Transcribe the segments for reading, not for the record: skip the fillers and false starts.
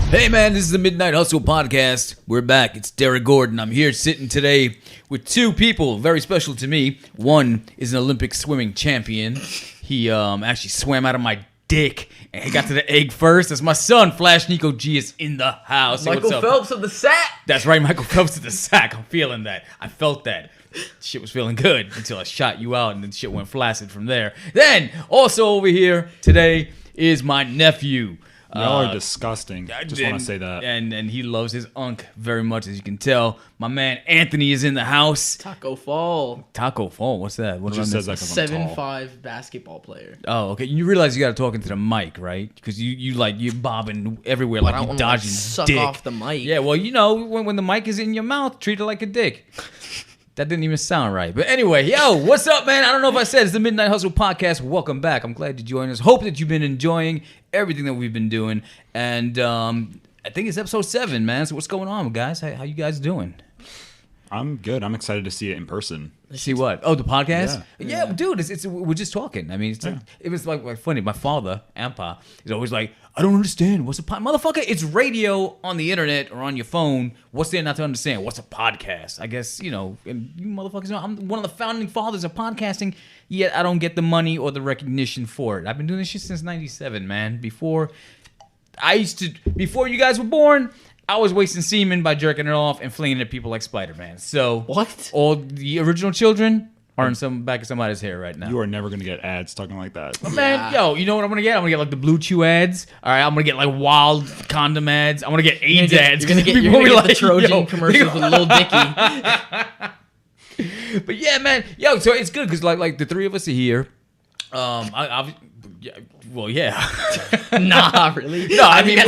Hey man, this is the Midnight Hustle podcast. We're back. It's Derek Gordon. I'm here sitting today with two people very special to me. One is an Olympic swimming champion. He actually swam out of my dick and he got to the egg first. That's my son, Flash Nico G, is in the house. Hey, Michael Phelps of the sack. That's right, Michael Phelps of the sack. I'm feeling that. I felt that. Shit was feeling good until I shot you out and then shit went flaccid from there. Then, also over here today is my nephew. Y'all are disgusting. Just want to say that. And he loves his unk very much, as you can tell. My man Anthony is in the house. Taco Fall. Taco Fall? What's that? What just says that 7'5" basketball player. Oh, okay. You realize you got to talk into the mic, right? Because you're bobbing everywhere But like you dodging suck dick. off the mic. Yeah, well, you know, when the mic is in your mouth, treat it like a dick. That didn't even sound right. But anyway, yo, what's up, man? I don't know if I said it's the Midnight Hustle podcast. Welcome back. I'm glad you joined us. Hope that you've been enjoying everything that we've been doing. And I think it's episode 7, man. So what's going on, guys? How you guys doing? I'm good. I'm excited to see it in person. See what? Oh, the podcast? Yeah. Yeah, dude, it's we're just talking. I mean, it was like funny. My father, Ampa, is always like, I don't understand. What's a podcast? Motherfucker, it's radio on the internet or on your phone. What's there not to understand? What's a podcast? I guess, you know, and you motherfuckers know, I'm one of the founding fathers of podcasting, yet I don't get the money or the recognition for it. I've been doing this shit since 97, man. Before you guys were born, I was wasting semen by jerking it off and flinging it at people like Spider-Man. So What? all the original children are in some back of somebody's hair right now. You are never going to get ads talking like that. Man, yo, you know what I'm gonna get? I'm gonna get like the Blue Chew ads. All right, I'm gonna get like wild condom ads. I'm gonna get AIDS ads. You're gonna get the Trojan commercials with Lil Dicky. But yeah, man, yo, so it's good because like the three of us are here. Yeah. Nah, really. No, I mean,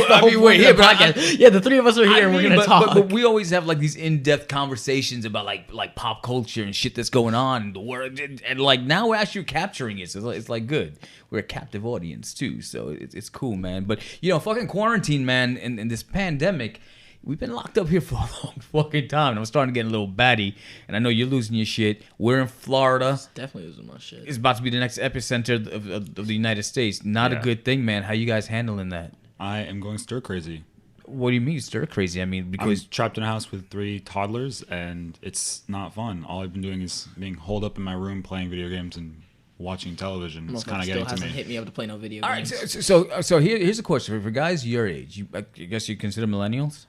we're here, but yeah, the three of us are here and we're gonna talk. But we always have like these in-depth conversations about like pop culture and shit that's going on in the world, and like now we're actually capturing it. So it's like good. We're a captive audience too, so it's cool, man. But you know, fucking quarantine, man, and this pandemic. We've been locked up here for a long fucking time. And I'm starting to get a little batty. And I know you're losing your shit. We're in Florida. Definitely losing my shit. It's about to be the next epicenter of the United States. Not a good thing, man. How you guys handling that? I am going stir crazy. What do you mean stir crazy? I mean, because... I'm trapped in a house with 3 toddlers, and it's not fun. All I've been doing is being holed up in my room playing video games and watching television. It's kind of getting to me. Still hasn't hit me up to play no video All games. All right, so here's a question. For guys your age, I guess you consider millennials?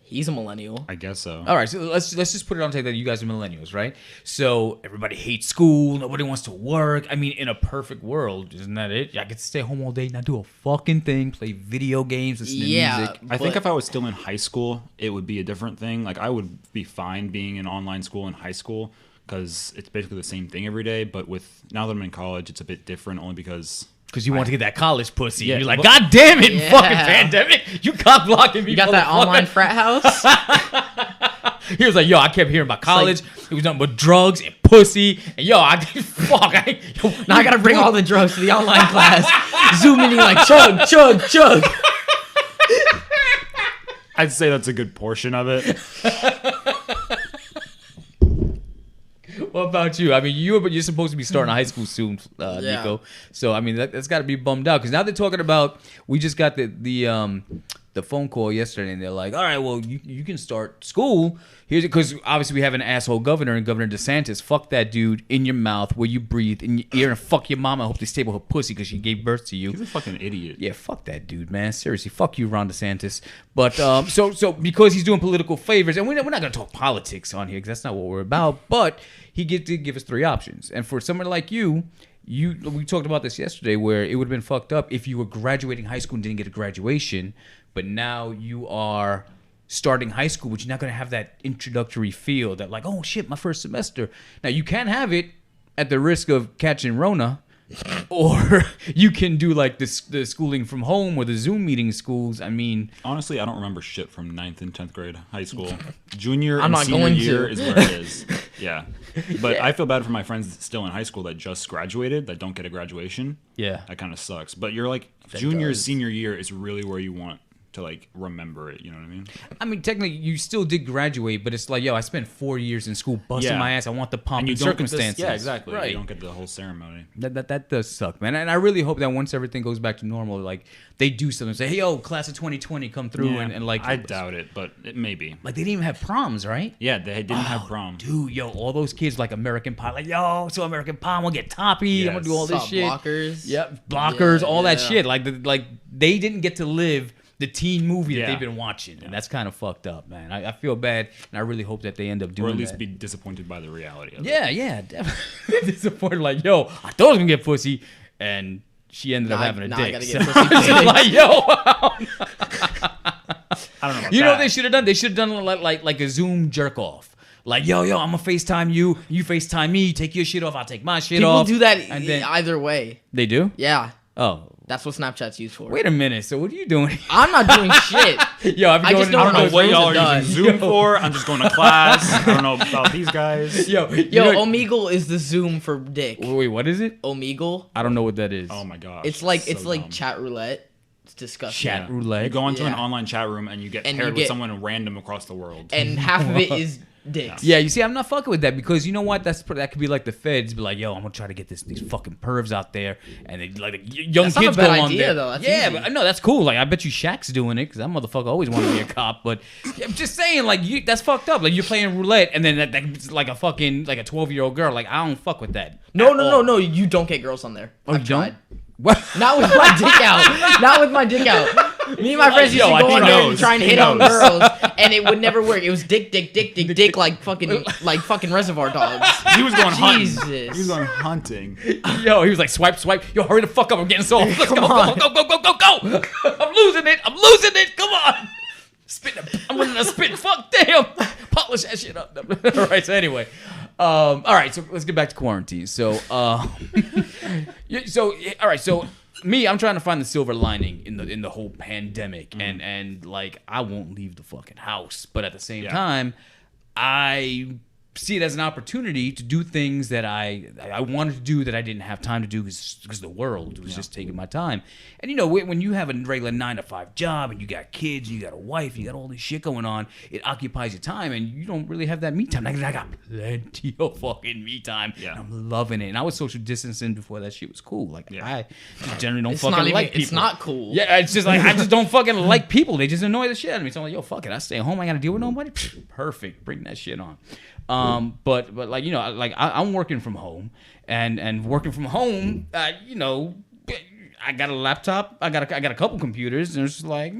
He's a millennial. I guess so. All right, so let's just put it on tape that you guys are millennials, right? So everybody hates school. Nobody wants to work. I mean, in a perfect world, isn't that it? I get to stay home all day, not do a fucking thing, play video games, listen to music. I think if I was still in high school, it would be a different thing. Like, I would be fine being in online school in high school because it's basically the same thing every day. But now that I'm in college, it's a bit different only because... Because you want to get that college pussy. Yeah, You're like, God damn it, fucking pandemic. You cock blocking me. You got that online frat house? He was like, yo, I kept hearing about college. It was nothing but drugs and pussy. And yo, I got to bring all the drugs to the online class. Zoom in, like, chug, chug, chug. I'd say that's a good portion of it. What about you? I mean, you're supposed to be starting high school soon, Nico. So I mean, that's got to be bummed out because now they're talking about. We just got the phone call yesterday, and they're like, "All right, well, you can start school. Here's it because obviously we have an asshole governor and Governor DeSantis. Fuck that dude in your mouth where you breathe in your ear, and fuck your mama. I hope they stable her pussy because she gave birth to you. He's a fucking idiot. Yeah, fuck that dude, man. Seriously, fuck you, Ron DeSantis. But so because he's doing political favors, and we're not gonna talk politics on here because that's not what we're about. But he did give us 3 options, and for someone like you. We talked about this yesterday where it would have been fucked up if you were graduating high school and didn't get a graduation, but now you are starting high school, but you're not going to have that introductory feel that like, oh shit, my first semester. Now you can have it at the risk of catching Rona, or you can do like the schooling from home or the Zoom meeting schools. I mean, honestly, I don't remember shit from 9th and 10th grade high school. Junior I'm and not senior going year to. is where it is. Yeah. But I feel bad for my friends still in high school that just graduated, that don't get a graduation. Yeah. That kind of sucks. But you're like, junior, senior year is really where you want to like remember it. You know what I mean? I mean, technically, you still did graduate, but it's like, yo, I spent 4 years in school busting my ass. I want the pomp and circumstances. Yeah, exactly. Right. You don't get the whole ceremony. That does suck, man. And I really hope that once everything goes back to normal, like they do something. Say, hey, yo, class of 2020, come through and like. I doubt it, but it may be. Like they didn't even have proms, right? Yeah, they didn't have prom. Dude, yo, all those kids like American Pie, like yo, so American Pie, I'm gonna get toppy, I'm gonna do all this shit. Blockers. Yep, blockers, all that shit. Like they didn't get to live the teen movie that they've been watching, and that's kind of fucked up, man. I feel bad, and I really hope that they end up doing that. Or at least be disappointed by the reality of it. Yeah, definitely disappointed. Like, yo, I thought I was gonna get pussy, and she ended up having a dick. I gotta So get I'm pussy. just like, yo. I don't know about You know that. what they should have done? They should have done like a Zoom jerk off. Like, yo, I'm gonna FaceTime you, you FaceTime me, take your shit off, I'll take my shit People off. do that and then, either way. they do? Yeah. Oh. That's what Snapchat's used for. Wait a minute. So what are you doing? I'm not doing shit. Yo, I've been I just going don't I to don't know what Zoom's y'all are done. using Zoom for. I'm just going to class. I don't know about these guys. Yo, Omegle is the Zoom for dick. wait, what is it? Omegle. I don't know what that is. Oh my gosh. It's like so dumb. chat roulette. It's disgusting. Chat roulette. You go into an Yeah. online chat room and you get And paired you with get- someone random across the world. And half of it is dicks. Yeah, you see, I'm not fucking with that because you know what? That could be like the feds be like, yo, I'm gonna try to get these fucking pervs out there, and they like young That's not kids a bad go on idea, there. though. That's yeah, easy. but no, that's cool. Like, I bet you Shaq's doing it because that motherfucker always wanted to be a cop. But yeah, I'm just saying, like, that's fucked up. Like, you're playing roulette, and then that's like a fucking like a 12-year-old girl. Like, I don't fuck with that. No. You don't get girls on there. Oh, I've you tried. don't? What? Not with my dick out. Not with my dick out. Me and my friends used to Yo, go he on there and knows. try and He hit on knows. girls, and it would never work. It was dick, like fucking Reservoir Dogs. He was going hunting. Jesus. He was going hunting. Yo, he was like, swipe. Yo, hurry the fuck up. I'm getting soft. Let's Come go. on. Go. I'm losing it. Come on. I'm running a spit. Fuck, damn. Polish that shit up. All right, so anyway. All right, so let's get back to quarantine. So, all right, so me, I'm trying to find the silver lining in the whole pandemic, and like I won't leave the fucking house, but at the same time, I see it as an opportunity to do things that I wanted to do that I didn't have time to do because the world was just taking my time. And you know, when you have a regular 9-to-5 job and you got kids, you got a wife, you got all this shit going on, it occupies your time and you don't really have that me time. I got plenty of fucking me time. Yeah. And I'm loving it. And I was social distancing before that shit was cool. Like I generally don't It's fucking not even. like people. It's not cool. Yeah, it's just like I just don't fucking like people. They just annoy the shit out of me. So I'm like, yo, fuck it. I stay home. I gotta deal with nobody. Pfft, perfect. Bring that shit on. But like, you know, like I'm working from home and working from home. You know, I got a laptop. I got a couple computers, and it's just like.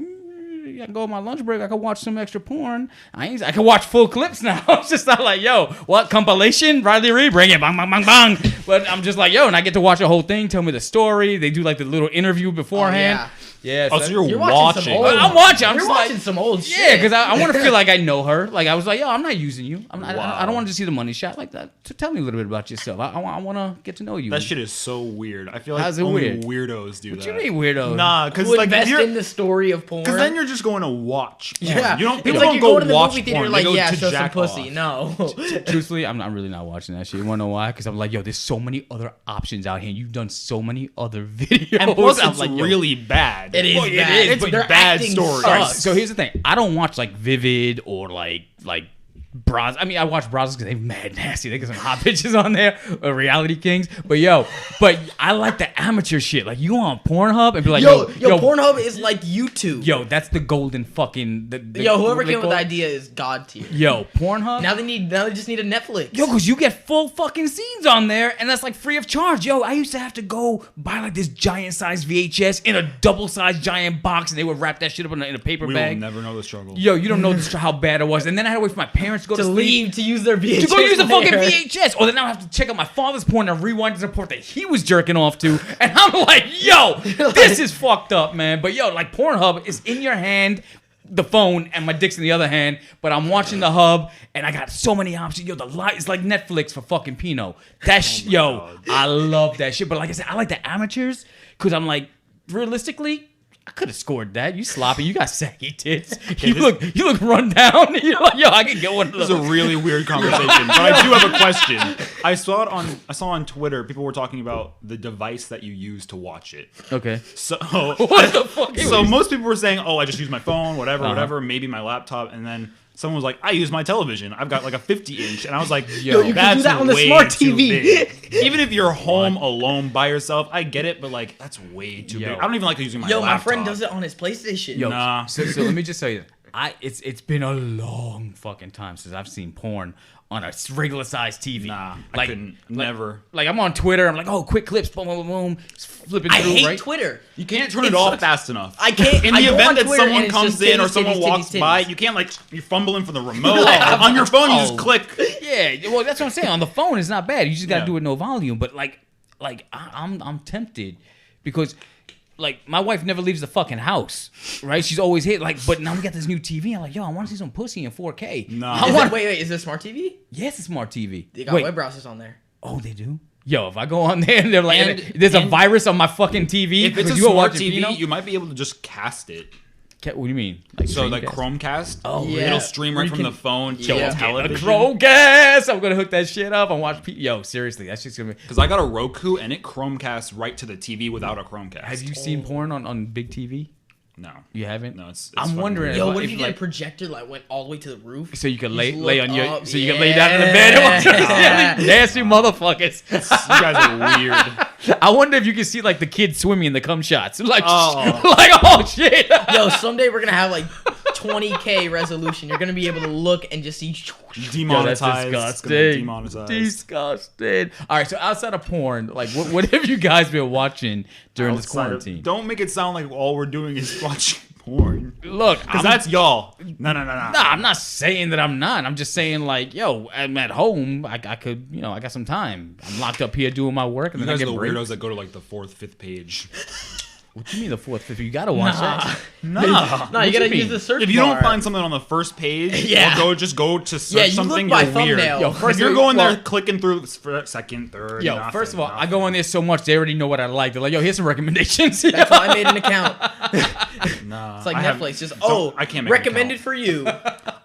I can go on my lunch break. I can watch some extra porn. I can watch full clips now. It's just not like, yo, what compilation? Riley Reid, bring it, bang, bang, bang, bang. But I'm just like, yo, and I get to watch the whole thing. Tell me the story. They do like the little interview beforehand. yeah. Yeah. Oh, so you're watching some watching. old- I'm watching. I'm You're just watching like, some old shit. yeah, because I want to feel like I know her. Like I was like, yo, I'm not using you. I don't want to see the money shot like that. So tell me a little bit about yourself. I want to get to know you. That shit is so weird. I feel like How's it only weird? weirdos do What that. you mean weirdo? Nah, because Who like invest you're, in the story of porn? because then you're just going to watch porn. Yeah. You don't. It's People like don't you go go to the watch movie theater porn. like, They go yeah, to show some jack pussy. off. No. Truthfully, I'm really not watching that shit. You want to know why? Because I'm like, yo, there's so many other options out here. And you've done so many other videos. And plus, I'm it's like, yo, really bad. It is Well, bad. It's But their bad acting stories. All right, sucks. so here's the thing. I don't watch like Vivid or like bras. I mean, I watch bras because they're mad nasty. They get some hot bitches on there, reality kings. But I like the amateur shit. Like you go on Pornhub and be like, Yo, Pornhub is like YouTube. yo, that's the golden fucking. Whoever what they came up with call the it? idea is god tier. Yo, Pornhub. Now they just need a Netflix. Yo, because you get full fucking scenes on there, and that's like free of charge. Yo, I used to have to go buy like this giant size VHS in a double sized giant box, and they would wrap that shit up in a paper We bag. will never know the struggle. Yo, you don't know how bad it was. And then I had to wait for my parents to go to sleep. leave to use their VHS. To go use the fucking player. VHS. Or then I have to check out my father's porn and rewind to the part that he was jerking off to. And I'm like, yo, this is fucked up, man. But yo, like Pornhub is in your hand, the phone, and my dick's in the other hand. But I'm watching the hub, and I got so many options. Yo, the light is like Netflix for fucking Pinot. God. I love that shit. But like I said, I like the amateurs because I'm like, realistically, I could have scored that. You sloppy. You got saggy tits. You look run down. You're like, yo, I can get one of those. This is a really weird conversation, but I do have a question. I saw on Twitter, people were talking about the device that you use to watch it. Okay. So What the fuck? So most people were saying, "Oh, I just use my phone, whatever, maybe my laptop," and then someone was like, "I use my television. I've got like a 50-inch," and I was like, Yo, you can that's do that on the way smart too TV. big. Even if you're home alone by yourself, I get it, but like that's way too big. I don't even like using my laptop. my friend does it on his PlayStation. Yo, Nah. so let me just tell you, it's been a long fucking time since I've seen porn on a regular sized TV. Nah, I couldn't. Never. Like I'm on Twitter, I'm like, oh, quick clips, boom, boom, boom, just flipping I through, hate right? Twitter. You can't turn it off fast enough. I can't. In the I go event on that Twitter someone and it's comes just in or titties, someone titties, walks titties, by, titties. you can't like you're fumbling for the remote. On your phone, you just click. Yeah, well, that's what I'm saying. On the phone, it's not bad. You just gotta Yeah. do it no volume. But I'm tempted because. Like, my wife never leaves the fucking house, right? She's always here. Like, but now we got this new TV. I'm like, yo, I want to see some pussy in 4K. No. Wait, is this smart TV? Yes, it's smart TV. They got Wait. web browsers on there. Oh, they do? Yo, if I go on there and they're like, And- there's a and- virus on my fucking TV. If it's a because you were smart watching TV, Pino? you might be able to just cast it. What do you mean? So like Chromecast? Chromecast, Oh, yeah. it'll stream right from the phone to Yeah. your A television. Chromecast. I'm gonna hook that shit up and watch. Yo, seriously, that's just gonna be. Because I got a Roku and it Chromecasts right to the TV without a Chromecast. Have you seen porn on big TV? No. You haven't? No, it's I'm fucking wondering. weird. Yo, If- what if if, you get like- a projector like went all the way to the roof? So you can You lay just lay look on your up, so you can lay down in the bed and watch yeah. these nasty motherfuckers. You guys are weird. I wonder if you can see like the kids swimming in the cum shots. Like, Oh. like oh shit. Yo, someday we're gonna have like 20K resolution. You're gonna be able to look and just see. Demonetized. Yo, that's It's gonna be disgusting. demonetized. Disgusting. All right, so outside of porn, like what have you guys been watching during this Outside of- quarantine? Don't make it sound like all we're doing is watching porn. Look, Because that's y'all. No. Nah, I'm not saying that I'm not. I'm just saying like, yo, I'm at home. I could, I got some time. I'm locked up here doing my work, and You then I guys are get the breaks. weirdos that go to like the 4th, 5th page. What do you mean the 4th, 5th? You gotta watch that. No. No, you gotta you use mean? the search If you don't bar. find something on the first page, Yeah. or just go to search Yeah, you something, look by you're weird. thumbnail. Yo, If first you're of- going well- there clicking through second, third, Yo, nothing, first of all, I nothing. go on there so much they already know what I like. They're like, yo, here's some recommendations. That's why I made an account. Nah, It's like I have- Netflix. Just don't- I can't make an recommended account. for you.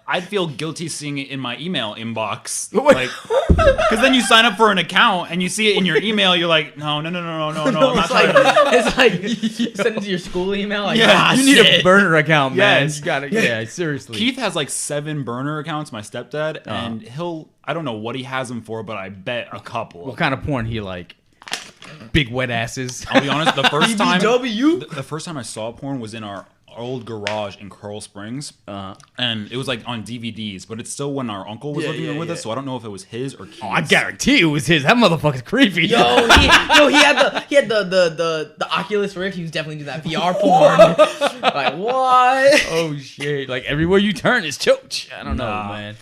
I'd feel guilty seeing it in my email inbox. Wait. Like, because then you sign up for an account and you see it in your email, you're like, no, I'm not It's trying like to. it's like you send it to your school email. Like, Yeah, ah, you need shit. a burner account, man. Yes. You gotta, yeah, seriously. Keith has like 7 burner accounts, my stepdad, and I don't know what he has them for, but I bet a couple. What kind of porn he like? Big wet asses. I'll be honest, the first time BBW? the first time I saw porn was in our old garage in Coral Springs, and it was like on DVDs, but it's still when our uncle was living with us, so I don't know if it was his or Keith's. Oh, I guarantee it was his. That motherfucker's creepy. Yo, he had the Oculus Rift. He was definitely doing that VR porn. Like what? Oh shit! Like everywhere you turn is choke. I don't know, Nah. man.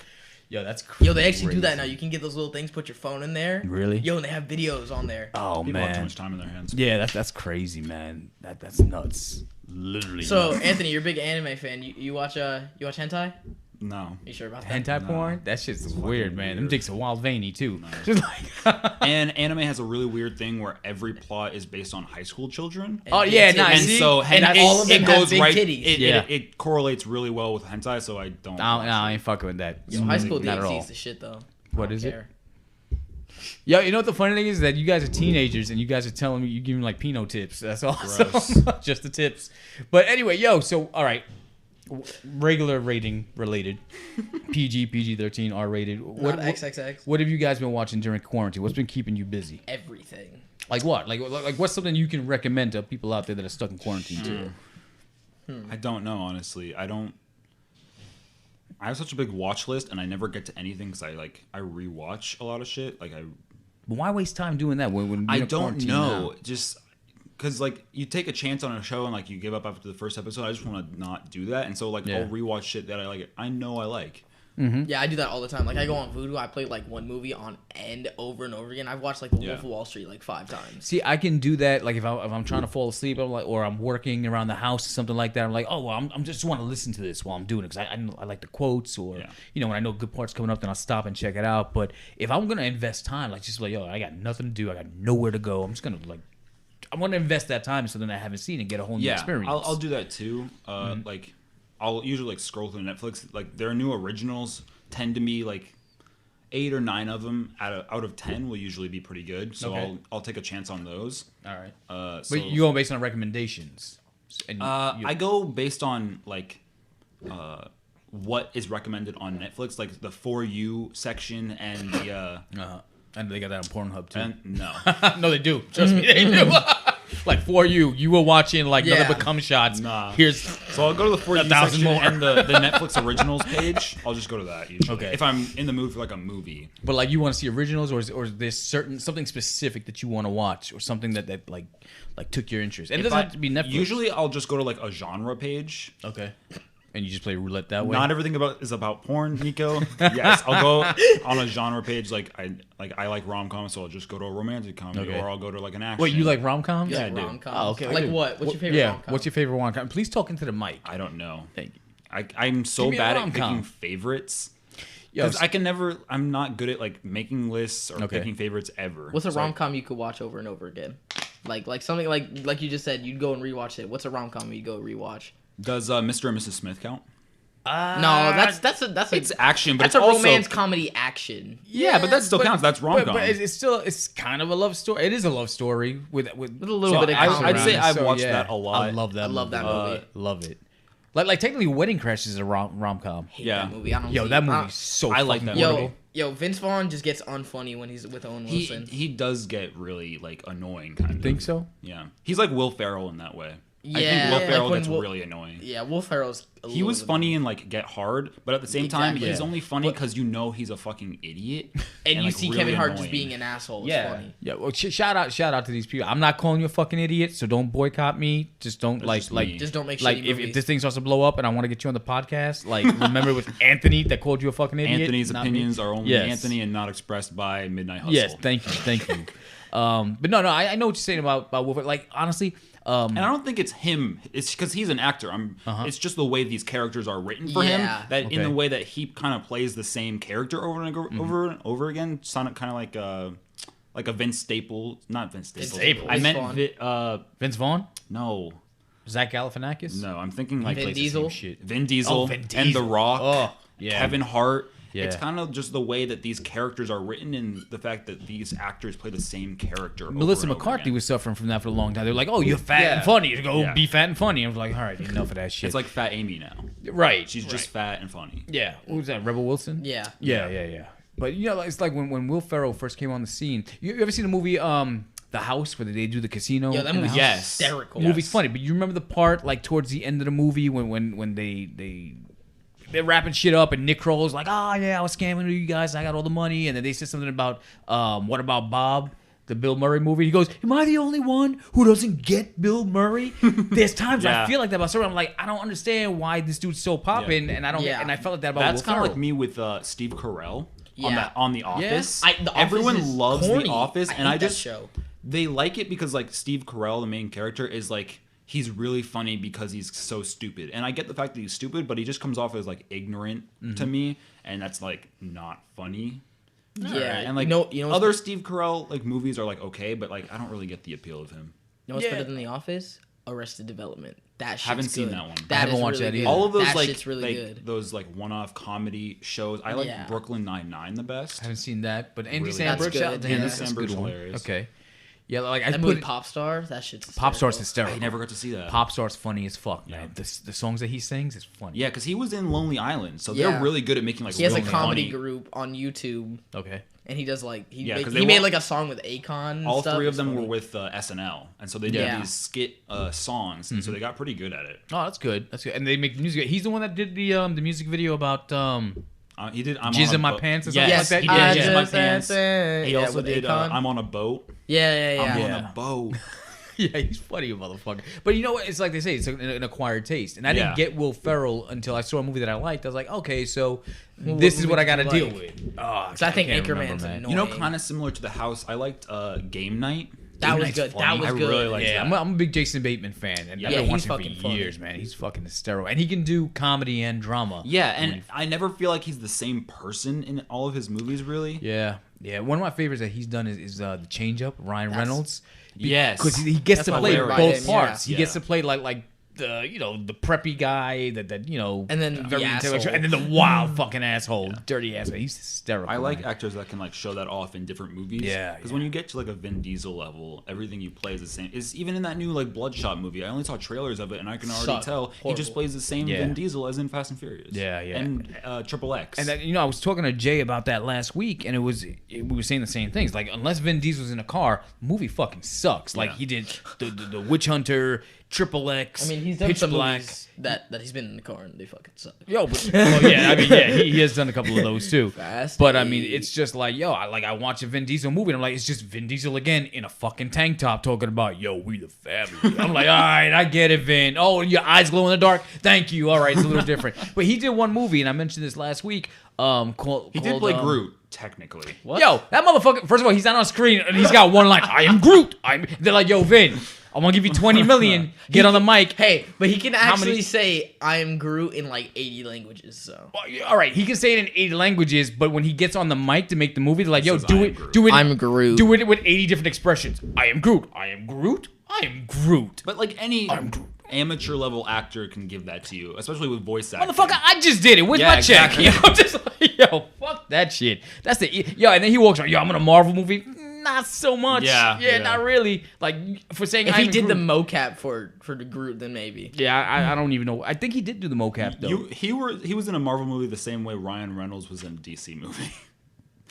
Yo, that's crazy. Yo, they actually do that now. You can get those little things, put your phone in there. Really? Yo, and they have videos on there. Oh People have too man. much time in their hands. Yeah, that's crazy, man. That's nuts. Literally. So, nuts. Anthony, you're a big anime fan. You watch hentai? No. You sure about that? hentai porn? That shit's weird, man. Them weird. dicks are wild veiny too. Just like. And anime has a really weird thing where every plot is based on high school children. And Oh, big yeah, titties. nice. And see? so And it, all of them it have goes big right. titties. Yeah. It correlates really well with hentai, so I don't. No, I ain't fucking with that. Yo, high school Not at DxD all. is the shit though. What I don't is it? care. Yo, you know what the funny thing is that you guys are teenagers and you guys are telling me you give me like Pinot tips. That's awesome. Gross. Just the tips. But anyway, yo, so all right, regular rating related, PG-13, R-rated. Not XXX. What have you guys been watching during quarantine? What's been keeping you busy? Everything. Like what? Like what's something you can recommend to people out there that are stuck in quarantine too? I don't know, honestly. I have such a big watch list, and I never get to anything because I rewatch a lot of shit. Like But why waste time doing that when you're I in don't quarantine know, now? just because like you take a chance on a show and like you give up after the first episode. I just want to not do that, and so like Yeah. I'll rewatch shit that I know I like. Yeah, I do that all the time. Like I go on Vudu, I play like one movie on end over and over again. I've watched like The Wolf of Wall Street like 5 times. See, I can do that. Like if I'm trying to fall asleep, I'm like, or I'm working around the house or something like that. I'm like, oh well, I'm just want to listen to this while I'm doing it because I like the quotes or when I know good parts coming up, then I'll stop and check it out. But if I'm gonna invest time, like just like yo, I got nothing to do, I got nowhere to go. I'm just gonna like I want to invest that time in something I haven't seen and get a whole new experience. I'll do that too. Like I'll usually like scroll through Netflix. Like their new originals tend to be like 8 or 9 of them out of 10 will usually be pretty good. So I'll take a chance on those. All right. So, but you go based on recommendations. And I go based on like what is recommended on Netflix, like the For You section and the. And they got that on Pornhub too. No. No, they do. Trust me, they do. Like For You were watching like Nothing But Cum Shots. Nah. Here's So I'll go to the For You 1,000 section more. and the Netflix originals page. I'll just go to that usually. Okay. If I'm in the mood for like a movie. But like you want to see originals, or is there something specific that you want to watch, or something that like took your interest? And it doesn't have to be Netflix. Usually I'll just go to like a genre page. Okay. And you just play roulette that way. Not everything is about porn, Nico. Yes, I'll go on a genre page. Like I like rom-com, so I'll just go to a romantic comedy, or I'll go to like an action. Wait, you like rom-coms? Yeah, I do. Rom-coms. Oh, okay. Like what? What's your favorite rom-com? What's your favorite rom-com? Please talk into the mic. I don't know. Thank you. I'm so Give me a bad at rom-com. picking favorites. Yo, Because I'm not good at like making lists or picking favorites ever. What's a So, rom-com you could watch over and over again? Like something like you just said, you'd go and rewatch it. What's a rom-com you'd go rewatch? Does Mr. and Mrs. Smith count? No, that's It's action, but that's it's a also romance comedy action. Yeah, but that still counts. That's rom-com. But it's kind of a love story. It is a love story with a little bit of I'd comedy. say I've So, watched yeah. that a lot. I love that. I love that movie. Love it. Like technically, Wedding Crashers is a rom-com. Hate Yeah. that movie. I don't. Yo, see that it. movie's so. I like fucking that quotable. movie. Yo, Vince Vaughn just gets unfunny when he's with Owen Wilson. He does get really like annoying kind of. Think so? Yeah. He's like Will Ferrell in that way. I Yeah, think Will like Ferrell when gets Will- really annoying. Yeah, Will Ferrell's. He was funny in like Get Hard, but at the same time, Exactly. he's Yeah. only funny because you know he's a fucking idiot. and you like, see really Kevin Hart just annoying. being an asshole. It's Yeah, funny. yeah. Well, shout out to these people. I'm not calling you a fucking idiot, so don't boycott me. Just don't That's just me. Just don't make like shitty if movies. this thing starts to blow up and I want to get you on the podcast. Like remember it was Anthony that called you a fucking idiot. Anthony's not me. opinions are only Yes. Anthony and not expressed by Midnight Hustle. Yes, thank you. But no, I know what you're saying about Wolverine. Like honestly, And I don't think it's him. It's because he's an actor. It's just the way these characters are written for him. Yeah. That in Okay. the way that he kind of plays the same character over and over again. Sounded kind of like a Vince Staples. Not Vince Staples. Staples. I meant Vaughn. Vince Vaughn, no. Zach Galifianakis. No, I'm thinking like Vin Plays the Diesel? same shit. Vin Diesel, Oh, Vin and The Diesel. Rock, Oh, yeah. Kevin Hart. Yeah. It's kind of just the way that these characters are written and the fact that these actors play the same character. Melissa over and over McCarthy again. was suffering from that for a long time. They're like, "Oh, you're fat Yeah. and funny. You go Yeah. be fat and funny." I was like, "All right, enough of that shit." It's like Fat Amy now. right. She's just fat and funny. Yeah. Who was that? Rebel Wilson. Yeah. Yeah. But you know, it's like when Will Ferrell first came on the scene. You ever seen the movie The House where they do the casino? Yo, that in the movie's house? Yes. hysterical. The movie's funny, but you remember the part like towards the end of the movie when they're wrapping shit up and Nick Kroll's like, "Oh yeah, I was scamming you guys. I got all the money," and then they said something about what about Bob? The Bill Murray movie. He goes, "Am I the only one who doesn't get Bill Murray?" There's times Yeah. I feel like that about someone. I'm like, I don't understand why this dude's so popping, and I don't. Yeah. And I felt like that about That's Will kind of Ferrell. like me with Steve Carell Yeah. on The Office. The Office Everyone is loves corny. The Office, I and hate I that just show. they like it because like Steve Carell, the main character, is like he's really funny because he's so stupid, and I get the fact that he's stupid, but he just comes off as like ignorant to me, and that's like not funny. Yeah, And like you know what's other Steve Carell like movies are like okay, but like I don't really get the appeal of him. You know what's Yeah. better than The Office? Arrested Development. That shit's Haven't seen good. that one. That I haven't is watched really that either. good. All of those that like shit's really good. those like one-off comedy shows. I like Yeah. Brooklyn Nine-Nine the best. I haven't seen that, but Andy Really? Samberg, That's shout out good. to him. Yeah. That's a Samberg's good one. hilarious. Okay, yeah, like I That put movie Pop Star, that shit's Pop Star's hysterical. hysterical. I never got to see that. Pop Star's funny as fuck, man. Yeah. The songs that he sings is funny. Yeah, because he was in Lonely Island, so Yeah. they're really good at making like He has a really comedy funny. group on YouTube, Okay. and he does like he Yeah, make- 'cause he they made want- like a song with Akon. And All stuff. three of It's them were funny. with SNL, and so they did Yeah. these skit songs, and so they got pretty good at it. Oh, that's good. That's good. And they make music. He's the one that did the music video about He did. I'm Jizz on a in my boat. pants or something Yes, like that? he Yeah, did. yeah. Jizz in my Just pants. dancing. He Yeah, also with did. Akon. I'm on a boat. Yeah. I'm on Yeah. a boat. Yeah, he's funny, a motherfucker. But you know what? It's like they say, it's an acquired taste. And I didn't Yeah. get Will Ferrell until I saw a movie that I liked. I was like, okay, so Well, this what is what I movie got to did deal you with. Oh, So I think can't Anchorman's remember, man. annoying. You know, kind of similar to The House. I liked Game Night. That Game was Night's good. funny. That I was good. really liked Yeah, that. I'm a big Jason Bateman fan, and Yeah, I've been he's watching fucking him for funny. years, man. He's fucking hysterical, and he can do comedy and drama. Yeah, and I never feel like he's the same person in all of his movies, really. Yeah. One of my favorites that he's done is the Change Up, Ryan Reynolds. Yes. because he gets That's to my play favorite both about him, parts. yeah. He gets to play like the the preppy guy that And then the intellectual, asshole. and then the wild fucking asshole, dirty asshole. He's hysterical. I like man. actors that can like show that off in different movies. Yeah, Because when you get to like a Vin Diesel level, everything you play is the same. Is even in that new like Bloodshot movie. I only saw trailers of it, and I can already Sucked. tell he just Horrible. plays the same Yeah. Vin Diesel as in Fast and Furious. Yeah, yeah. And Triple X. And then, I was talking to Jay about that last week, and we were saying the same things. Like, unless Vin Diesel's in a car, movie fucking sucks. Like, Yeah. he did the Witch Hunter, Triple X, I mean, he's done Pitch some Black. movies that he's been in the car and they fucking suck. Yo, but, well, yeah, I mean, yeah, he has done a couple of those too. Fast But I mean, Eight. it's just like, yo, I watch a Vin Diesel movie, and I'm like, it's just Vin Diesel again in a fucking tank top talking about, yo, we the family. I'm like, all right, I get it, Vin. Oh, your eyes glow in the dark. Thank you. All right, it's a little different. But he did one movie, and I mentioned this last week. he did play Groot, technically. What? Yo, that motherfucker. First of all, he's not on screen, and he's got one line. I am Groot. They're like, yo, Vin, I'm gonna give you 20 million. Get on the mic. Hey, but he can How actually many- say I am Groot in like 80 languages. So Well, all right, he can say it in 80 languages, but when he gets on the mic to make the movie, they're like, yo, says, do "I am it, Groot." do it, I'm Groot. do it with 80 different expressions. I am Groot. I am Groot. I am Groot. But like any amateur level actor can give that to you, especially with voice acting. Motherfucker, I just did it. Where's Yeah, my check? exactly. I'm just like, yo, fuck that shit. That's yo, and then he walks around, yo, I'm in a Marvel movie. Not so much. Yeah. not really. Like, for saying if I'm he did Groot. the mocap for the Groot, then maybe. Yeah, I don't even know. I think he did do the mocap though. He was in a Marvel movie the same way Ryan Reynolds was in a DC movie.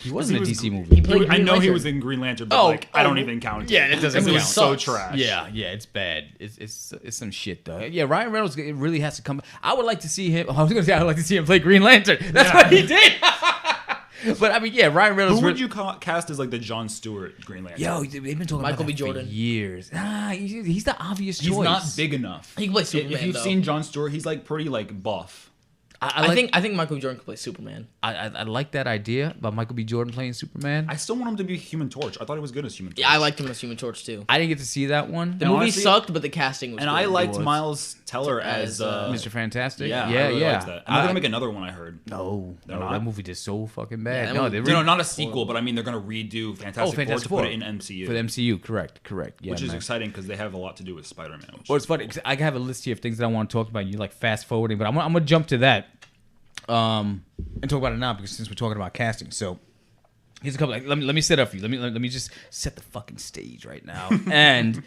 he wasn't a he was- DC movie. He played I Green know he Lantern. was in Green Lantern, but I don't even count. Yeah, it doesn't It was count. so Sucks. trash. Yeah, it's bad. It's some shit though. Yeah, Ryan Reynolds it really has to come. I would like to see him. I was gonna say I would like to see him play Green Lantern. That's what he did. But I mean, yeah, Ryan Reynolds. Who would you cast as like the Jon Stewart Green Lantern? Yo, they've been talking Michael about B. that Jordan. for years. He's the obvious choice. He's not big enough. He can play Superman. If you've though. seen Jon Stewart, he's like pretty like buff. I think Michael B. Jordan could play Superman. I like that idea about Michael B. Jordan playing Superman. I still want him to be Human Torch. I thought he was good as Human Torch. Yeah, I liked him as Human Torch too. I didn't get to see that one. The movie honestly- sucked, but the casting was. And good. I liked was. Miles Teller As, as Mr. Fantastic. Yeah, yeah, I really yeah. liked that. And they're gonna make another one. I heard. No, They're no, not? that movie did so fucking bad. Yeah, that no, movie- they No, not a sequel, but I mean they're gonna redo Fantastic Four Fantastic to put Four. it in MCU, for the MCU. Correct. Yeah, which is man. exciting because they have a lot to do with Spider-Man. Well, it's funny 'cause I have a list here of things that I want to talk about. You like fast forwarding, but I'm gonna jump to that, and talk about it now because since we're talking about casting, so here's a couple. Like, let me set up for you. Let me just set the fucking stage right now. And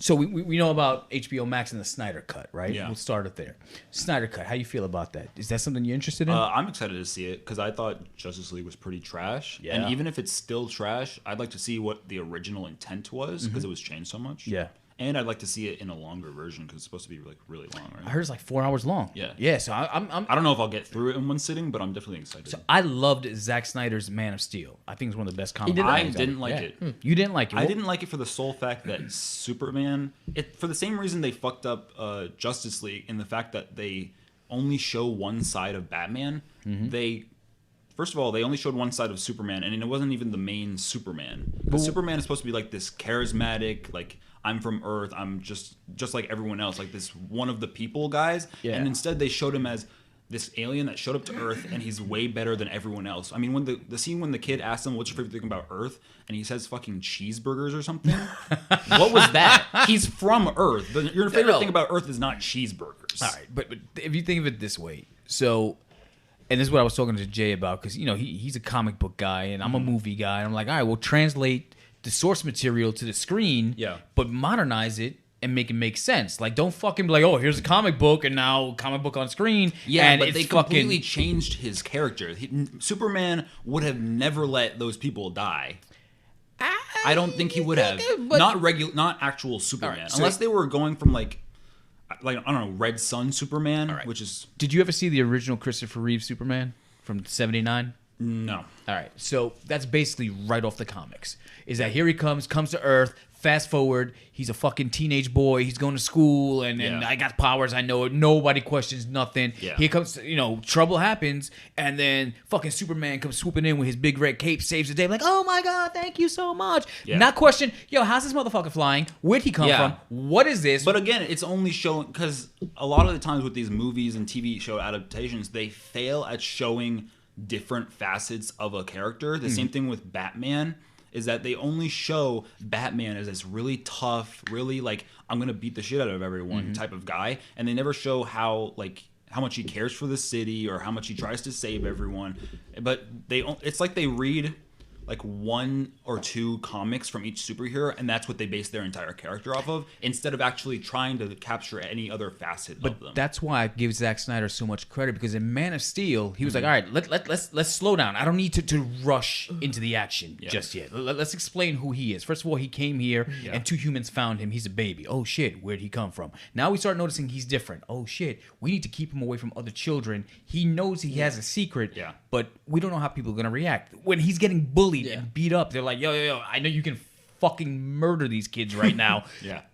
so we know about HBO Max and the Snyder Cut, right? Yeah. We'll start it there. Snyder Cut. How you feel about that? Is that something you're interested in? I'm excited to see it because I thought Justice League was pretty trash. Yeah. And even if it's still trash, I'd like to see what the original intent was because it was changed so much. Yeah. And I'd like to see it in a longer version because it's supposed to be like really long, right? I heard it's like 4 hours long. Yeah. Yeah. So I'm I don't know if I'll get through it in one sitting, but I'm definitely excited. I loved Zack Snyder's Man of Steel. I think it's one of the best comic did books. I that? didn't like it. You didn't like it? I didn't like it for the sole fact that Superman, for the same reason they fucked up Justice League in the fact that they only show one side of Batman. First of all, they only showed one side of Superman, and it wasn't even the main Superman. Because Superman is supposed to be like this charismatic, like I'm from Earth, I'm just like everyone else, like this one of the people guys. Yeah. And instead they showed him as this alien that showed up to Earth, and he's way better than everyone else. I mean, when the scene when the kid asks him, "What's your favorite thing about Earth?" and he says "fucking cheeseburgers" or something. What was that? He's from Earth. Your favorite thing about Earth is not cheeseburgers. All right, but if you think of it this way, so, and this is what I was talking to Jay about because he's a comic book guy and I'm a movie guy. And I'm like, all right, well, translate the source material to the screen, Yeah. but modernize it and make it make sense. Like, don't fucking be like, oh, here's a comic book and now comic book on screen. Yeah, and but it's they fucking completely changed his character. Superman would have never let those people die. I don't think he would have. but- Not actual Superman, All right, so- unless they were going from like I don't know, Red Sun Superman, right. which is Did you ever see the original Christopher Reeve Superman from '79? no. All right, so that's basically right off the comics. Is that here he comes to Earth. Fast forward, he's a fucking teenage boy. He's going to school, and Yeah. I got powers. I know it. Nobody questions nothing. Yeah. Here comes, trouble happens, and then fucking Superman comes swooping in with his big red cape, saves the day. Like, oh my god, thank you so much. Yeah. Not question, yo, how's this motherfucker flying? Where'd he come Yeah. from? What is this? But again, it's only showing because a lot of the times with these movies and TV show adaptations, they fail at showing different facets of a character. The same thing with Batman. is that they only show Batman as this really tough, really like I'm gonna beat the shit out of everyone type of guy, and they never show how much he cares for the city or how much he tries to save everyone. But it's like they read like 1 or 2 comics from each superhero, and that's what they base their entire character off of, instead of actually trying to capture any other facet of them. But that's why I give Zack Snyder so much credit, because in Man of Steel, he was like, all right, let's slow down. I don't need to rush into the action just yet. Let's explain who he is. First of all, he came here, and 2 humans found him. He's a baby. Oh, shit, where'd he come from? Now we start noticing he's different. Oh, shit, we need to keep him away from other children. He knows he has a secret, but we don't know how people are going to react. When he's getting bullied and beat up, they're like, yo, I know you can fucking murder these kids right now.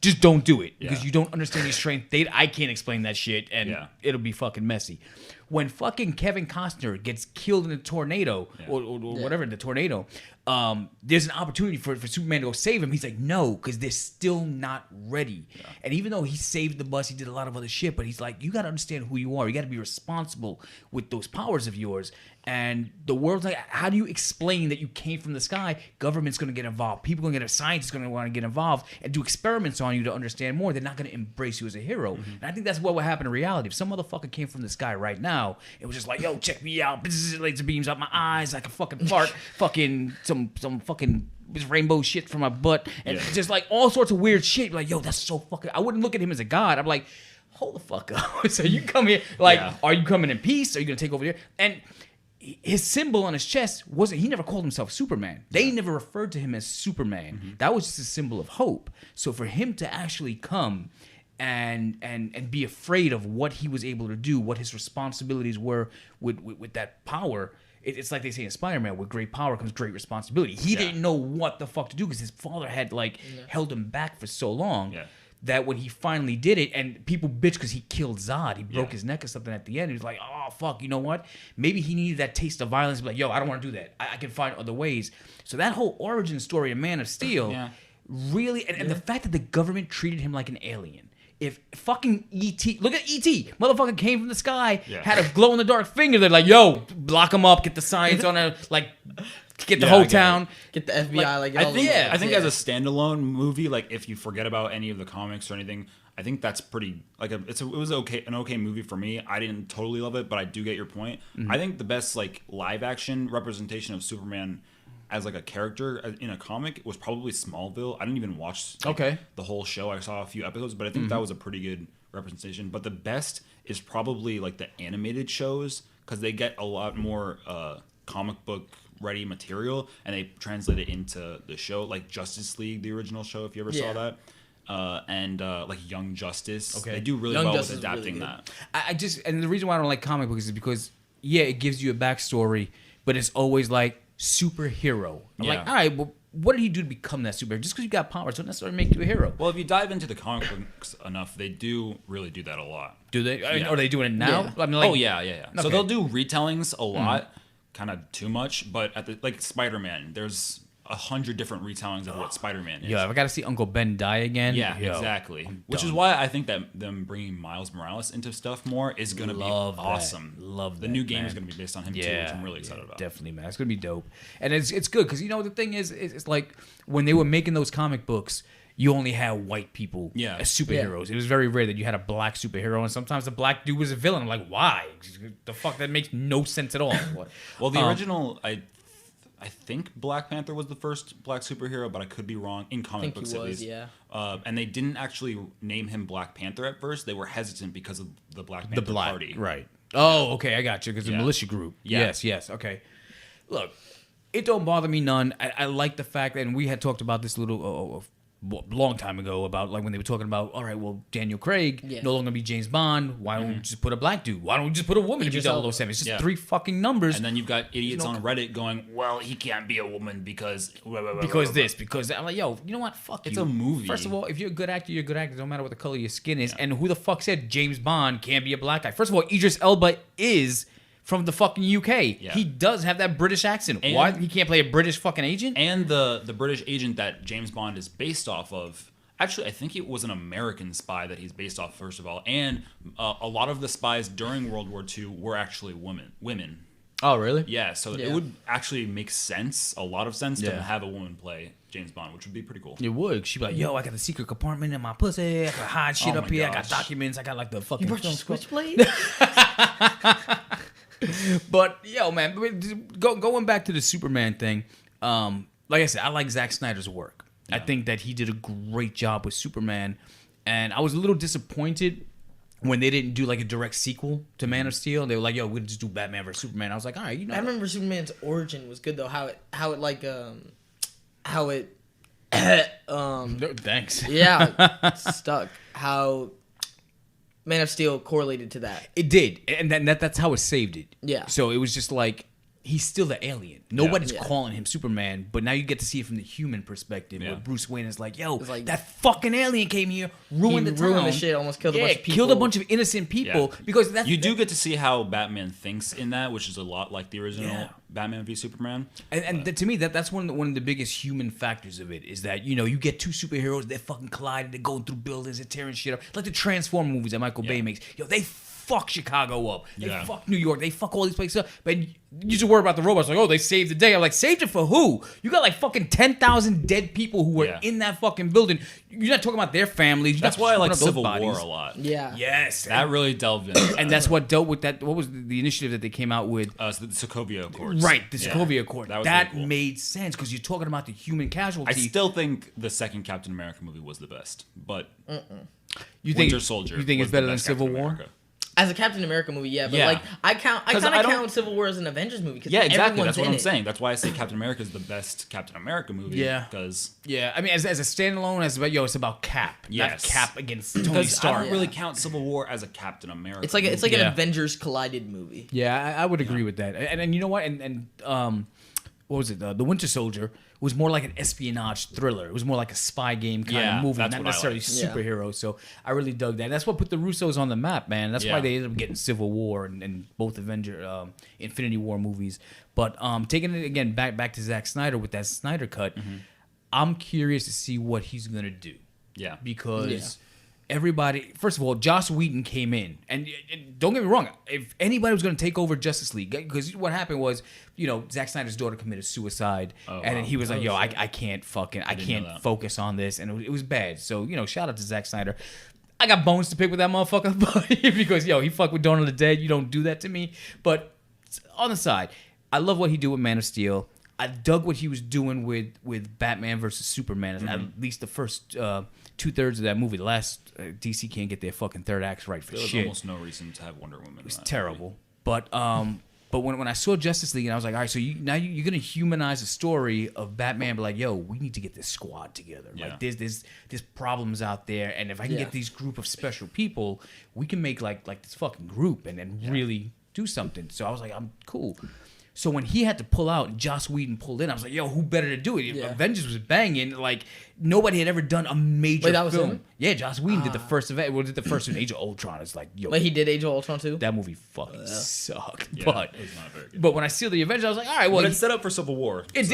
Just don't do it, because you don't understand his strength. I can't explain that shit, and it'll be fucking messy. When fucking Kevin Costner gets killed in a tornado or whatever, in the tornado, there's an opportunity for Superman to go save him. He's like, no, because they're still not ready. And even though he saved the bus, he did a lot of other shit, but he's like, you got to understand who you are. You got to be responsible with those powers of yours. And the world's like, how do you explain that you came from the sky? Government's going to get involved. People going to get, scientists going to want to get involved and do experiments on you to understand more. They're not going to embrace you as a hero. And I think that's what would happen in reality. If some motherfucker came from the sky right now, it was just like, yo, check me out. Laser beams out my eyes. I can fucking fart. Fucking some fucking rainbow shit from my butt. And just like all sorts of weird shit. Like, yo, that's so fucking... I wouldn't look at him as a god. I'm like, hold the fuck up. So you come here, like, are you coming in peace? Are you going to take over here? And his symbol on his chest wasn't, he never called himself Superman. They never referred to him as Superman. That was just a symbol of hope. So for him to actually come and be afraid of what he was able to do, what his responsibilities were with that power, it's like they say in Spider-Man, with great power comes great responsibility. He didn't know what the fuck to do, because his father had held him back for so long. That when he finally did it, and people bitch because he killed Zod, he broke his neck or something at the end. He was like, oh, fuck, you know what? Maybe he needed that taste of violence. Like, yo, I don't want to do that. I can find other ways. So that whole origin story of Man of Steel really, and the fact that the government treated him like an alien. If fucking E.T., look at E.T., motherfucker came from the sky, had a glow-in-the-dark finger. They're like, yo, lock him up, get the science on a, like... Get the whole town. Get the FBI. I think as a standalone movie, like if you forget about any of the comics or anything, I think that's pretty like it was an okay movie for me. I didn't totally love it, but I do get your point. I think the best like live action representation of Superman as like a character in a comic was probably Smallville. I didn't even watch the whole show. I saw a few episodes, but I think that was a pretty good representation. But the best is probably like the animated shows, because they get a lot more comic book ready material and they translate it into the show, like Justice League, the original show, if you ever saw that, and like Young Justice. They do really well with adapting that. And the reason why I don't like comic books is because it gives you a backstory, but it's always like superhero. I'm like, all right, well, what did he do to become that superhero? Just because you got powers don't necessarily make you a hero. Well, if you dive into the comic books enough, they do really do that a lot. Do they? Are they doing it now? I mean, like, Okay. So they'll do retellings a lot. Kind of too much, but at the like Spider-Man, there's 100 different retellings of what Spider-Man is. I gotta see Uncle Ben die again. Exactly. Which is why I think that them bringing Miles Morales into stuff more is gonna be awesome. Love the new game is gonna be based on him too, which I'm really excited about. Definitely, man. It's gonna be dope, and it's good because the thing is, it's like when they were making those comic books, you only had white people as superheroes. It was very rare that you had a black superhero, and sometimes the black dude was a villain. I'm like, why? The fuck? That makes no sense at all. Well, the original, I think Black Panther was the first black superhero, but I could be wrong, in comic books at least. And they didn't actually name him Black Panther at first. They were hesitant because of the Black Panther Party. Right. Oh, okay, I got you, because the militia group. Yes, okay. Look, it don't bother me none. I like the fact that, and we had talked about this little... long time ago about like when they were talking about, all right, well, Daniel Craig no longer be James Bond. Why don't we just put a black dude? Why don't we just put a woman to be 007? It's just 3 fucking numbers. And then you've got idiots on Reddit going, well, he can't be a woman because because I'm like, yo, you know what? Fuck it's a movie. First of all, if you're a good actor, you're a good actor. No matter what the color of your skin is. And who the fuck said James Bond can't be a black guy? First of all, Idris Elba is from the fucking UK. He does have that British accent. And why he can't play a British fucking agent? And the British agent that James Bond is based off of, actually, I think it was an American spy that he's based off, first of all. And a lot of the spies during World War II were actually women. Oh, really? Yeah, so it would actually make sense, a lot of sense, to have a woman play James Bond, which would be pretty cool. It would. She'd be like, yo, I got a secret compartment in my pussy. I can hide shit up here. I got documents. I got like the fucking... You brought your switchblade? But, yo, man, going back to the Superman thing, like I said, I like Zack Snyder's work. Yeah. I think that he did a great job with Superman, and I was a little disappointed when they didn't do like a direct sequel to Man of Steel. They were like, yo, we'll just do Batman vs Superman. I was like, all right, I remember Superman's origin was good though. Thanks. Yeah, stuck. How Man of Steel correlated to that. It did, and that's how it saved it. Yeah. So it was just like, he's still the alien. Nobody's calling him Superman, but now you get to see it from the human perspective. Where Bruce Wayne is like, yo, that fucking alien came here, ruined the town. Ruined the shit, almost killed a bunch of people. Killed a bunch of innocent people. Because you do get to see how Batman thinks in that, which is a lot like the original Batman v Superman. And to me, that's one of the biggest human factors of it, is that, you know, you get two superheroes, they're fucking colliding, they're going through buildings, they're tearing shit up. Like the Transform movies that Michael Bay makes. Yo, they fuck Chicago up. They fuck New York. They fuck all these places up. But you just worry about the robots. Like, oh, they saved the day. I'm like, saved it for who? You got like fucking 10,000 dead people who were in that fucking building. You're not talking about their families. That's why I like Civil War a lot. Yeah. Yes. That really delved into that. And that's what dealt with that. What was the initiative that they came out with? So the Sokovia Accords. Right, the Sokovia Accord. That really cool. Made sense because you're talking about the human casualty. I still think the second Captain America movie was the best, but Winter Soldier. You think it's better than Civil War? As a Captain America movie, but like I kind of count Civil War as an Avengers movie. Yeah, exactly. That's what I'm saying. That's why I say Captain America is the best Captain America movie. Yeah, because I mean, as a standalone, it's about Cap. Yes, not Cap against Tony Stark. I don't really count Civil War as a Captain America. It's like an Avengers collided movie. Yeah, I would agree with that. And you know what? And what was it? The Winter Soldier was more like an espionage thriller. It was more like a spy game kind of movie, not necessarily superhero. So I really dug that. And that's what put the Russos on the map, man. That's why they ended up getting Civil War and both Infinity War movies. But taking it again back to Zack Snyder with that Snyder Cut, I'm curious to see what he's gonna do. Yeah, because. Everybody, first of all, Joss Whedon came in, and don't get me wrong, if anybody was going to take over Justice League, because what happened was, you know, Zack Snyder's daughter committed suicide, and he was like, yo, I can't focus on this, and it was bad. So, you know, shout out to Zack Snyder. I got bones to pick with that motherfucker, because, yo, he fucked with Dawn of the Dead. You don't do that to me. But on the side, I love what he did with Man of Steel. I dug what he was doing with Batman versus Superman, at least the first 2/3 of that movie. The last DC can't get their fucking third acts right for shit. There was almost no reason to have Wonder Woman. It was terrible. Movie. But when I saw Justice League, and I was like, all right, so you're gonna humanize the story of Batman, but like, yo, we need to get this squad together. Yeah. Like there's problems out there, and if I can get these group of special people, we can make like this fucking group and really do something. So I was like, I'm cool. So when he had to pull out and Joss Whedon pulled in, I was like, yo, who better to do it? Yeah. Avengers was banging. Like, nobody had ever done a major that was film. Him? Yeah, Joss Whedon did the first event. Well, did the first one, Age of Ultron. It's like, yo. But he did Age of Ultron too? That movie fucking sucked. Yeah, but it was not very good. But when I see the Avengers, I was like, all right, well. But it's set up for Civil War. It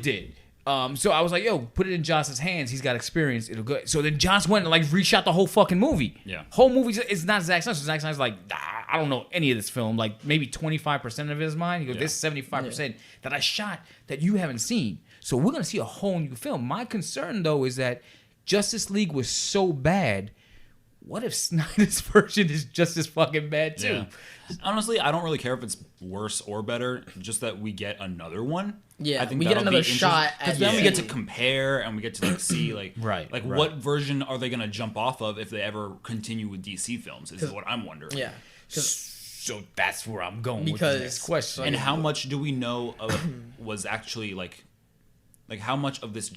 did. So I was like, yo, put it in Joss's hands. He's got experience. It'll go. So then Joss went and like reshot the whole fucking movie. Yeah. Whole movie is not Zack Snyder. So Zack Snyder's like, I don't know any of this film. Like maybe 25% of it is mine. He goes, this 75% that I shot that you haven't seen. So we're gonna see a whole new film. My concern though is that Justice League was so bad. What if Snyder's version is just as fucking bad too? Yeah. Honestly, I don't really care if it's worse or better. Just that we get another one. Yeah, I think we get another shot because then we get to compare and we get to like see like what version are they gonna jump off of if they ever continue with DC films? Is what I'm wondering. Yeah. So that's where I'm going with the next question. And how much do we know was actually like how much of this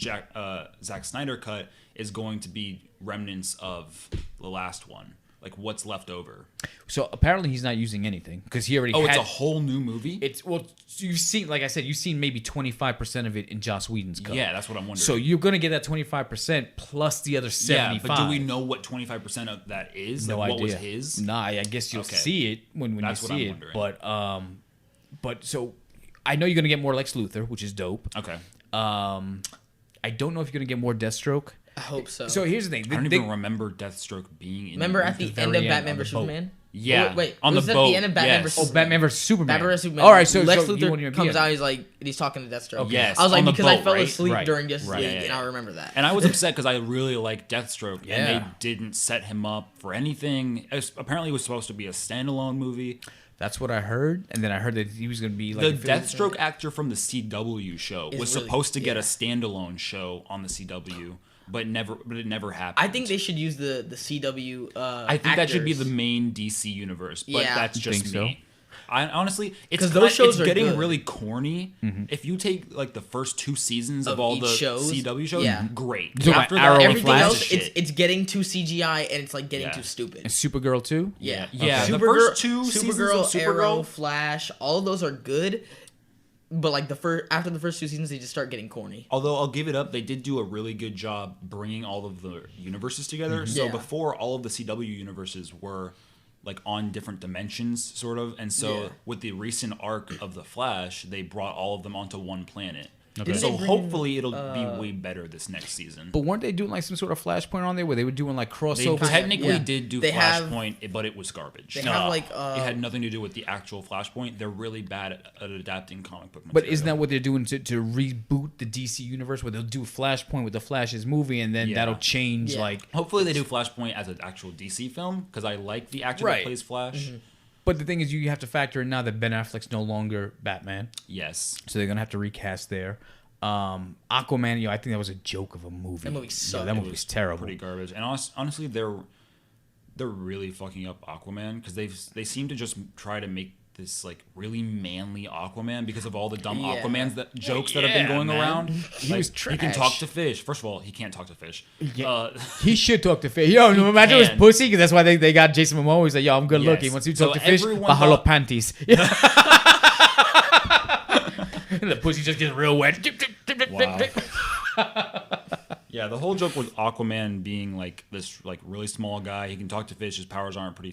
Zack Snyder cut is going to be remnants of the last one? Like what's left over? So apparently he's not using anything because he already. Oh, it's a whole new movie. You've seen, like I said, you've seen maybe 25% of it in Joss Whedon's cut. Yeah, that's what I'm wondering. So you're gonna get that 25% plus the other 75. Yeah, but do we know what 25% of that is? No like, idea. What was his? Nah, I guess you'll see it when you see it. Wondering. But so I know you're gonna get more Lex Luthor, which is dope. Okay. I don't know if you're gonna get more Deathstroke. I hope so. So here's the thing. I don't even remember Deathstroke being in. Remember at the end of Batman vs Superman? Yeah. Wait, on the was that boat. the end of Batman vs Superman? Batman vs Superman. Batman vs Superman. All right, so Lex you Luthor want to comes out. He's like, he's talking to Deathstroke. Okay. Yes, I was like, on the because boat, I fell right? asleep Right. during Justice Right. League, and I remember that. And I was upset because I really liked Deathstroke, Yeah. and they didn't set him up for anything. Apparently, it was supposed to be a standalone movie. That's what I heard, and then I heard that he was going to be like The Deathstroke actor from the CW show was really- supposed to get yeah. a standalone show on the CW, but it never happened. I think they should use the CW. I think that should be the actors. main DC universe, but Yeah. that's just think so? me. I honestly, it's 'Cause those shows it's are getting good. really corny. If you take like the first 2 seasons of all each the shows, CW shows, yeah. great. So After like Arrow that, and Everything Flash? else, shit. it's getting too CGI, and it's like getting Yeah. too stupid. and Supergirl too. Yeah, Yeah, the Supergirl, first 2 seasons of Supergirl, Arrow, Supergirl. Flash, all of those are good, but like after the first 2 seasons, they just start getting corny. Although I'll give it up, they did do a really good job bringing all of the universes together. So Yeah. before, all of the CW universes were like on different dimensions, sort of. And so Yeah. with the recent arc of the Flash, they brought all of them onto one planet. Didn't So they bring, hopefully it'll be way better this next season. But weren't they doing like some sort of Flashpoint on there where they were doing like They crossover? technically yeah. did do They have- Flashpoint, but it was garbage. They have like it had nothing to do with the actual Flashpoint. They're really bad at adapting comic book material. But isn't that what they're doing to reboot the DC universe, where they'll do Flashpoint with the Flash's movie, and then Yeah. that'll change Yeah. like. Hopefully they do Flashpoint as an actual DC film, because I like the actor Right. that plays Flash. But the thing is, you have to factor in now that Ben Affleck's no longer Batman, Yes. so they're gonna have to recast there. Aquaman, I think that was a joke of a movie. That movie sucked. that movie was terrible. Pretty garbage. And honestly, they're really fucking up Aquaman, because they seem to just try to make this like really manly Aquaman because of all the dumb Yeah. Aquamans jokes that have been going man. around. He was He can trash. talk to fish. First of all, he can't talk to fish. He should talk to fish. Yo, no, imagine it was can. pussy, because that's why they got Jason Momoa. He's like, yo, I'm good Yes. looking. Once you So talk to fish, everyone mahalo thought- panties. And the pussy just gets real wet. Wow. Yeah, the whole joke with Aquaman being like this like really small guy. He can talk to fish. His powers are pretty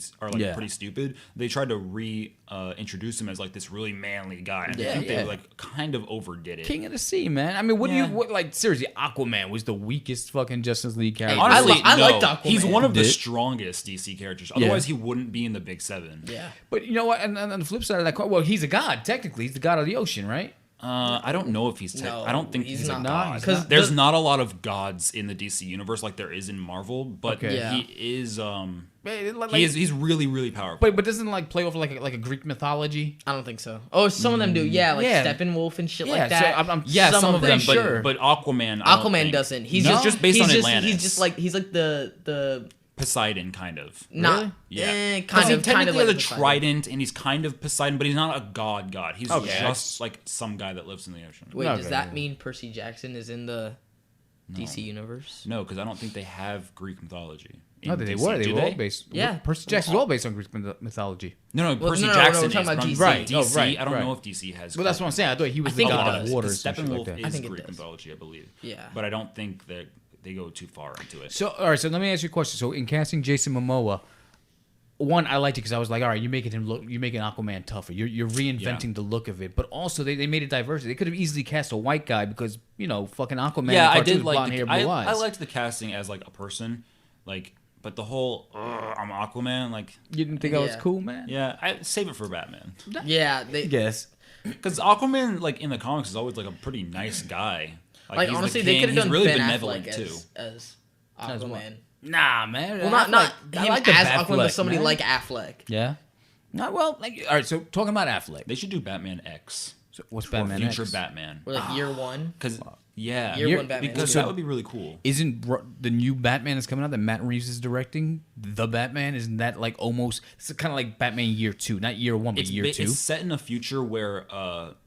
stupid. They tried to reintroduce him as like this really manly guy. And I think they like kind of overdid it. King of the Sea, man. I mean, Yeah. like seriously, Aquaman was the weakest fucking Justice League character. Honestly, I no. liked Aquaman. He's one of the Did? strongest DC characters. Otherwise, he wouldn't be in the Big Seven. Yeah. But you know what? And on the flip side of that coin, well, he's a god. Technically, he's the god of the ocean, right? I don't know if he's. No, I don't think he's he's, not. a Nah, god. he's not. There's not a lot of gods in the DC universe like there is in Marvel, but Okay. Yeah. he is. Like, He's really really powerful. but doesn't like play over like a Greek mythology? I don't think so. Oh, some of them do. Yeah, like Yeah. Steppenwolf and shit Yeah, like that. so I'm Yeah, some of them, sure. but Aquaman. I don't Aquaman think. doesn't. He's No? just Just based he's on just, Atlantis. He's like the Poseidon, kind of. not Yeah, kind of technically like has a Poseidon. trident, and he's kind of Poseidon, but he's not a god. He's Okay. just like some guy that lives in the ocean. Wait, Okay. does that mean Percy Jackson is in the DC universe? No, because I don't think they have Greek mythology. in No, they DC. were. They Do were all based. Yeah. Percy Jackson's all based on Greek mythology. No, Well, Percy no, Jackson we're talking is about from DC. Right. DC. Oh, right, I don't right. know if DC has. Well, that's what I'm saying. I thought he was I the think god it of does. waters and shit Steppenwolf like that. I is think it Greek does. mythology, I believe. Yeah. But I don't think that they go too far into it. So, all right. So let me ask you a question. So, in casting Jason Momoa, one, I liked it because I was like, all right, you're making Aquaman tougher. You're reinventing the look of it. But also, they made it diverse. They could have easily cast a white guy because fucking Aquaman. Yeah, in I cartoons, did like. blonde hair, blue eyes. I liked the casting as like a person, like. But the whole I'm Aquaman, like. You didn't think I was Yeah. cool, man? Yeah, I save it for Batman. Yeah, they Yes. Because Aquaman, like in the comics, is always like a pretty nice guy. like he's the honestly they king. could have He's done really Ben benevolent Affleck too. as As what? Aquaman. Nah, man. Well, not I him like the as Batfleck, Aquaman, but somebody man. like Affleck. Yeah. Not well. All right. So talking about Affleck. They should do Batman X. So what's Or Batman future X? Batman. Or like year one. Because yeah, Year one Batman. because So- that would be really cool. Isn't the new Batman that's coming out that Matt Reeves is directing the Batman? Isn't that like almost? It's kind of like Batman Year 2, not Year 1, but Year 2. It's set in a future where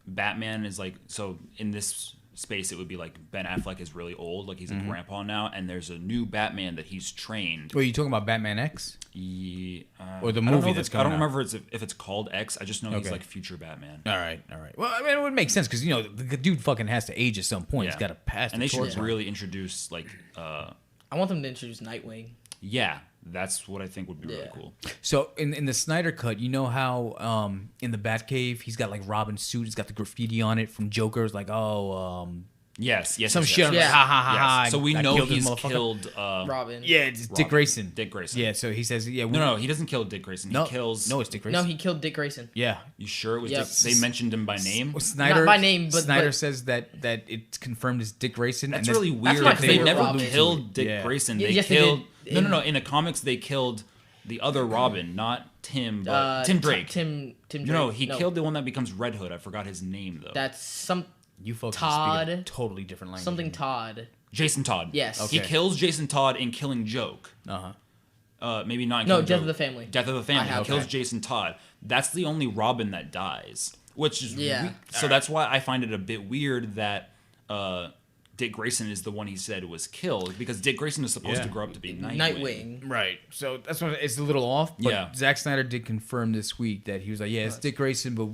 Batman is like, so in this space it would be like Ben Affleck is really old, like he's a grandpa now, and there's a new Batman that he's trained. Wait, you talking about Batman X? Or the I don't know movie if that's I coming don't out? remember if it's called X. I just know he's Okay. like future Batman. All right. Well, I mean, it would make sense because the dude fucking has to age at some point. He's got to pass. And the they should torch on. really introduce like I want them to introduce Nightwing. yeah, that's what I think would be really Yeah. cool. So in the Snyder Cut, you know how in the Batcave he's got like Robin's suit, he's got the graffiti on it from Joker. It's like Yes. Some shit. Yeah. Ha ha ha. Yes. So we I know killed this he's motherfucker. killed. Robin. Yeah, it's Dick Robin. Grayson. Dick Grayson. Yeah, so he says, yeah. No, he doesn't kill Dick Grayson. He kills. No, it's Dick Grayson. No, he killed Dick Grayson. Yeah. You sure it was? Yep. They mentioned him by name. Well, Snyder, Not by name, but Snyder says that it's confirmed as Dick Grayson. That's and really weird. my They favorite never Robin. killed Dick Yeah. Grayson. Yeah, They yes, they killed. did. No. In the comics, they killed the other Robin, not Tim, but Tim Drake. Tim Drake. No, he killed the one that becomes Red Hood. I forgot his name though. That's some You folks Todd. speak a totally different language. something Todd. Jason Todd. Yes. He Okay. kills Jason Todd in Killing Joke. Maybe not in No, Killing Death Joke. of the Family. Death of the Family. I He have kills that. Jason Todd. That's the only Robin that dies. Which is Yeah. so that's why I find it a bit weird that Dick Grayson is the one he said was killed, because Dick Grayson is supposed to grow up to be Nightwing. Right. So that's what it's a little off. But Yeah. Zack Snyder did confirm this week that he was like, yeah, it's Dick Grayson, but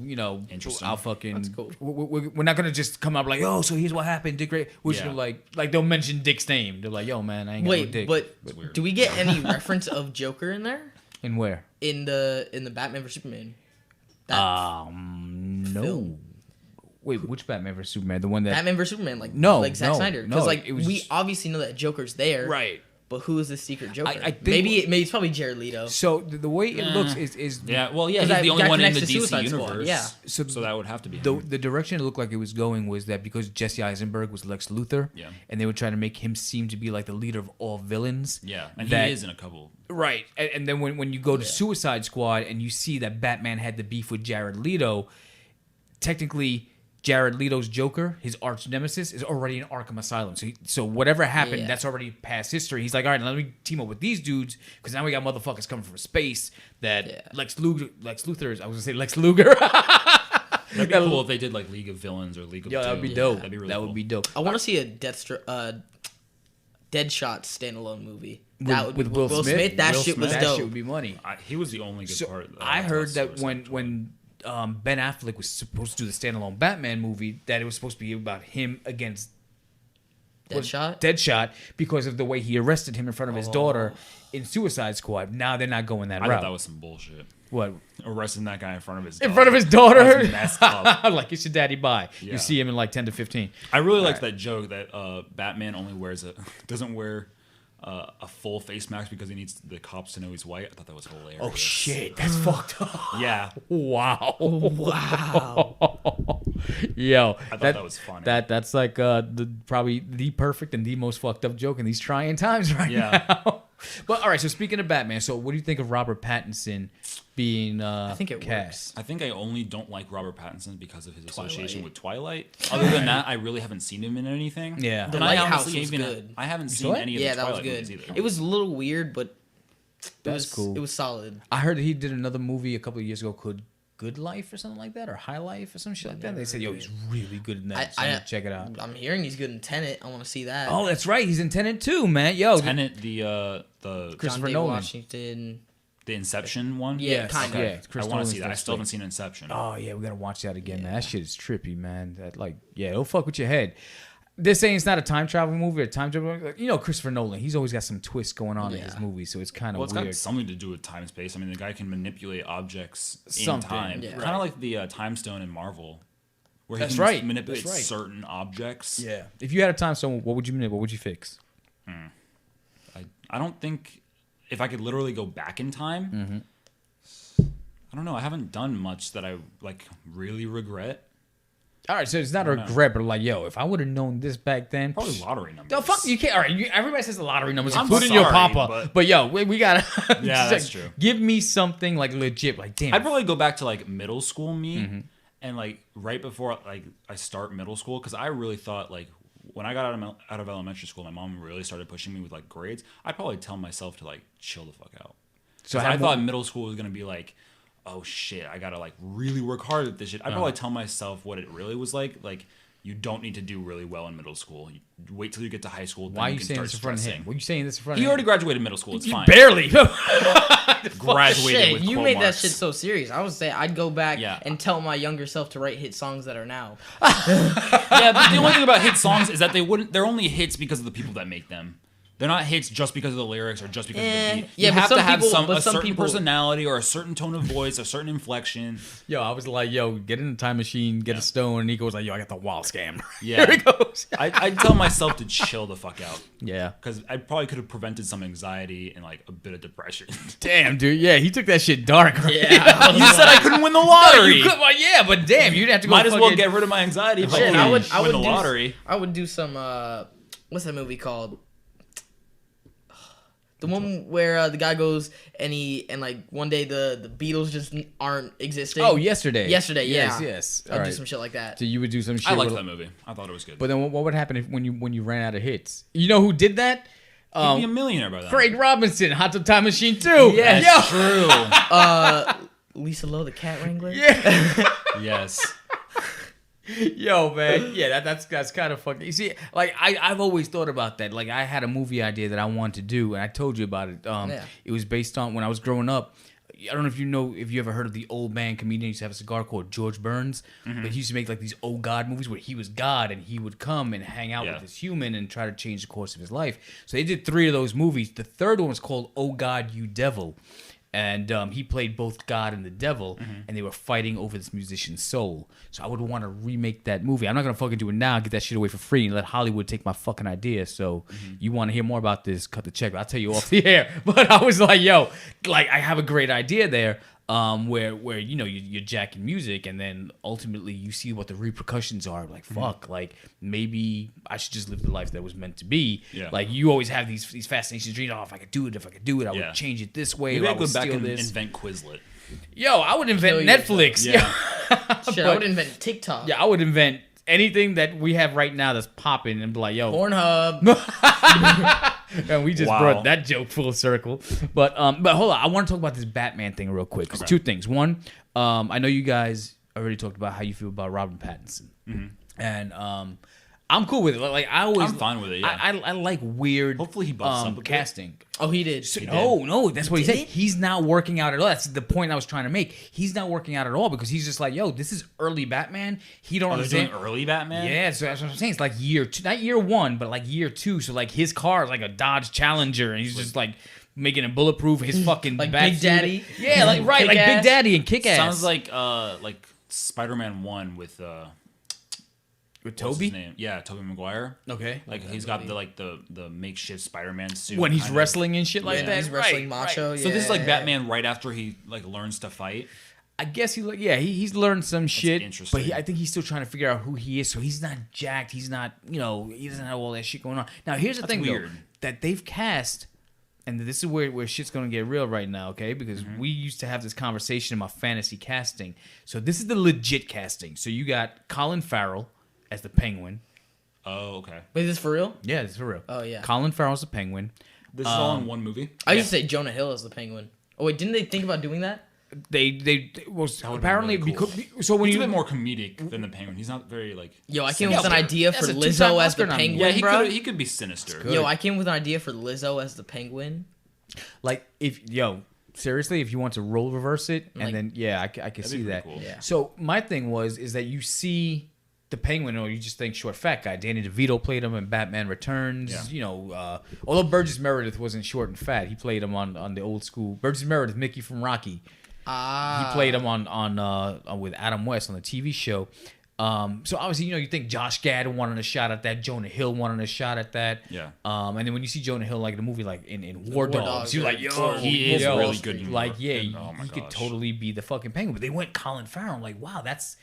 Interesting. I'll fucking. That's cool. We're not gonna just come up like, oh, so here's what happened, Dick Grayson. We're just Yeah. gonna like they'll mention Dick's name. They're like, yo, man, I ain't got no Wait, Dick. but weird. do we get any reference of Joker in there? And where? In the Batman vs Superman? No. film. Wait, which Batman vs Superman? The one that Batman vs Superman, like Zack no, Snyder, no, because like it was we just- obviously know that Joker's there, right. But who is the secret Joker? I think- maybe it's probably Jared Leto. So the way it looks is Yeah, well, yeah, 'Cause he's that- the only that one in connects the to DC Suicide Squad, universe. yeah. So that would have to be the him. the direction it looked like it was going was that because Jesse Eisenberg was Lex Luthor, Yeah. and they were trying to make him seem to be like the leader of all villains. Yeah, and that- he is in a couple. Right, and then when you go to Suicide Squad and you see that Batman had the beef with Jared Leto, technically Jared Leto's Joker, his arch nemesis, is already in Arkham Asylum. So whatever happened, Yeah. that's already past history. He's like, all right, let me team up with these dudes because now we got motherfuckers coming from space that Lex Luthor is. I was gonna say Lex Luger. That'd be cool if they did like League of Villains or League of Yo, Doom. that would be dope. That'd be really that cool. would be dope. I want to see a Deadshot standalone movie. With Will Smith. That Will shit was Smith. dope. That shit would be money. He was the only good part. I heard that when Ben Affleck was supposed to do the standalone Batman movie, that it was supposed to be about him against Deadshot because of the way he arrested him in front of his daughter in Suicide Squad. Now they're not going that I route. thought that was some bullshit. What? Arresting that guy in front of his In front of his daughter? That was messed up. Like, it's your daddy bye. Yeah. You see him in like 10 to 15. I really liked that joke that Batman only doesn't wear a full face mask because he needs the cops to know he's white. I thought that was hilarious. Oh, shit. That's fucked up. Yeah. Wow. Wow. Yo, I thought that was funny. That's like probably the perfect and the most fucked up joke in these trying times right now. But all right, so speaking of Batman, so what do you think of Robert Pattinson being I think it cast? I think I only don't like Robert Pattinson because of his association Twilight. with Twilight. Other than that, I really haven't seen him in anything. Yeah. The And I Lighthouse honestly was good. I haven't seen saw it? any of Yeah, the that was Twilight movies good. either. It was a little weird, but That's cool. It was solid. I heard that he did another movie a couple of years ago called Good Life or something like that, or High Life or some shit like that. They said, yo, he's really good in that. So I'm gonna check it out. I'm hearing he's good in Tenet. I want to see that. Oh, that's right. He's in Tenet too, man. Yo, Tenet, the John Christopher David Nolan. Washington. the Inception one. Yeah, kind of. Yeah, I Chris want to Nolan's see that. I next still week. haven't seen Inception. Oh yeah, we gotta watch that again, man. That shit is trippy, man. That it'll fuck with your head. They're saying it's not a time travel movie or time travel. Christopher Nolan, he's always got some twists going on in his movies, so it's kind of Well, it's weird. got something to do with time space. I mean, the guy can manipulate objects Something, in time. yeah. Kind of like the Time Stone in Marvel, where That's he can right. manipulate That's right. certain objects. Yeah. If you had a time stone, what would you manipulate? What would you fix? I don't think if I could literally go back in time. Mm-hmm. I don't know. I haven't done much that I really regret. All right, so it's not a regret, but like, yo, if I would have known this back then, Probably lottery numbers. the fuck you can't. All right, everybody says the lottery numbers, I'm including your sorry, papa. But yo, we gotta. Yeah, that's true. Give me something like legit, like damn. I'd probably go back to middle school me, Mm-hmm. and right before I start middle school, because I really thought when I got out of elementary school, my mom really started pushing me with grades. I'd probably tell myself to chill the fuck out. So I thought middle school was gonna be oh shit, I gotta really work hard at this shit. I'd probably tell myself what it really was like. You don't need to do really well in middle school. You wait till you get to high school. why are then you can saying start this in front of him? stressing. What are you saying this in front of He him? already graduated middle school. It's fine. Barely. Graduated Shit, with you full made that marks. shit so serious. I would say I'd go back Yeah. and tell my younger self to write hit songs that are now. Yeah, but the only thing about hit songs is that they're only hits because of the people that make them. They're not hits just because of the lyrics or just because of the beat. Yeah, you but have some to have people- a certain people- personality or a certain tone of voice, a certain inflection. Yo, I was like, yo, get in the time machine, get a stone. And Nico was like, yo, I got the wild scam. Yeah. Here it goes. I tell myself to chill the fuck out. Yeah. Because I probably could have prevented some anxiety and like a bit of depression. Damn, dude. Yeah, he took that shit dark. Right? Yeah. You said I couldn't win the No, lottery. you could, well, yeah, but damn, you'd have to go. Might as well fucking- get rid of my anxiety if I Shit, can win the do, lottery. I would do some. What's that movie called? The one where the guy goes and like one day the Beatles just aren't existing. Oh, yesterday. Yesterday, yeah. Yes. I'd do some shit like that. So you would do some shit. I liked with- that movie. I thought it was good. But then what would happen if when you ran out of hits? You know who did that? He'd be a millionaire by then. Craig Robinson, Hot Tub Time Machine 2. That's Yo. true. Lisa Lowe, the cat wrangler. Yeah. Yes. Yo, man. Yeah, that's kind of fucking. You see, like I've always thought about that. Like I had a movie idea that I wanted to do, and I told you about it. Yeah. It was based on when I was growing up. I don't know if you ever heard of the old man comedian. He used to have a cigar called George Burns, but he used to make like these old God movies where he was God and he would come and hang out with this human and try to change the course of his life. So they did 3 of those movies. The third one was called Oh God, You Devil. And he played both God and the devil, and they were fighting over this musician's soul. So I would want to remake that movie. I'm not going to fucking do it now, get that shit away for free, and let Hollywood take my fucking idea. So you want to hear more about this, cut the check. I'll tell you off the air. But I was like, yo, like I have a great idea there. Where you know you're jacking music and then ultimately you see what the repercussions are. Like fuck, like maybe I should just live the life that was meant to be. Yeah. Like you always have these fascinations, dreams. Oh, if I could do it, I would change it this way. Maybe I I would go back steal and this. invent Quizlet. Yo, I would invent Kill Netflix. yourself. Shit, I would invent TikTok. Yeah, I would invent anything that we have right now that's popping and be like, yo, PornHub. and we just brought that joke full circle. But hold on, I want to talk about this Batman thing real quick. 'Cause 2 things. One, I know you guys already talked about how you feel about Robert Pattinson, and I'm cool with it. Like I'm fine with it. Yeah. I like weird. Hopefully he buffs up a bit. casting. Oh, he did. No, that's what he said. did? He's not working out at all. That's the point I was trying to make. He's not working out at all because he's just like, yo, this is early Batman. He don't They're understand. doing early Batman. Yeah, so that's what I'm saying. It's like year 2, not year 1, but like year 2. So like his car is like a Dodge Challenger, and he's just like making it bulletproof. His fucking Like bat Big suit. Daddy? Yeah, like right, like Big Kick-Ass? Daddy and Kick-Ass. Sounds like Spider-Man 1 with with what's his Toby. name? Yeah, Tobey Maguire. Okay. Like he's got the makeshift Spider-Man suit When he's kind of. wrestling and shit like Yeah. that. He's wrestling Right, macho. right. So this is like yeah. Batman right after he like learns to fight. I guess he's learned some shit, interesting. but I think he's still trying to figure out who he is. So he's not jacked. He's not, he doesn't have all that shit going on. Now here's the thing, weird. though, that they've cast, and this is where shit's gonna get real right now, okay? Because we used to have this conversation about fantasy casting. So this is the legit casting. So you got Colin Farrell as the Penguin. Oh, okay. Wait, is this for real? Yeah, this is for real. Oh, yeah. Colin Farrell's the Penguin. This is all in one movie. I used to say Jonah Hill as the Penguin. Oh wait, didn't they think about doing that? They was would've been apparently really cool. because so when He's you a bit more comedic than the Penguin. He's not very like. Yo, I came Yeah, with an but idea that's for a 2-time Lizzo as Oscar the nominee. Penguin, Yeah, bro. he could be sinister. Yo, I came with an idea for Lizzo as the Penguin. like seriously, if you want to role reverse it, and Like- then I can That'd see be that. pretty cool. Yeah. So my thing is that you see the Penguin, or you just think short fat guy. Danny DeVito played him in Batman Returns. Yeah. Although Burgess Meredith wasn't short and fat, he played him on the old school. Burgess Meredith, Mickey from Rocky. He played him on with Adam West on the TV show. So obviously, you think Josh Gad wanted a shot at that, Jonah Hill wanted a shot at that. Yeah. And then when you see Jonah Hill like the movie like in War Dogs, Dogs, you're yeah. like, yo, He is really good in like War- yeah, in- oh my he could gosh. totally be the fucking Penguin. But they went Colin Farrell. I'm like, wow, that's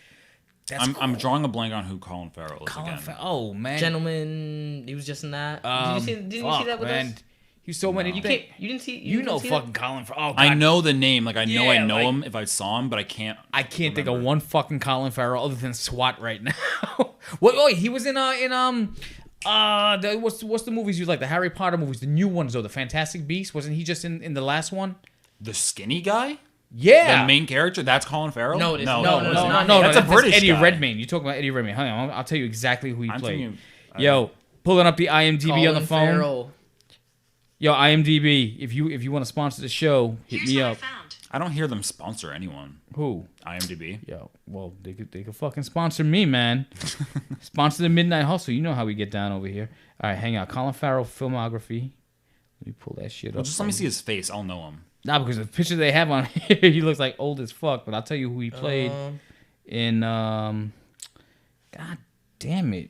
I'm drawing a blank on who Colin Farrell is Colin again. Farrell. Oh man, Gentleman, he was just in that. Didn't you see that with man. us? He's so many. You can't. You didn't see. You know didn't see fucking Colin Farrell. Oh, I God. know the name. Like I know Yeah, like- him if I saw him, but I can't. I can't think of remember. one fucking Colin Farrell other than SWAT right now. Wait, he was in what's the movies you like? The Harry Potter movies, the new ones though, the Fantastic Beasts. Wasn't he just in the last one? The skinny guy, Yeah. the main character. That's Colin Farrell. No, it is- No, no, That's a British Eddie guy. Redmayne. You talking about Eddie Redmayne? Hang on, I'll tell you exactly who he I'm played. thinking- Yo, pulling up the IMDb on the Colin phone. Farrell. Yo, IMDb. If you want to sponsor the show, hit me up. I don't hear them sponsor anyone. Who? IMDb. Yo, well, they could fucking sponsor me, man. Sponsor the Midnight Hustle. You know how we get down over here. All right, hang out. Colin Farrell filmography. me pull that shit Well, up. just let me see his face. I'll know him. Nah, because the picture they have on here, he looks like old as fuck. But I'll tell you who he played in. God damn it!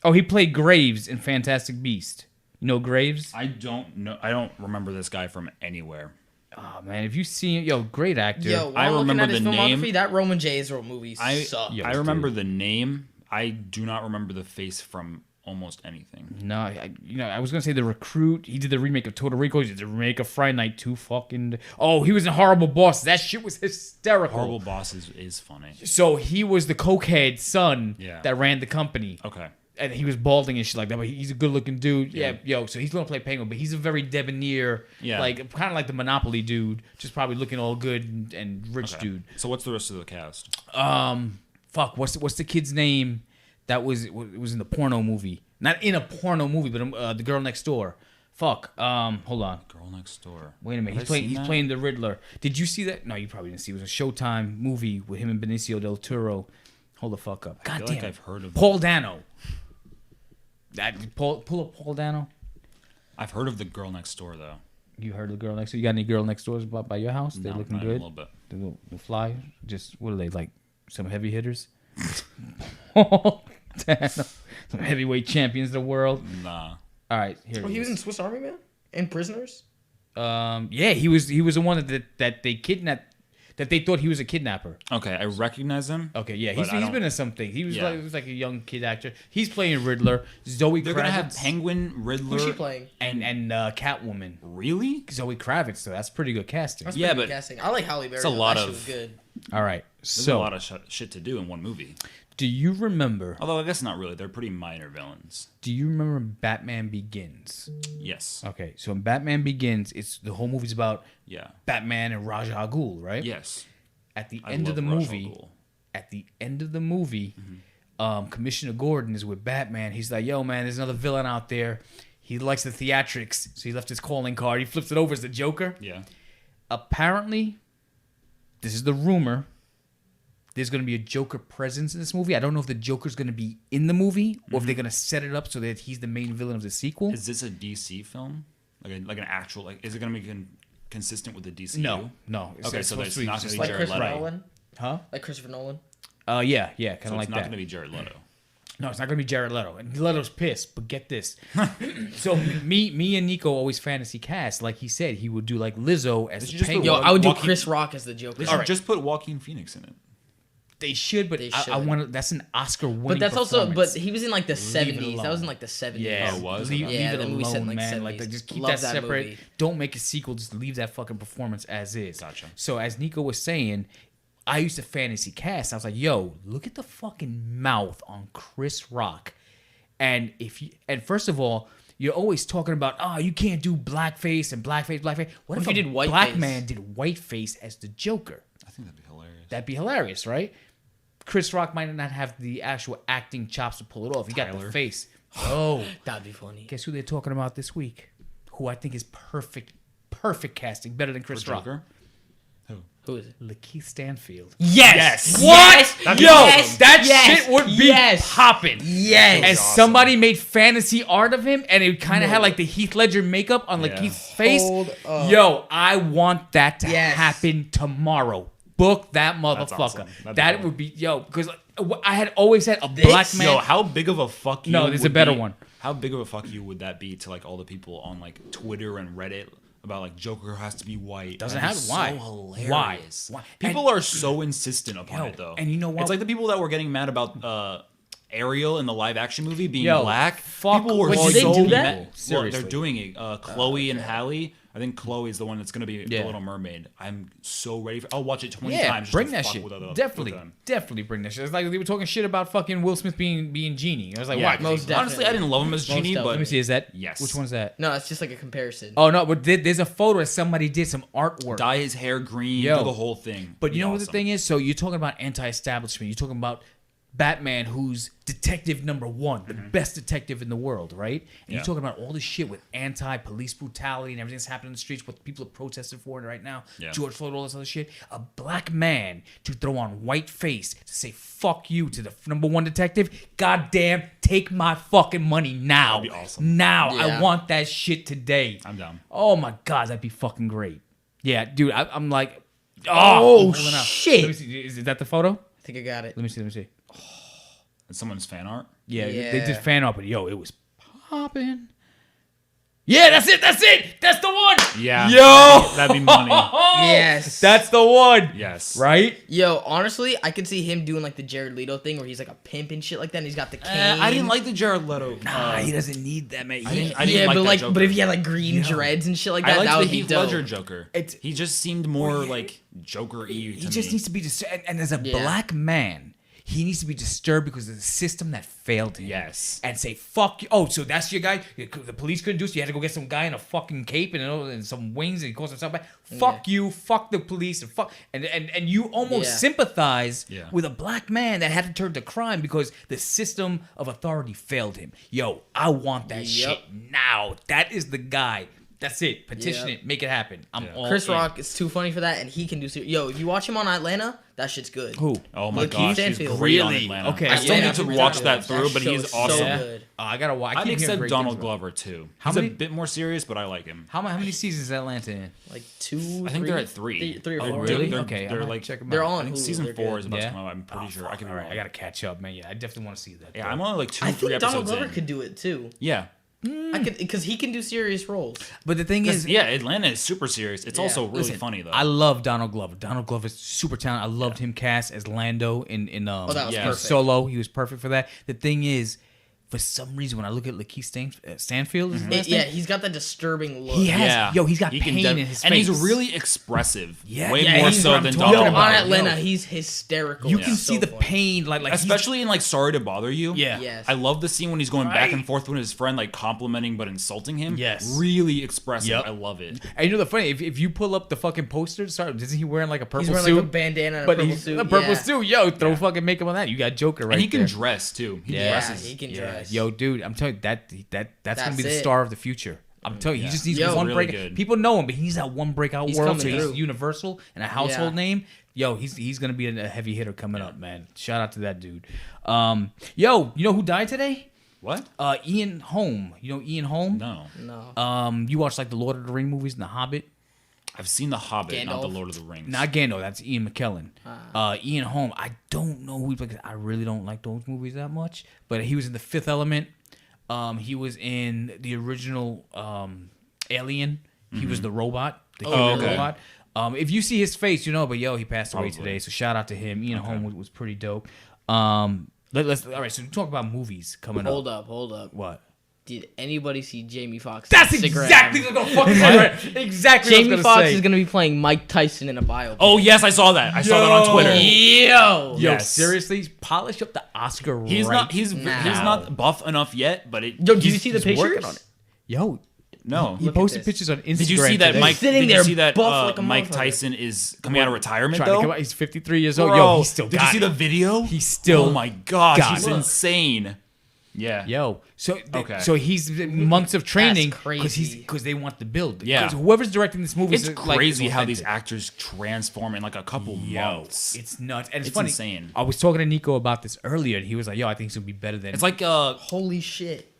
Oh, he played Graves in Fantastic Beast. You know Graves? I don't know. I don't remember this guy from anywhere. Oh man, if you see him, yo, great actor. Yo, I while looking remember at his the name. filmography, that Roman J. Israel movie sucked. Yeah. I remember the name. I do not remember the face from almost anything. No, I was gonna say The Recruit. He did the remake of Total Recall. He did the remake of Friday Night 2. Fucking. Oh, he was in Horrible Boss. That shit was hysterical. Horrible Boss is funny. So he was the cokehead son Yeah. that ran the company. Okay. And he was balding and shit like that, but he's a good-looking dude. Yeah, yo, so he's gonna play Penguin, but he's a very debonair, like kind of like the Monopoly dude, just probably looking all good and rich dude. So what's the rest of the cast? Fuck, what's the kid's name? That was in the porno movie, not in a porno movie, but The Girl Next Door. Fuck, hold on. Girl Next Door. Wait a minute, he's playing the Riddler. Did you see that? No, you probably didn't see. It was a Showtime movie with him and Benicio del Toro. Hold the fuck up. God I feel damn. like I've heard of Paul Dano. Pull up Paul Dano. I've heard of the Girl Next Door though. You heard of the Girl Next Door? You got any Girl Next Doors by your house? They're No, looking not good. even a little bit. They fly. Just what are they like? Some heavy hitters. Paul Dano. Some heavyweight champions of the world. Nah. All right, here. Oh, he was in Swiss Army Man and Prisoners. Yeah, he was the one that they kidnapped. That they thought he was a kidnapper. Okay, I recognize him. Okay, yeah, but he's been in something. He was Yeah. like a young kid actor. He's playing Riddler. Zoe They're Kravitz. gonna have Penguin, Riddler. Who's she playing? and Catwoman. Really? Zoe Kravitz. So that's pretty good casting. That's Yeah, pretty good but casting. I like Halle Berry. it's a lot that shit of- was good. All right. There's So a lot of shit to do in one movie. do you remember? Although I guess not really. They're pretty minor villains. Do you remember Batman Begins? Yes. Okay, so in Batman Begins, it's the whole movie's about Yeah. Batman and Ra's al Ghul, right? Yes. At the I end of the love Ra's al movie, Ghul. Commissioner Gordon is with Batman. He's like, "Yo, man, there's another villain out there. He likes the theatrics, so he left his calling card. He flips it over as the Joker." Yeah. Apparently, this is the rumor. There's going to be a Joker presence in this movie. I don't know if the Joker's going to be in the movie or if they're going to set it up so that he's the main villain of the sequel. Is this a DC film? Like an actual is it gonna be consistent with the DCU? No. Okay, so supposed there's to be not just gonna be Like Jared Christopher Leto. Nolan. Huh? Like Christopher Nolan. Yeah, kind So of it's like not that. gonna be Jared Leto. No, it's not gonna be Jared Leto. And Leto's pissed, but get this. So me and Nico always fantasy cast. Like he said, he would do like Lizzo as They should the just penguin. Yo, Well, I would do Joaquin- Chris Rock as the Joker. They should just put Joaquin Phoenix in it. They should, but They I should. want to. That's an Oscar-winning. But that's also. But performance. he was in like the it 70s. That was alone. in like the 70s. Yeah, Oh, was? leave, Okay. leave Yeah, it the movie set in, alone, like, man. 70s. Like, just keep Love that that separate. movie. Don't make a sequel. Just leave that fucking performance as is. Gotcha. So as Nico was saying, I used to fantasy cast. I was like, yo, look at the fucking mouth on Chris Rock, and first of all, you're always talking about, oh, you can't do blackface and blackface. What if you a did whiteface? black man did whiteface as the Joker? I think that'd be hilarious. That'd be hilarious, right? Chris Rock might not have the actual acting chops to pull it off. He got the Tyler. face. Oh, That'd be funny. guess who they're talking about this week? Who I think is perfect casting, better than Chris Rock. Joker? Who is it? Lakeith Stanfield. Yes. What? That'd be Yo, awesome. that Yes. shit would be Yes. popping. Yes. As awesome. somebody made fantasy art of him, and it kind of had like the Heath Ledger makeup on Yeah. Lakeith's face. Hold up. Yo, I want that to Yes. happen tomorrow. Book that motherfucker. awesome. That'd be That cool. would be because I had always had a black man. Yo, how big of a fuck you? No, there's a would better be- one. How big of a fuck you would that be to like all the people on like Twitter and Reddit about like Joker has to be white? Doesn't That'd have be why? So hilarious. Why? People are so insistent upon Yo, it though. and you know what? It's like the people that were getting mad about Ariel in the live action movie being Yo, black. fuck People were Wait, did they so do that? mad. Well, Seriously. they're doing it. Chloe and Halle. I think Chloe's the one that's gonna be Yeah. the Little Mermaid. I'm so ready for. I'll watch it 20 Yeah, times. Just bring to that fuck shit. with other- Definitely, with them. definitely bring that shit. It's like they were talking shit about fucking Will Smith being Genie. I was like, Yeah, why? most definitely. honestly, I didn't love him as Most Genie, definitely. but Let me see. Is that Yes. Which one's that? No, it's just like a comparison. Oh no, but there's a photo that somebody did some artwork. dye his hair green, Yo. do the whole thing. But you Be know what the awesome. thing is? So you're talking about anti-establishment. You're talking about Batman, who's detective number one, the best detective in the world, right? And you're Yeah. talking about all this shit with anti-police brutality and everything that's happening in the streets, what people are protesting for right now, Yeah. George Floyd, all this other shit. A black man to throw on white face to say fuck you to the number one detective, goddamn, take my fucking money now. That'd be awesome. Now. Yeah. I want that shit today. I'm down. Oh my God, that'd be fucking great. Yeah, dude, I'm like, Oh, I'm holding out. shit. Let me see. Is that the photo? I think I got it. Let me see. And someone's fan art. Yeah, Yeah. they did fan art, but yo, it was popping. Yeah, that's it. That's the one. Yeah. Yo, That'd be money. Yes. that's the one. Yes. Right? Yo, honestly, I could see him doing like the Jared Leto thing where he's like a pimp and shit like that, and he's got the cane. I didn't like the Jared Leto. Nah, he doesn't need that, man. I didn't Yeah, like but that like, Joker. but if he had like green dreads and shit like I that, liked that the would be Heath dope. Ledger Joker. He just seemed more like Joker-y to He me. just needs to be and as a black man, he needs to be disturbed because of the system that failed him. Yes. And say, fuck you. Oh, so that's your guy? The police couldn't do it, so you had to go get some guy in a fucking cape and some wings and he calls himself back. Fuck you, fuck the police, and fuck. And you almost sympathize with a black man that had to turn to crime because the system of authority failed him. Yo, I want that shit now. That is the guy. That's it. Petition it. Make it happen. I'm all Chris in. Rock is too funny for that, and he can do. Yo, if you watch him on Atlanta, that shit's good. Who? Oh my Lakeith gosh, he's Stanfield. great on Really? Atlanta. Okay. I still Yeah, need to he's watch good. that through, but show he's is so awesome. good. I gotta watch. I I'd keep hearing accept great Donald things about him. Glover too. How He's many- a bit more serious, but I like him. How many seasons is Atlanta in? Like two. I think they're at three. Three or Oh, four. really? They're- Okay, they're I'm like- check them They're out. on I think Hulu. season They're 4 good. is about to Yeah? come out. I'm pretty sure. I could be All right, wrong. I gotta catch up, man. Yeah, I definitely want to see that. Yeah, I'm only like 2 I 3 think Donald episodes Glover in. could do it too. Yeah. I could, because he can do serious roles. But the thing is, Yeah, Atlanta is super serious. It's also really listen, funny though. I love Donald Glover. Donald Glover's super talented. I loved him cast as Lando in that was in perfect. Solo. He was perfect for that. The thing is, for some reason, when I look at Lakeith Stanfield, is his last name? He's got that disturbing look. He has. Yeah. He's got He can pain def- in his and face. he's really expressive. Yeah, way yeah, more he's so what I'm than talking Yo, Donald about. on Glover. Atlanta, Yo. he's hysterical. You He's can so see the funny. pain, like he's- Especially in like Sorry to Bother You. Yeah. Yes. I love the scene when he's going back Right. and forth with his friend, like complimenting but insulting him. Yes. Really expressive. Yep. I love it. And you know the funny, if you pull up the fucking poster, sorry, isn't he wearing like a purple He's wearing suit? like a bandana and a but purple he's suit. a purple yeah. suit. Yo, throw fucking makeup on that. You got Joker right And he can there. dress too. He Yeah. dresses. he can Yeah. dress. Yo, dude, I'm telling you that's gonna be the it. star of the future. I'm telling you, he just needs Yo, one really break. good. People know him, but he needs that one breakout He's world. coming So he's through. universal and a household Yeah. name. Yo, he's gonna be a heavy hitter coming up, man. Shout out to that dude. Yo, you know who died today? What? Ian Holm. You know Ian Holm? No. You watch like the Lord of the Rings movies and The Hobbit? I've seen The Hobbit, not The Gandalf? Lord of the Rings. Not Gandalf. That's Ian McKellen. Ian Holm. I don't know who he plays. I really don't like those movies that much. But he was in The Fifth Element. He was in the original Alien. He was the robot. The human okay. robot. If you see his face, you know. But yo, he passed away Probably. today. So shout out to him. Ian Holm was pretty dope. Let's all right. So talk about movies coming Hold up. up. What? Did anybody see Jamie Foxx? That's exactly what I was gonna fucking say. Exactly. Jamie what I was Foxx gonna say. is gonna be playing Mike Tyson in a biopic. Oh yes, I saw that. I saw that on Twitter. Yo. Yo, Yes. seriously, polish up the Oscar. He's right not. He's now. not buff enough yet, but it. Yo, did you he's- see the he's working pictures? on it. Yo, No. he Look at posted this. pictures on Instagram. Did you see that today. Mike? Sitting Did you there see that buff like a Mike motherfucker. Tyson is coming out of retirement Trying to though? come out- He's 53 years old. Bro, Yo, he still did got you see it. the video? He's still Oh my gosh, got he's it. insane. Yeah. Yo, so Okay. so he's months of training crazy. because they want the build. Yeah. 'Cause whoever's directing this movie, It's is like, crazy is how these authentic. actors transform in like a couple months. It's nuts, and it's It's funny. insane. I was talking to Nico about this earlier, and he was like, "Yo, I think this would be better than." It's like Holy shit.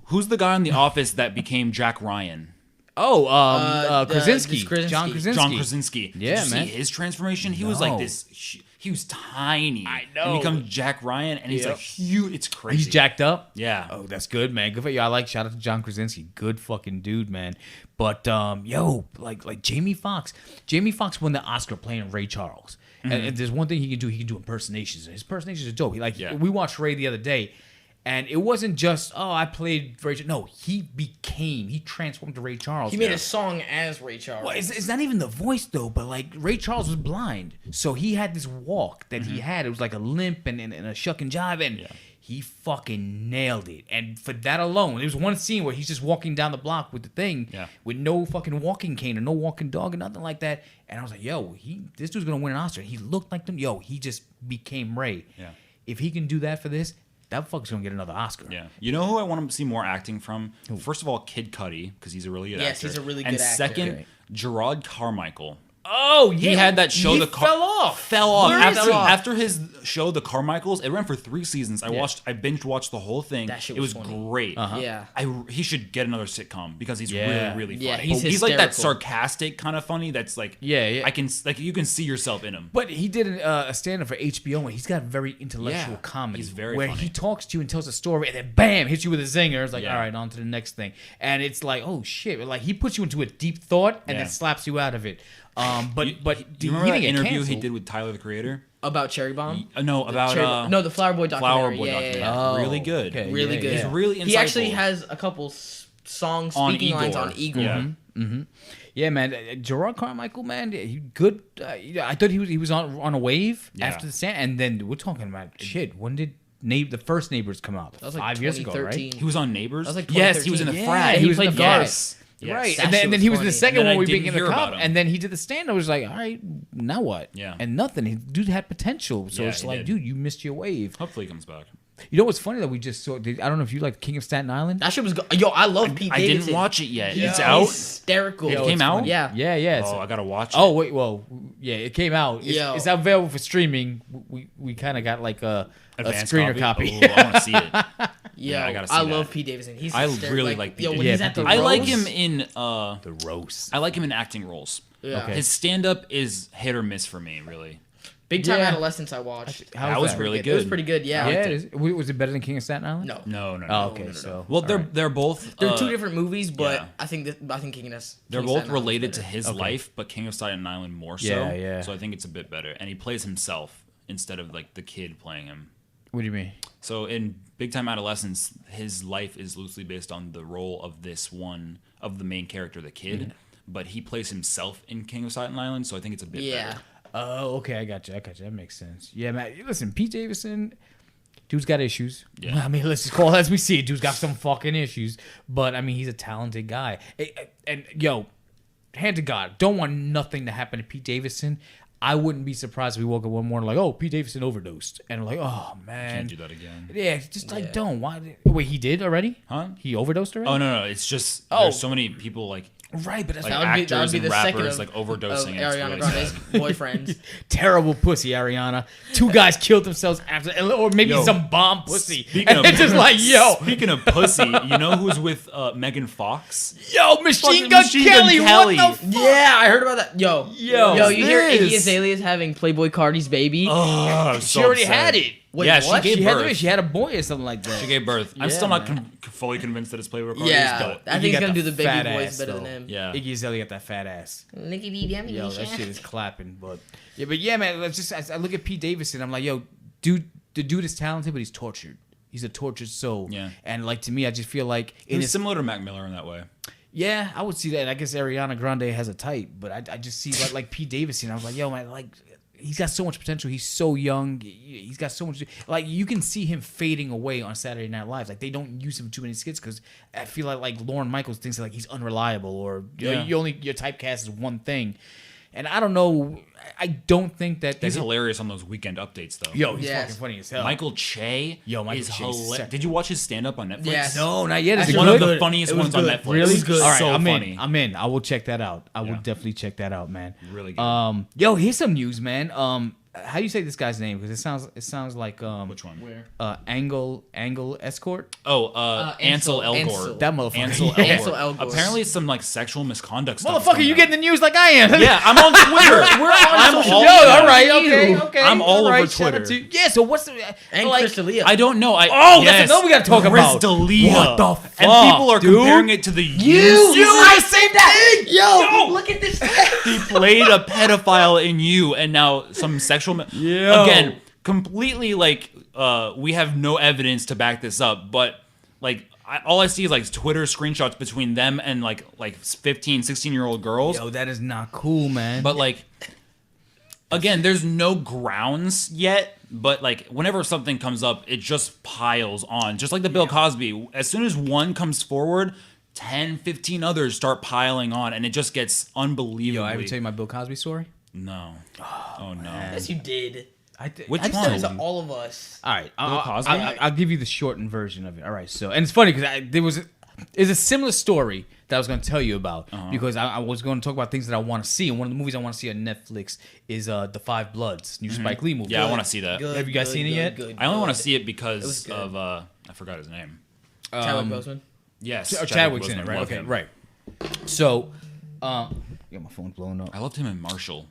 who's the guy on The Office that became Jack Ryan? Krasinski, Krasinski. John Krasinski. John Krasinski. Yeah, Did you man. see his transformation? He was like No. this. He was tiny. I And know. becomes Jack Ryan, and he's Yep. like huge. It's crazy. He's jacked up. Yeah. Oh, that's good, man. Good for you. I like. Shout out to John Krasinski. Good fucking dude, man. But yo, like Jamie Foxx. Jamie Foxx won the Oscar playing Ray Charles. And there's one thing he can do. He can do impersonations. His impersonations are dope. Yeah. We watched Ray the other day. And it wasn't just, I played Ray Charles. No, he transformed to Ray Charles. He made a song as Ray Charles. Well, it's not even the voice, though, but like Ray Charles was blind. So he had this walk that he had. It was like a limp and a shuck and jive. And he fucking nailed it. And for that alone, there was one scene where he's just walking down the block with the thing with no fucking walking cane or no walking dog or nothing like that. And I was like, yo, this dude's going to win an Oscar. He looked like them. Yo, he just became Ray. Yeah. If he can do that for this, that fucker's gonna get another Oscar. Yeah. You know who I want to see more acting from? First of all, Kid Cudi, because he's a really good actor. Yes, he's a really and good actor. second, Okay. Gerard Carmichael. Oh yeah, He had that show. He fell off. Fell off Where is after his show, The Carmichaels. It ran for 3 seasons. I binge watched the whole thing. That shit it was was funny. great. Yeah. He should get another sitcom because he's Yeah. really funny. Yeah, he's like that hysterical. sarcastic kind of funny. That's like Yeah. I can like you can see yourself in him. But he did a stand-up for HBO, and he's got very intellectual Yeah, comedy. he's very where funny. he talks to you and tells a story, and then bam, hits you with a zinger. It's like, Yeah. all right, on to the next thing. And it's like, oh shit! Like he puts you into a deep thought and Yeah. then slaps you out of it. But Do you remember he that didn't get interview he canceled. did with Tyler the Creator? About Cherry Bomb? No, about No, the Flower Boy documentary. Flower Boy yeah, documentary. yeah, yeah. Oh, Really good. okay. Really Yeah, good. He's really insightful. He actually has a couple songs, On speaking lines Igor. on Igor. Yeah. Yeah, man. Gerard Carmichael, man, he good. I thought he was on a wave Yeah. after the stand, and then we're talking about shit. When did the first Neighbors come out? That was like 5 years ago, right? 2013. He was on Neighbors. That was like yes, he was in the 2013. frat. Yeah, he was in played the Garth. Yes. Right, That and then, shit and then was he was in the funny. second And then one. We I didn't became the hear cop, about him. and then he did the stand. I was like, all right, now what? Yeah. and nothing. He dude had potential, so Yeah, it's he like, did. dude, you missed your wave. Hopefully he comes back. You know what's funny that we just saw? I don't know if you like King of Staten Island. That shit was yo. I love Pete I Davidson. didn't watch it yet. He's It's out. hysterical. It came out? Yeah. Yeah. Oh, I gotta watch it. Oh wait, well, yeah, it came out. Yo. It's available for streaming. We kind of got like a Advanced screener copy. Ooh, I want to see it. Yo, Yeah, I gotta see I that. love Pete Davidson. He's I hysterical. really like Pete Yo, when Davidson. he's Yeah, at the Pete I like roast- him in The roast. I like him in acting roles. Yeah. Okay. His stand up is hit or miss for me, really. Big Time Yeah. Adolescence I watched. How That was really It was good. pretty good. Yeah. Yeah, was it better than King of Staten Island? No. No. Oh, okay, no. so Well, all right. they're both They're two different movies, but yeah. I think King of They're Staten both Island related was to better. his Okay. life, but King of Staten Island more so. Yeah, yeah. So I think it's a bit better, and he plays himself instead of like the kid playing him. What do you mean? So in Big Time Adolescence, his life is loosely based on the role of the main character, the kid, but he plays himself in King of Staten Island, so I think it's a bit Yeah. better. Oh, okay, I got you. That makes sense. Yeah, man. Listen, Pete Davidson, dude's got issues. Yeah. I mean, let's just call it as we see it. Dude's got some fucking issues, but I mean, he's a talented guy. And yo, hand to God, don't want nothing to happen to Pete Davidson. I wouldn't be surprised if we woke up one morning like, oh, Pete Davidson overdosed, and we're like, oh man, Can't do that again. Yeah, just like don't. Why? Wait, he did already? Huh? He overdosed already? Oh no, it's just Oh. there's so many people like Right, but that's Like, That would actors be and the second rappers, of, like, overdosing, of and it's Ariana really Grande's sad. boyfriends. terrible pussy, Ariana. 2 guys killed themselves after, or maybe Yo, some bomb pussy. Speaking And of it's just like, yo, Speaking of pussy, you know who's with Megan Fox? yo, Machine Fucking Gun Machine Gun Kelly, Kelly. what the fuck? Yeah, I heard about that. Yo, you hear this? Iggy Azalea's having Playboy Cardi's baby? Oh, She already had it. Wait, yeah, what? she gave She had, birth. she had a boy or something like that. She gave birth. I'm Yeah, still not man. fully convinced that it's Playboy Cardi. Yeah, but I think Iggy he's got gonna the do the baby fat voice ass, better though. than him. yeah. Iggy Azalea got that fat ass. Yo, that shit Yo, is clapping. But yeah, man. Let's just. I look at Pete Davidson. I'm like, yo, dude. The dude is talented, but he's tortured. He's a tortured soul. Yeah. And like to me, I just feel like It was similar to Mac Miller in that way. Yeah, I would see that. I guess Ariana Grande has a type, but I just see like Pete Davidson. I was like, yo, man, like he's got so much potential. He's so young. He's got so much. Like you can see him fading away on Saturday Night Live. Like they don't use him too many skits because I feel like Lauren Michaels thinks like he's unreliable or Yeah. you only your typecast is one thing. And I don't know. I don't think that He's hilarious on those weekend updates, though. Yo, he's Yes. fucking funny as hell. Michael Che Yo, Michael is Che's hilarious. sick. Did you watch his stand-up on Netflix? Yes. No, not yet. Is That's it One good? of the good. funniest It was ones on good. Netflix. Really? It's good. All right, So I'm funny. in. I'm in. I will check that out. I will Yeah. definitely check that out, man. Really good. Yo, here's some news, man. How do you say this guy's name? Because it sounds like Which one? Where? Angle Escort. Oh, Ansel Elgort. Ansel. That motherfucker. Ansel Yeah. Elgort. Ansel Elgort. Apparently, it's some like sexual misconduct stuff. Motherfucker, you getting the news like I am? Yeah, I'm on Twitter. I'm I'm social all, Yo, all right, You. okay. I'm all all right, over shout out Twitter. to- Yeah. So what's the And like? Chris D'Elia. I don't know. Oh, that's another we gotta talk about. D'Elia. What the fuck, And people are dude? comparing it to the I said that. Yo, look at this. He played a pedophile in You, and now some sexual. Yo. Again, completely like we have no evidence to back this up, but like all I see is like Twitter screenshots between them and like 15, 16-year-old girls. Yo, that is not cool, man. But like, again, there's no grounds yet. But like, whenever something comes up, it just piles on. Just like the Bill Cosby. As soon as one comes forward, 10, 15 others start piling on, and it just gets unbelievably. Yo, I ever tell you my Bill Cosby story? No. Oh no. Yes, you did. Which I one? said it to all of us. All right, Bill Cosby? I'll give you the shortened version of it. All right, so and it's funny because there was There's a similar story that I was going to tell you about because I was going to talk about things that I want to see. And one of the movies I want to see on Netflix is The Five Bloods, new Spike Lee movie. Yeah, I want to see that. Have you guys seen it yet? I only want to see it because of I forgot his name. Chadwick Boseman. Yes, Chadwick's in it, right? Love Okay, him. right. So, yeah, my phone's blowing up. I loved him in Marshall.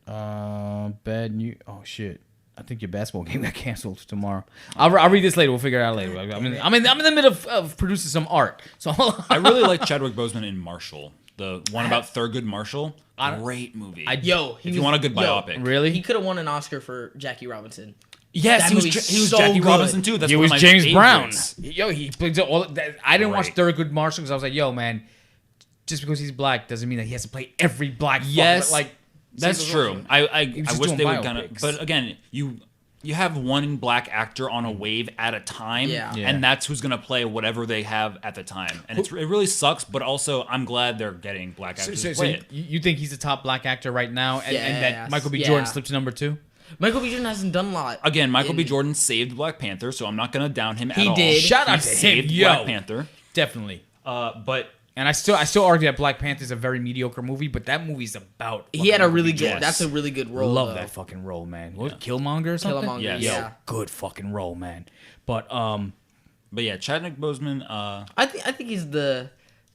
Bad news. Oh shit. I think your basketball game got canceled tomorrow. I'll read this later. We'll figure it out later. I'm in the middle of producing some art. So I really like Chadwick Boseman in Marshall. The one about Thurgood Marshall. Great movie. If you want a good biopic. Really? He could have won an Oscar for Jackie Robinson. Yes, That he was movie's so Jackie good. Robinson too. That's It one was of my James favorites. Brown. Yo, he played all. I didn't watch Right. Thurgood Marshall because I was like, yo, man, just because he's black doesn't mean that he has to play every black. Yes, like that's true. I just wish doing they would kind of. biopics. But again, you have one black actor on a wave at a time, Yeah. Yeah. and that's who's gonna play whatever they have at the time. And it really sucks, but also I'm glad they're getting black actors to play it. you think he's the top black actor right now, and that Yes. Michael B. Yeah. Jordan slipped to number 2? Michael B. Jordan hasn't done a lot. Again, Michael B. Jordan saved Black Panther, so I'm not gonna down him at all. did. Shout out He to him, saved yo. Black Panther. Definitely. But And I still argue that Black Panther is a very mediocre movie, but that movie's about. He had a fucking really Michael B. good. Jordan. That's a really good role. Love though. that fucking role, man. What, Killmonger or something? Killmonger. Yes. Yeah. Good fucking role, man. But yeah, Chadwick Boseman. I think he's the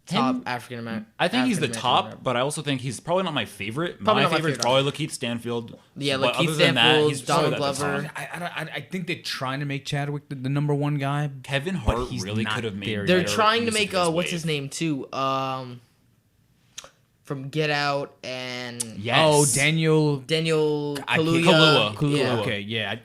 top African American. I think he's the top, but I also think he's probably not my favorite. Probably my not my favorite is favorite. probably Lakeith Stanfield. Yeah, But Lakeith other than that, Stanfield, he's probably Donald at the top. Glover. I think they're trying to make Chadwick the number one guy. Kevin but Hart he's really not could have made. there They're yet. better trying to use make of his what's his wave. name too? From Get Out and Yes. Oh, Daniel Daniel Kaluuya. Kaluuya. Yeah. Okay, yeah.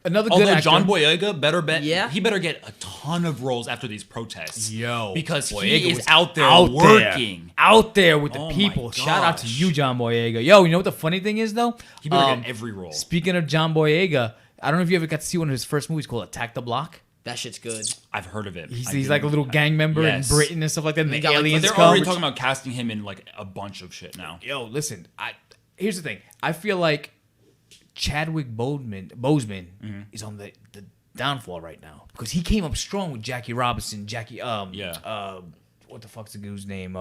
Another good Although actor. John Boyega better bet, Yeah. he better get a ton of roles after these protests. Yo, because Boyega he is was out there working. out there with the Oh my people. Shout out to gosh. you, John Boyega. Yo, you know what the funny thing is though? He better get every role. Speaking of John Boyega, I don't know if you ever got to see one of his first movies called Attack the Block. That shit's good. I've heard of it. He's like a little gang member Yes. in Britain and stuff like that. And He the got, like, aliens They're come. already talking about casting him in like a bunch of shit now. Yo, listen. Here's the thing. I feel like Chadwick Boseman Mm-hmm. is on the downfall right now because he came up strong with Jackie Robinson, what the fuck's the dude's name?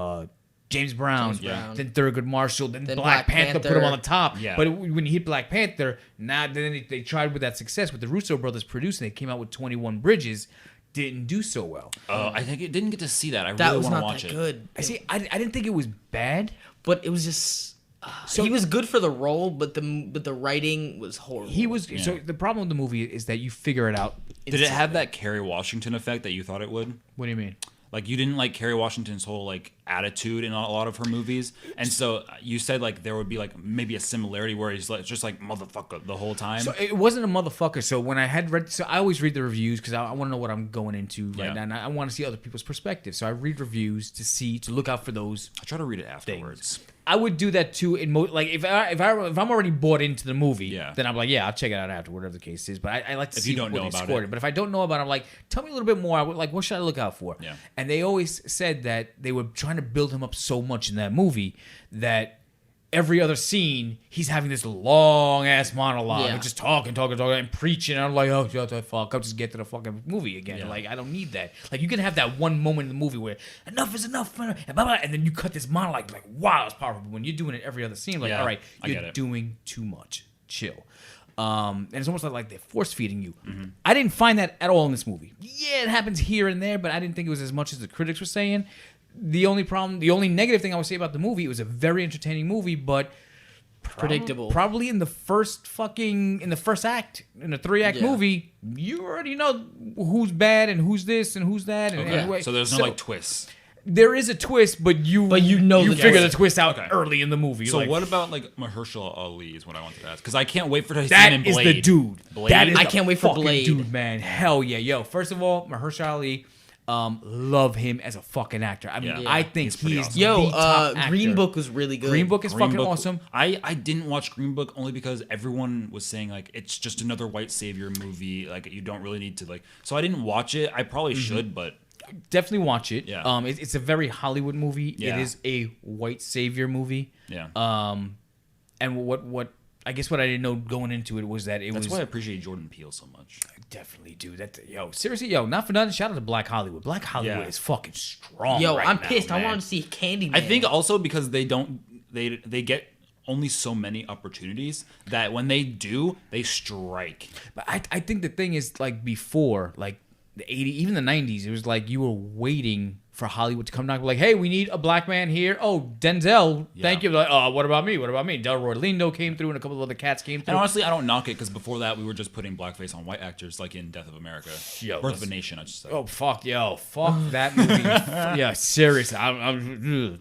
James Brown, Brown. then Thurgood Marshall, then Then Black Black Panther put him Panther. on the top. Yeah. But when he hit Black Panther, then they tried with that success with the Russo brothers producing. They came out with 21 Bridges, didn't do so well. I think it didn't get to see that. I That really was want to not watch that it. good. I see. I didn't think it was bad. But it was just. He was good for the role, but the writing was horrible. He was. So the problem with the movie is that you figure it out. Did it have that Kerry Washington effect that you thought it would? What do you mean? Like you didn't like Kerry Washington's whole like attitude in a lot of her movies, and so you said like there would be like maybe a similarity where he's like just like motherfucker the whole time. So it wasn't a motherfucker. So when I had read, so I always read the reviews because I want to know what I'm going into right Yeah. now, and I want to see other people's perspective. So I read reviews to look out for those. I try to read it afterwards. I would do that too. Like if I'm already bought into the movie, Yeah. then I'm like, yeah, I'll check it out after whatever the case is. But I like to If see you don't what know they about scored it. But if I don't know about it, I'm like, tell me a little bit more. Like, what should I look out for? Yeah. And they always said that they were trying to build him up so much in that movie that every other scene he's having this long ass monologue Yeah. and just talking and preaching. And I'm like, oh, shut the fuck up, just get to the fucking movie again. Yeah. Like, I don't need that. Like, you can have that one moment in the movie where enough is enough, and blah, blah, and then you cut this monologue. Like, wow, it's powerful. But when you're doing it every other scene, like, Yeah, all right, I get you're it. doing too much. Chill. And it's almost like they're force feeding you. Mm-hmm. I didn't find that at all in this movie. Yeah, it happens here and there, but I didn't think it was as much as the critics were saying. The only negative thing I would say about the movie, it was a very entertaining movie, but predictable. Probably in the first act, in a 3-act Yeah. movie, you already know who's bad and who's this and who's that. And Okay. anyway, So there's no like twists. there is a twist, but you know you the figure twist. the twist out Okay. early in the movie. So Like, what about like Mahershala Ali is what I wanted to ask because I can't wait for to see that him in is Blade. the dude. Blade? That is I the can't wait for fucking Blade. dude, man. Hell yeah, yo. First of all, Mahershala Ali, love him as a fucking actor. I mean, Yeah. I think He's pretty he's awesome. Yo, the top actor. Green Book was really good. Green Book is Green fucking Book- awesome. I didn't watch Green Book only because everyone was saying like it's just another white savior movie. Like you don't really need to like. So I didn't watch it. I probably should, but Definitely watch it. Yeah. It's a very Hollywood movie. Yeah. It is a white savior movie. yeah. And what I guess what I didn't know going into it was that That's why I appreciate Jordan Peele so much. I definitely do. Seriously, not for nothing. Shout out to Black Hollywood. Black Hollywood is fucking strong. Yo, right I'm now, pissed. man. I wanted to see Candyman. I think also because they get only so many opportunities that when they do, they strike. But I think the thing is, like, before, like, the 80s, even the 90s, it was like you were waiting for Hollywood to come down, like, hey, we need a black man here. Oh, Denzel, thank you. Like, oh, what about me? Delroy Lindo came through, and a couple of other cats came through. And honestly, I don't knock it, because before that, we were just putting blackface on white actors, like in Death of America. Birth of a Nation, I should say. Oh, fuck that movie. Yeah, seriously,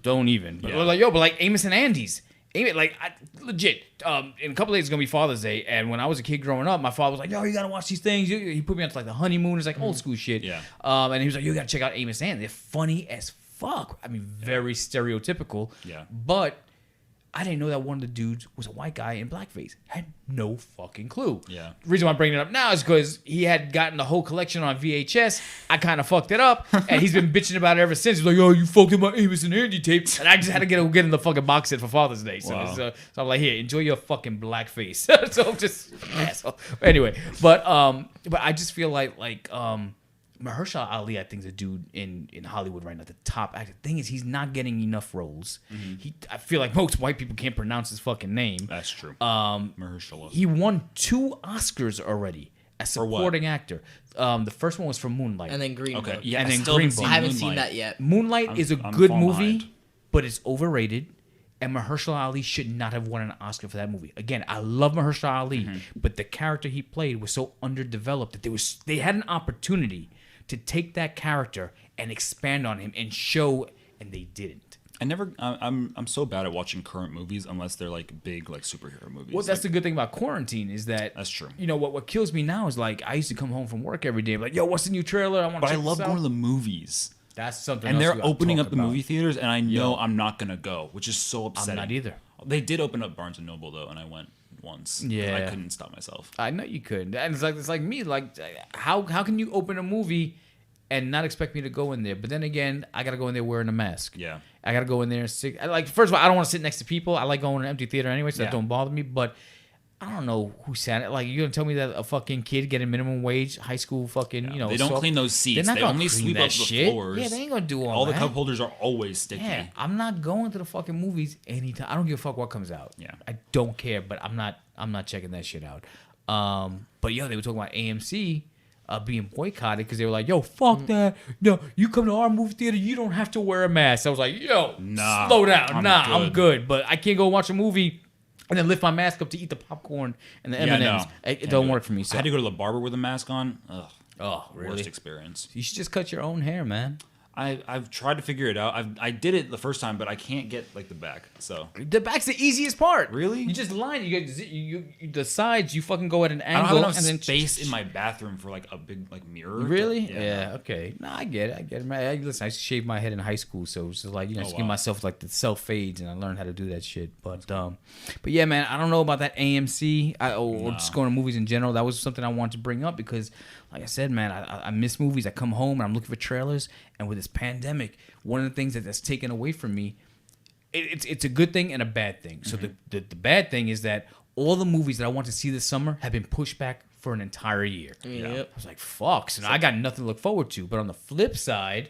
don't even. But like Amos and Andy's. Legit. In a couple of days, it's gonna be Father's Day, and when I was a kid growing up, my father was like, "Yo, you gotta watch these things." He put me onto like the honeymoon. It's like old school shit. Yeah. And he was like, "You gotta check out Amos and Andy. They're funny as fuck. I mean, very stereotypical. Yeah. But I didn't know that one of the dudes was a white guy in blackface. Had no fucking clue. Yeah. The reason why I'm bringing it up now is because he had gotten the whole collection on VHS. I kind of fucked it up, and he's been bitching about it ever since. He's like, "Oh, you fucked up my Amos and Andy tape," and I just had to get in the fucking box set for Father's Day. So I'm like, "Here, enjoy your fucking blackface." So just asshole. Anyway, but I just feel like Mahershala Ali, I think, is a dude in Hollywood right now, the top actor. The thing is, he's not getting enough roles. I feel like most white people can't pronounce his fucking name. That's true. Mahershala. He won 2 Oscars already as supporting actor. The first one was for Moonlight. And then Green Book. Yeah, and then Green Book. I haven't seen that yet. Moonlight is a good movie, but it's overrated. And Mahershala Ali should not have won an Oscar for that movie. Again, I love Mahershala Ali, but the character he played was so underdeveloped that they had an opportunity to take that character and expand on him and show, and they didn't. I'm so bad at watching current movies unless they're like big like superhero movies. Well, that's the good thing about quarantine is that's true. You know what kills me now is like I used to come home from work every day, like, yo, what's the new trailer? But I love going to the movies. That's something. And else they're opening up the movie theaters, and I know I'm not gonna go, which is so upsetting. I'm not either. They did open up Barnes and Noble though, and I went once. Yeah, I couldn't stop myself. I know you couldn't, and it's like me. Like, how can you open a movie and not expect me to go in there? But then again, I gotta go in there wearing a mask. Yeah, I gotta go in there and sit. First of all, I don't want to sit next to people. I like going to an empty theater anyway, so that don't bother me. But I don't know who sat it. Like, you're gonna tell me that a fucking kid getting minimum wage, high school fucking, they don't clean those seats. They only sweep up the floors. Yeah, they ain't gonna do all that. The cup holders are always sticky. Yeah, I'm not going to the fucking movies anytime. I don't give a fuck what comes out. Yeah, I don't care, but I'm not checking that shit out. But they were talking about AMC being boycotted because they were like, yo, fuck that. No, you come to our movie theater, you don't have to wear a mask. I was like, yo, slow down. I'm good. But I can't go watch a movie and then lift my mask up to eat the popcorn and the M&Ms. No. It don't work for me. So I had to go to the barber with a mask on. Ugh. Oh, really? Worst experience. You should just cut your own hair, man. I've tried to figure it out. I did it the first time, but I can't get like the back. So the back's the easiest part. Really? You just line. You get the sides. You fucking go at an angle. I don't have enough and then space in my bathroom for like a big like mirror. Really? Yeah. Okay. No, I get it. Listen, I used to shave my head in high school, so it's just like just give myself like the self fades, and I learned how to do that shit. But yeah, man, I don't know about that AMC or just going to movies in general. That was something I wanted to bring up because, like I said, man, I miss movies. I come home and I'm looking for trailers, and with this pandemic, one of the things that's taken away from me, it's a good thing and a bad thing. So the bad thing is that all the movies that I want to see this summer have been pushed back for an entire year. Yep. I was like, fuck. So now I got nothing to look forward to. But on the flip side,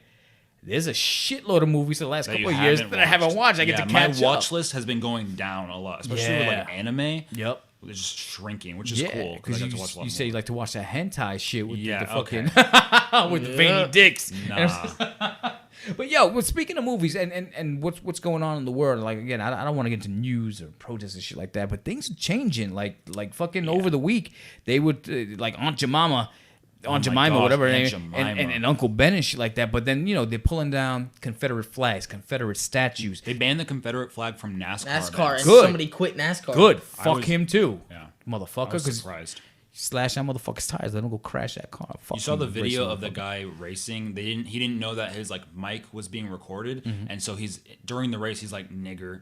there's a shitload of movies the last couple of years that I haven't watched. I get to catch up. My watch list has been going down a lot, especially with like anime. Yep. It's just shrinking, which is cool because you say you like to watch that hentai shit with the fucking with the veiny dicks. Nah. But yo, speaking of movies and what's going on in the world, like again, I don't want to get into news or protests and shit like that, but things are changing. Like fucking over the week, they would like Aunt Jemima, whatever, and Uncle Ben and shit like that. But then they're pulling down Confederate flags, Confederate statues. They banned the Confederate flag from NASCAR. And Good. Somebody quit NASCAR. Good. Fuck him too. Yeah. Motherfucker. I was surprised. Slash that motherfucker's tires. Let him go crash that car. You saw the video of the guy racing. He didn't know that his like mic was being recorded, and so during the race he's like nigger.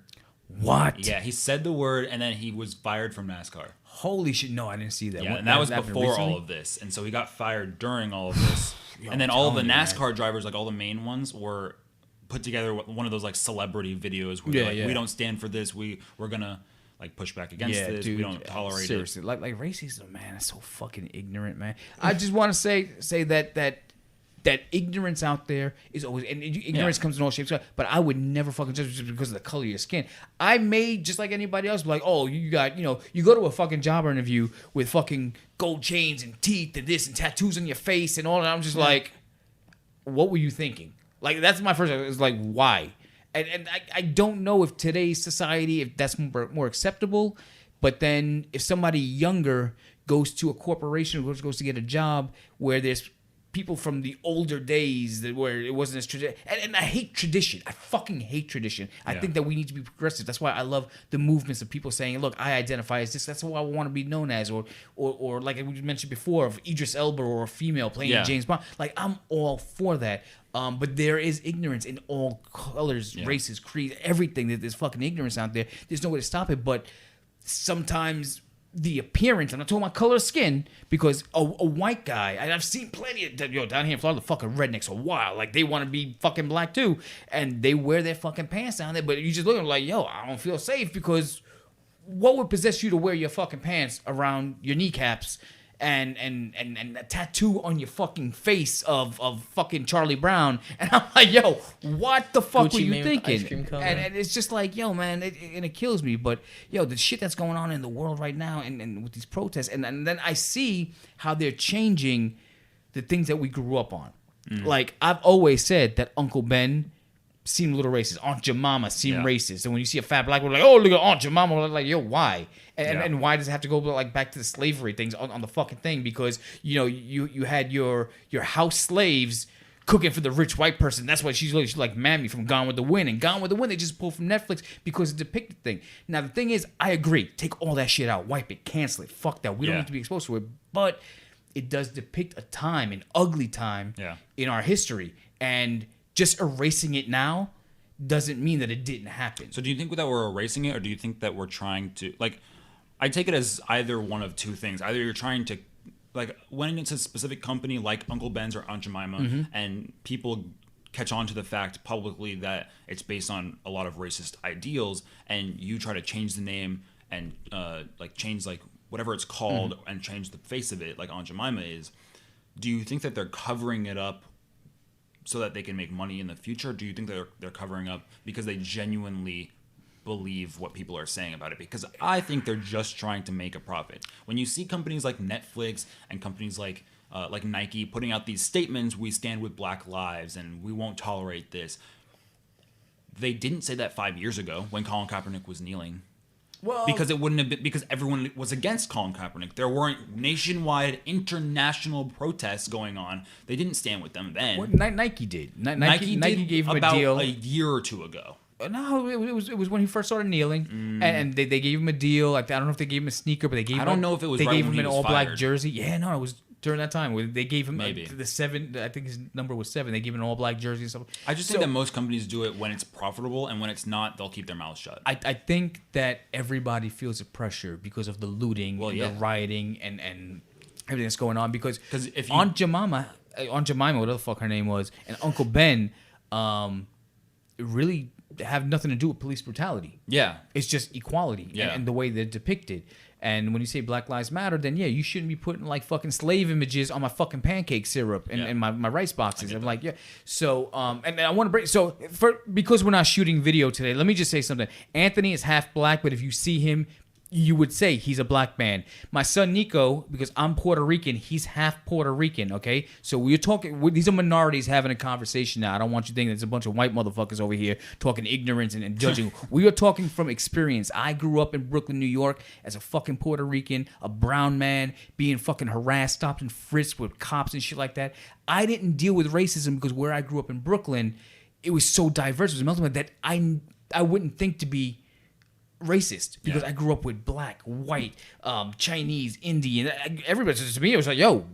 What? Yeah, he said the word, and then he was fired from NASCAR. Holy shit! No, I didn't see that. Yeah, and that was before all of this, and so he got fired during all of this. And then all of the NASCAR drivers, like all the main ones, were put together one of those like celebrity videos where they're like, we don't stand for this. We're gonna like push back against this. Dude, we don't tolerate seriously. Like racism, man, it's so fucking ignorant, man. I just want to say that ignorance out there is always, and ignorance comes in all shapes, but I would never fucking judge just because of the color of your skin. I may, just like anybody else, be like, oh, you got, you go to a fucking job interview with fucking gold chains and teeth and this and tattoos on your face and all that. I'm just like, what were you thinking? Like, that's my first, it's like, why? And I don't know if today's society, if that's more acceptable, but then if somebody younger goes to a corporation, goes to get a job where there's people from the older days where it wasn't as tradition, and I hate tradition. I fucking hate tradition. I think that we need to be progressive. That's why I love the movements of people saying, "Look, I identify as this. That's what I want to be known as," or like we mentioned before, of Idris Elba or a female playing James Bond. Like, I'm all for that. But there is ignorance in all colors, races, creeds, everything. There's fucking ignorance out there. There's no way to stop it. But sometimes the appearance, I'm not talking about color of skin, because a white guy, and I've seen plenty of, down here in Florida, the fucking rednecks are wild. Like, they want to be fucking black too, and they wear their fucking pants down there, but you just look at them like, yo, I don't feel safe, because what would possess you to wear your fucking pants around your kneecaps and a tattoo on your fucking face of fucking Charlie Brown? And I'm like, yo, what the fuck Gucci were you Mane with ice cream thinking? cone. And it's just like, yo, man, it kills me. But yo, the shit that's going on in the world right now, and with these protests, and then I see how they're changing the things that we grew up on. Like, I've always said that Uncle Ben seemed a little racist. Aunt Jemima seemed racist. And when you see a fat black woman, like, oh, look at Aunt Jemima, we're like, yo, why? And why does it have to go like back to the slavery things on the fucking thing? Because you had your house slaves cooking for the rich white person. That's why she's like Mammy from Gone with the Wind. And Gone with the Wind, they just pulled from Netflix because it depicted thing. Now, the thing is, I agree. Take all that shit out. Wipe it. Cancel it. Fuck that. We don't need to be exposed to it. But it does depict a time, an ugly time in our history. And just erasing it now doesn't mean that it didn't happen. So do you think that we're erasing it, or do you think that we're trying to, like, I take it as either one of two things. Either you're trying to, like, when it's a specific company like Uncle Ben's or Aunt Jemima, and people catch on to the fact publicly that it's based on a lot of racist ideals, and you try to change the name and like change like whatever it's called and change the face of it, like Aunt Jemima is. Do you think that they're covering it up so that they can make money in the future? Do you think they're covering up because they genuinely believe what people are saying about it? Because I think they're just trying to make a profit. When you see companies like Netflix and companies like Nike putting out these statements, we stand with Black lives and we won't tolerate this. They didn't say that 5 years ago when Colin Kaepernick was kneeling. Well, because it wouldn't have been, because everyone was against Colin Kaepernick. There weren't nationwide, international protests going on. They didn't stand with them then. Well, Nike did. Nike gave him about a deal a year or two ago. No, it was when he first started kneeling, and they gave him a deal. Like, I don't know if they gave him a sneaker, but they gave. I don't know if it was. They right gave when him he an was all-black fired. jersey. Yeah, no, it was during that time where they gave him Maybe the 7. I think his number was 7. They gave him an all-black jersey and stuff. I just think that most companies do it when it's profitable, and when it's not, they'll keep their mouths shut. I think that everybody feels the pressure because of the looting, the rioting, and everything that's going on. Because if Aunt Jemima, whatever the fuck her name was, and Uncle Ben, really have nothing to do with police brutality. Yeah. It's just equality and the way they're depicted. And when you say Black Lives Matter, then you shouldn't be putting like fucking slave images on my fucking pancake syrup and my rice boxes. I'm like, So, and I want to break. So, because we're not shooting video today, let me just say something. Anthony is half black, but if you see him, you would say he's a black man. My son Nico, because I'm Puerto Rican, he's half Puerto Rican, okay? So we're talking, these are minorities having a conversation now. I don't want you to think there's a bunch of white motherfuckers over here talking ignorance and judging. We are talking from experience. I grew up in Brooklyn, New York as a fucking Puerto Rican, a brown man, being fucking harassed, stopped and frisked with cops and shit like that. I didn't deal with racism because where I grew up in Brooklyn, it was so diverse. It was a melting pot that I wouldn't think to be racist because I grew up with black, white, Chinese, Indian, everybody. So to me, it was like, yo.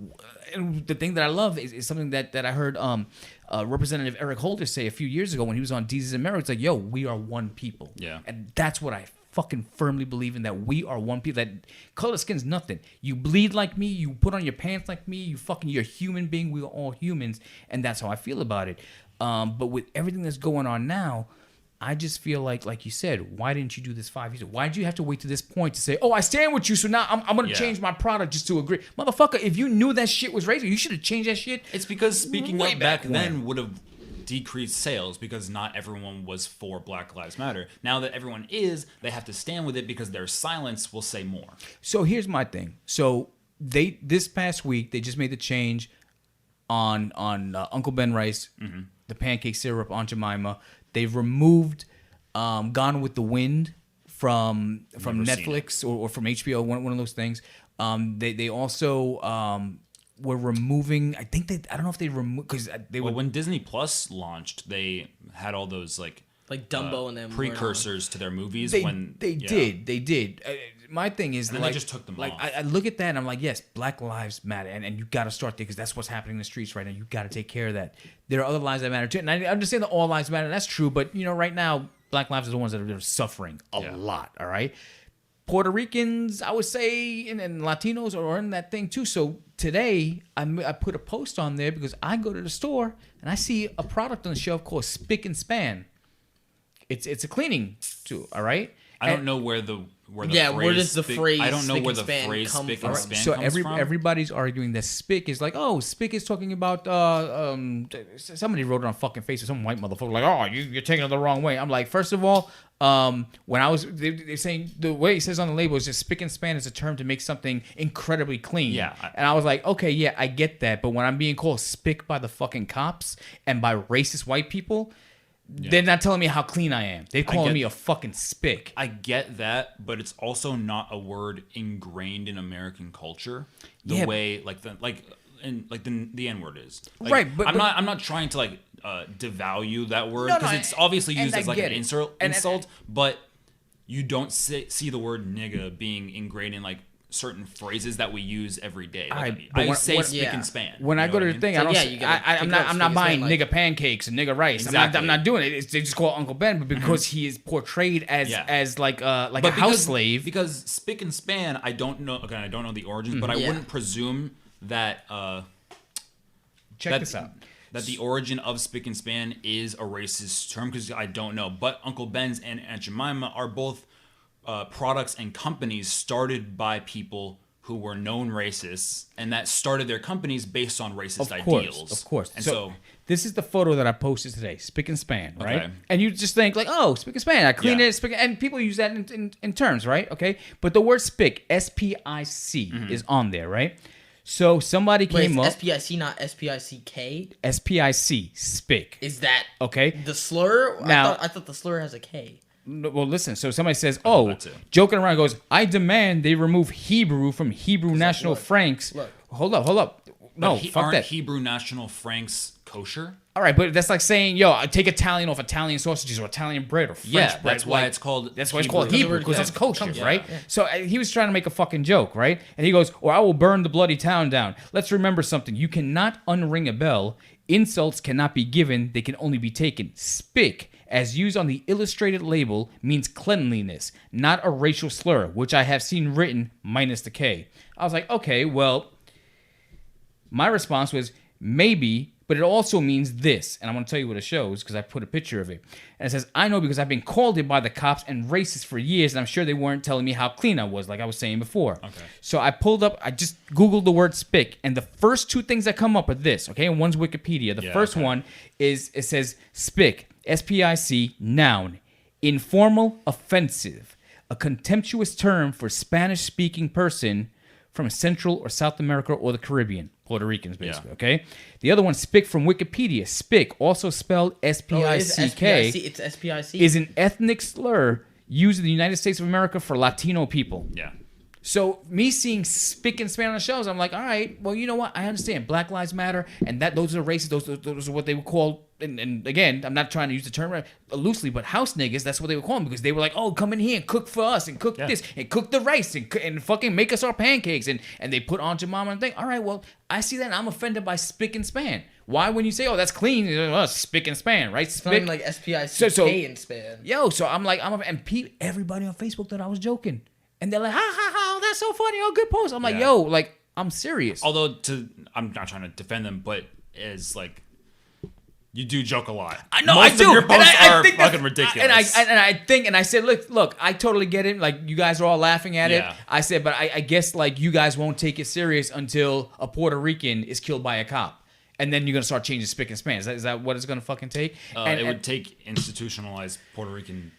And the thing that I love is something that I heard Representative Eric Holder say a few years ago when he was on Jesus and Mary. It's like, yo, we are one people. Yeah. And that's what I fucking firmly believe in, that we are one people. That color skin's nothing. You bleed like me. You put on your pants like me. You're a human being. We are all humans. And that's how I feel about it. But with everything that's going on now, I just feel like you said, why didn't you do this 5 years ago? Why did you have to wait to this point to say, oh, I stand with you, so now I'm going to change my product just to agree? Motherfucker, if you knew that shit was racist, you should have changed that shit. It's because speaking way up back back then would have decreased sales because not everyone was for Black Lives Matter. Now that everyone is, they have to stand with it because their silence will say more. So here's my thing. So this past week, they just made the change on Uncle Ben rice, the pancake syrup, Aunt Jemima. They've removed Gone with the Wind from Netflix or from HBO, one of those things. They also were removing. I don't know if they removed because when Disney Plus launched, they had all those like Dumbo and them precursors to their movies. They did. My thing is, and then they just took them off. I look at that and I'm like, yes, Black Lives Matter, and you got to start there because that's what's happening in the streets right now. You got to take care of that. There are other lives that matter too, and I understand that all lives matter. That's true, but right now, Black lives are the ones that are suffering a lot. All right, Puerto Ricans, I would say, and Latinos are in that thing too. So today, I put a post on there because I go to the store and I see a product on the shelf called Spick and Span. It's a cleaning tool. All right. I don't know where the where does the phrase I don't know where the span phrase come spick from? and span So comes from. everybody's arguing that SPIC is like, oh, SPIC is talking about somebody wrote it on fucking Facebook, some white motherfucker like, oh, you're taking it the wrong way. I'm like, first of all, when they're saying the way it says on the label is just spick and span is a term to make something incredibly clean. Yeah. And I was like, okay, yeah, I get that, but when I'm being called spick by the fucking cops and by racist white people. Yeah. They're not telling me how clean I am. They're calling me a fucking spick. I get that, but it's also not a word ingrained in American culture the way the N word is. Like, right, but I'm not trying to devalue that word because it's obviously used as like an insult, but you don't see the word nigga being ingrained in like certain phrases that we use every day. Like, I say spick and span. When I go to the thing, I'm not buying nigga pancakes and nigga rice. Exactly. I'm not doing it. They just call Uncle Ben, but because he is portrayed as like a house slave. Because spick and span, I don't know. Again, I don't know the origins, but I wouldn't presume that. Check this out. That the origin of spick and span is a racist term because I don't know. But Uncle Ben's and Aunt Jemima are both products and companies started by people who were known racists and that started their companies based on racist ideals. Of course. And so this is the photo that I posted today, Spick and Span, right? Okay. And you just think like, oh, Spick and Span, I clean it, Spick, and people use that in terms, right? Okay. But the word Spick, S-P-I-C, is on there, right? So somebody came up. S-P-I-C, not S-P-I-C-K? S-P-I-C, Spick. Is that okay? The slur? Now, I thought the slur has a K. Well, listen. So somebody says, joking around, goes, I demand they remove Hebrew from Hebrew National Franks. Look. Hold up. No, fuck that. Hebrew National Franks kosher? All right, but that's like saying, yo, I take Italian off Italian sausages or Italian bread or French bread. That's why it's called Hebrew, because it's kosher, right? Yeah. So he was trying to make a fucking joke, right? And he goes, or I will burn the bloody town down. Let's remember something. You cannot unring a bell. Insults cannot be given. They can only be taken. Spick, as used on the illustrated label, means cleanliness, not a racial slur, which I have seen written minus the K. I was like, okay, well, my response was maybe, but it also means this. And I'm going to tell you what it shows because I put a picture of it. And it says, I know because I've been called it by the cops and racists for years, and I'm sure they weren't telling me how clean I was, like I was saying before. Okay. So I just Googled the word spick, and the first two things that come up are this, okay? And one's Wikipedia. The first one is, it says spick, S-P-I-C, noun, informal, offensive, a contemptuous term for Spanish-speaking person from Central or South America or the Caribbean. Puerto Ricans, basically, okay? The other one, SPIC from Wikipedia. SPIC, also spelled S-P-I-C-K. It's S-P-I-C. Is an ethnic slur used in the United States of America for Latino people. Yeah. So me seeing Spick and Span on the shelves, I'm like, all right, well, you know what? I understand. Black Lives Matter, and those are racist. Those are what they would call, and again, I'm not trying to use the term loosely, but house niggas, that's what they would call them because they were like, oh, come in here and cook for us and cook this and cook the rice and fucking make us our pancakes. And they put Aunt Jemima and think, all right, well, I see that and I'm offended by Spick and Span. Why when you say, oh, that's clean, Spick and Span, right? Something like S-P-I-C-K and Span. Yo, so I'm like, and everybody on Facebook thought I was joking. And they're like, ha, ha, ha, that's so funny. Oh, good post. I'm like, yo, like, I'm serious. Although, I'm not trying to defend them, but as, like, You do joke a lot. I know, Most I do. Of your posts are think fucking ridiculous. And I said, look, I totally get it. Like, you guys are all laughing at it. Yeah. I said, but I guess, like, you guys won't take it serious until a Puerto Rican is killed by a cop. And then you're going to start changing spick and span. Is that what it's going to fucking take? It would take institutionalized Puerto Rican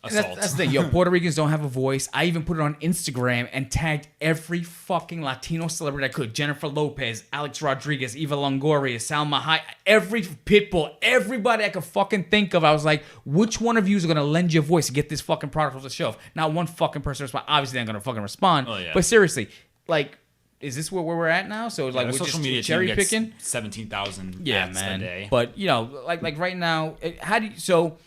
assault. That's the thing. Yo, Puerto Ricans don't have a voice. I even put it on Instagram and tagged every fucking Latino celebrity I could. Jennifer Lopez, Alex Rodriguez, Eva Longoria, Salma Hayek, every Pitbull, everybody I could fucking think of. I was like, which one of you is going to lend your voice to get this fucking product off the shelf? Not one fucking person respond. Obviously, they're going to fucking respond. Oh, yeah. But seriously, like, is this where we're at now? So, like, we're social just media cherry picking? 17,000 Yeah, ads man. a day. But, you know, like right now, how do you... So...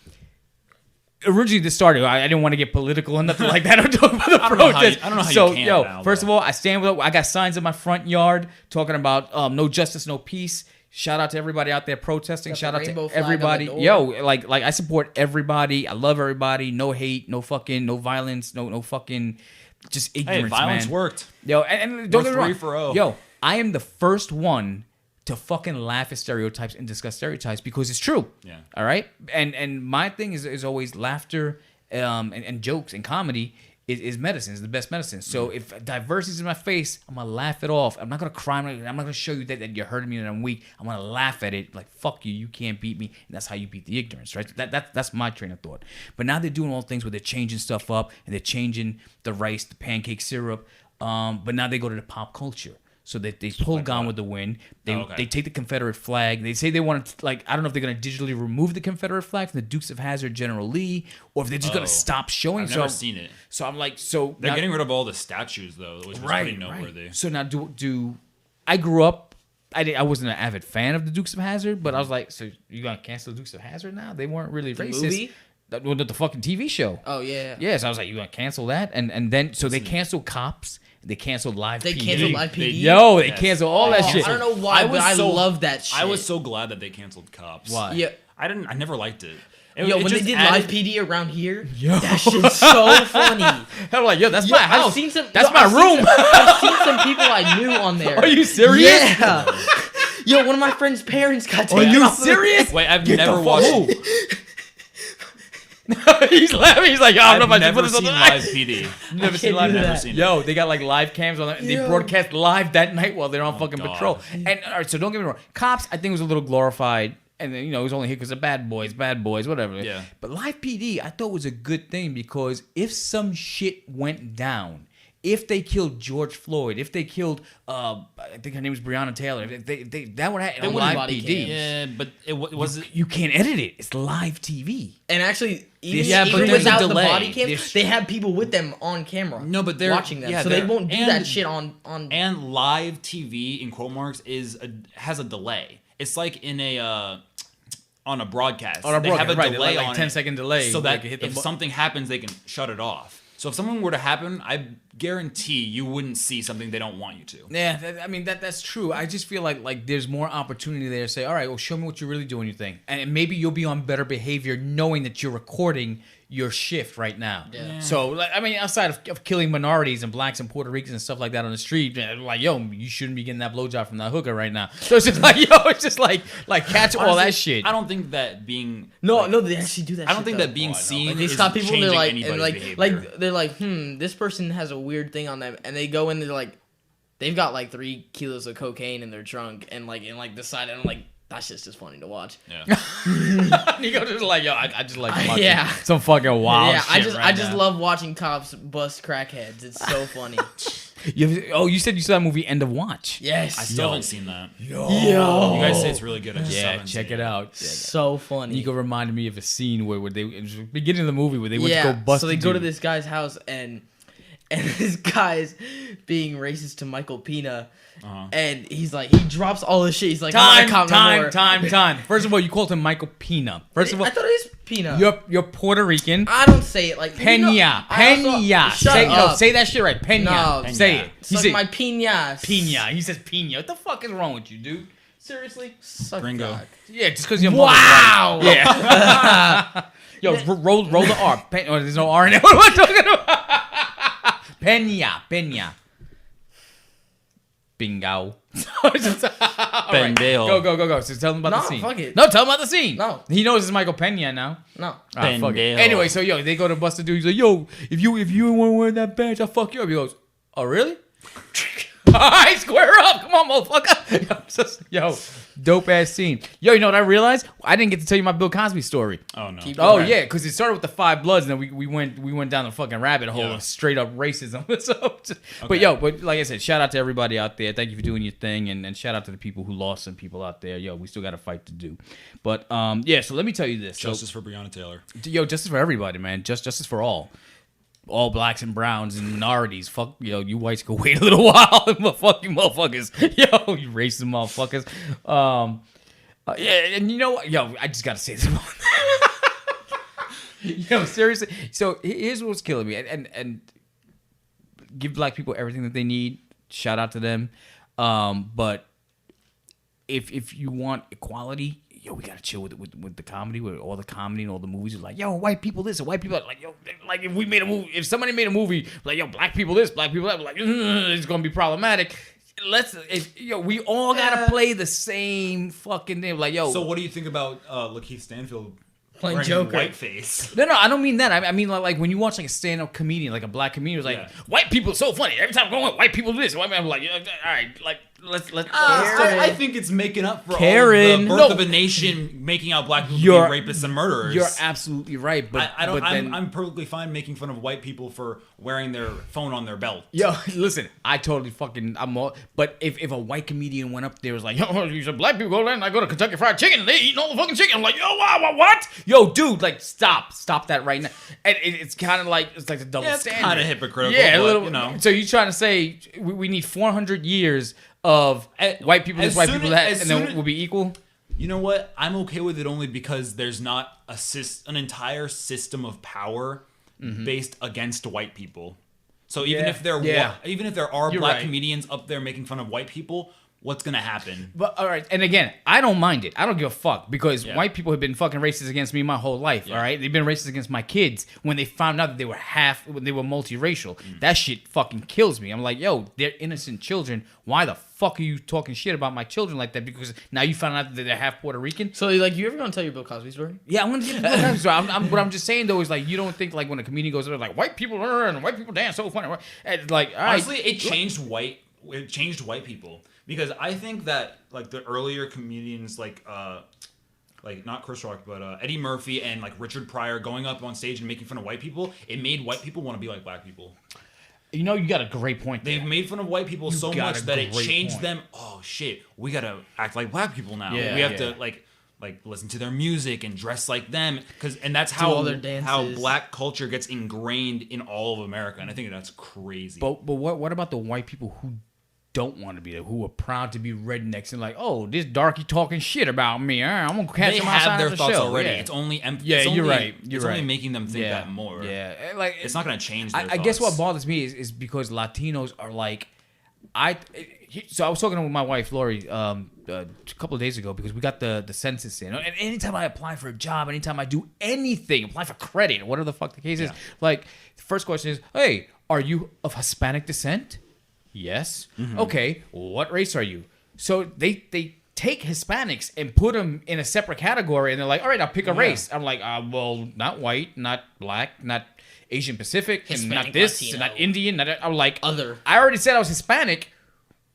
Originally, this started. I didn't want to get political or nothing like that. I'm talking about the protest. I don't know how so, you can yo, now, first but- of all, I stand with. I got signs in my front yard talking about no justice, no peace. Shout out to everybody out there protesting. Got the Shout out rainbow to flag on the everybody. door. Yo, like I support everybody. I love everybody. No hate, no violence, no fucking just ignorance. Hey, violence man. worked. Yo, and don't We're get me wrong. 3 for 0. Yo, I am the first one to fucking laugh at stereotypes and discuss stereotypes because it's true. Yeah. All right. And my thing is always laughter. And jokes and comedy is medicine, is the best medicine. So if diversity's in my face, I'm gonna laugh it off. I'm not gonna cry. I'm not gonna show you that you're hurting me and I'm weak. I'm gonna laugh at it like, fuck you, you can't beat me. And that's how you beat the ignorance, right? That's my train of thought. But now they're doing all things where they're changing stuff up and they're changing the rice, the pancake syrup. But now they go to the pop culture. So they pull Gone with the Wind. They take the Confederate flag. They say they want to, like, I don't know if they're going to digitally remove the Confederate flag from the Dukes of Hazzard, General Lee, or if they're just going to stop showing. I've never seen it. So I'm like, They're now, getting rid of all the statues, though, which was pretty noteworthy. So now do I grew up, I wasn't an avid fan of the Dukes of Hazzard, but I was like, so you going to cancel the Dukes of Hazzard now? They weren't really racist. Movie? The fucking TV show. Oh, yeah. Yeah, so I was like, you going to cancel that? And then, so they canceled Cops. They canceled Live PD. They canceled Live PD? Yo, they canceled all that shit. I don't know why, but I love that shit. I was so glad that they canceled Cops. Why? Yeah. I never liked it. Yo, when they just did added- Live PD around here, that shit's so funny. I'm like, yo, that's my house. I've seen some, That's yo, my room. I've seen some people I knew on there. Are you serious? Yeah. Yo, one of my friend's parents got taken Are you off of serious? Wait, I've never watched. He's laughing. He's like, yo, I don't know if I should put Never this on seen the Live PD. Never seen can't live. do Never that. seen. Yo, they got like live cams on it. And they Yo. broadcast live that night while they're on fucking God. patrol. And all right, so don't get me wrong. Cops, I think was a little glorified. And then, you know, it was only here because of bad boys, whatever. Yeah. But Live PD, I thought was a good thing because if some shit went down, if they killed George Floyd, if they killed, I think her name was Breonna Taylor, if they that would happen on wouldn't Live body PD. cam. Yeah, but it was. You can't edit it. It's live TV. And actually, even, Yeah, but even there's a without the delay. body cam, There's- they have people with them on camera. No, but they're watching them, yeah, so they they're- won't do and- that shit on. And live TV in quote marks has a delay. It's like in a on a broadcast. On a They have broadcast, a right, delay like on 10-second delay, so they that can hit the if bu- something happens, they can shut it off. So if something were to happen, I guarantee you wouldn't see something they don't want you to. Yeah, I mean that's true. I just feel like there's more opportunity there to say, all right, well, show me what you really do on your thing, and maybe you'll be on better behavior knowing that you're recording your shift right now. Yeah. So, like, I mean, outside of killing minorities and blacks and Puerto Ricans and stuff like that on the street, like, yo, you shouldn't be getting that blowjob from that hooker right now. So it's just like, yo, it's just like catch all that shit. I don't think that being No, they actually do that. I don't shit, think though. that being I know. seen Like, they is stop people. changing They're like, anybody's and like, behavior. they're like, this person has a weird thing on them, and they go in. They're like, they've got like 3 kilos of cocaine in their trunk, and like decide, and I'm like, that shit's just funny to watch. Yeah. Nico just like, yo, I just like watching Yeah. some fucking wild yeah, shit. I just love watching cops bust crackheads. It's so funny. You said you saw that movie End of Watch. Yes, I still haven't seen that. Yo. You guys say it's really good. I just Yeah, haven't check seen it out. so funny. Nico reminded me of a scene where they, it was the beginning of the movie where they went to Yeah, go bust. so they a go to dude. this guy's house, and this guy's being racist to Michael Pena, and he's like, he drops all his shit. He's like, I'm not a cop no more. Time. First of all, you called him Michael Pena. First of all, I thought it was Pena. you're Puerto Rican. I don't say it like Pena. Pena. Shut Say that shit right. Pena. No, Say it. He Suck said my piñas. Pena. He says Pena. What the fuck is wrong with you, dude? Seriously? Suck Gringo. cock. Yeah, just because you're Wow. Yeah. Yo, roll the R. There's no R in it. What am I talking about? Pena. Bingo. Pendejo. Go. So tell them about the scene. fuck it. No, tell him about the scene. No. He knows it's Michael Pena now. No. Fuck it. Pendejo. Anyway, so they go to bust the dude. He's like, yo, if you want to wear that badge, I'll fuck you up. He goes, oh really? All right, square up. Come on, motherfucker. Yo, dope ass scene. Yo, you know what I realized? I didn't get to tell you my Bill Cosby story. Oh no. Oh yeah, because it started with the 5 Bloods, and then we went down the fucking rabbit hole of straight up racism. But like I said, shout out to everybody out there. Thank you for doing your thing, and shout out to the people who lost some people out there. Yo, we still got a fight to do. But so let me tell you this. Justice for Breonna Taylor. Yo, justice for everybody, man. Justice for all blacks and browns and minorities. Fuck, you whites can wait a little while. Fuck you motherfuckers. Yo, you racist motherfuckers. And you know what? Yo, I just gotta say this. Yo, seriously. So here's what's killing me. And give black people everything that they need. Shout out to them. But if you want equality, yo, we gotta chill with the comedy, with all the comedy and all the movies. It's like, yo, white people this, and white people that. Like, yo, like if somebody made a movie like, yo, black people this, black people that, like, it's gonna be problematic. We all gotta play the same fucking thing. Like, yo. So what do you think about Lakeith Stanfield Playing wearing Joker. whiteface? No, I don't mean that. I mean like when you watch like a stand-up comedian, like a black comedian, it's like, white people are so funny. Every time I'm going, white people do this. White man, I'm like, all right, like let's. I think it's making up for Karen. all the birth of a nation making out black people to be rapists and murderers. You're absolutely right, but I'm perfectly fine making fun of white people for wearing their phone on their belt. Yo, listen, I totally fucking but if a white comedian went up there was like, yo, you said black people go there and I go to Kentucky Fried Chicken and they eating all the fucking chicken. I'm like, yo, what? Yo, dude, like stop that right now. And it's kind of like it's like a double standard. It's kind of hypocritical. Yeah, but, a little. You know. So you're trying to say we need 400 years of white people this, white people that, and then we'll be equal? You know what? I'm okay with it only because there's not an entire system of power based against white people. So even if there are black comedians up there making fun of white people, what's gonna happen? But all right, and again, I don't mind it. I don't give a fuck because white people have been fucking racist against me my whole life. All right, they've been racist against my kids when they found out that they were multiracial. That shit fucking kills me. I'm like, yo, they're innocent children. Why the fuck are you talking shit about my children like that? Because now you found out that they're half Puerto Rican. So like, you ever gonna tell your Bill Cosby story? Yeah, I'm gonna get the Bill Cosby story. What I'm just saying though is like, you don't think like when a comedian goes there like white people and white people dance so funny. And like, all right, honestly, it changed white people. Because I think that like the earlier comedians like not Chris Rock but Eddie Murphy and like Richard Pryor going up on stage and making fun of white people, it made white people want to be like black people. You know, you got a great point there. They've made fun of white people so much that it changed them. Oh shit, we gotta act like black people now. Yeah, we have to like listen to their music and dress like them and that's how all their dances. How black culture gets ingrained in all of America, and I think that's crazy. But what about the white people who don't want to be there, who are proud to be rednecks and like, oh, this darky talking shit about me. I'm gonna catch them outside their the thoughts show. already. Yeah. It's only you're right. It's only making them think that more. Yeah, like it's not gonna change. Their I guess what bothers me is because Latinos are like, so I was talking with my wife Lori a couple of days ago because we got the census in, and anytime I apply for a job, anytime I do anything, apply for credit, whatever the fuck the case is, like the first question is, hey, are you of Hispanic descent? Yes. Mm-hmm. Okay. What race are you? So they take Hispanics and put them in a separate category, and they're like, all right, I'll pick a race. I'm like, well, not white, not black, not Asian Pacific, Hispanic, and not this, Latino. and not Indian. I'm like, other. I already said I was Hispanic.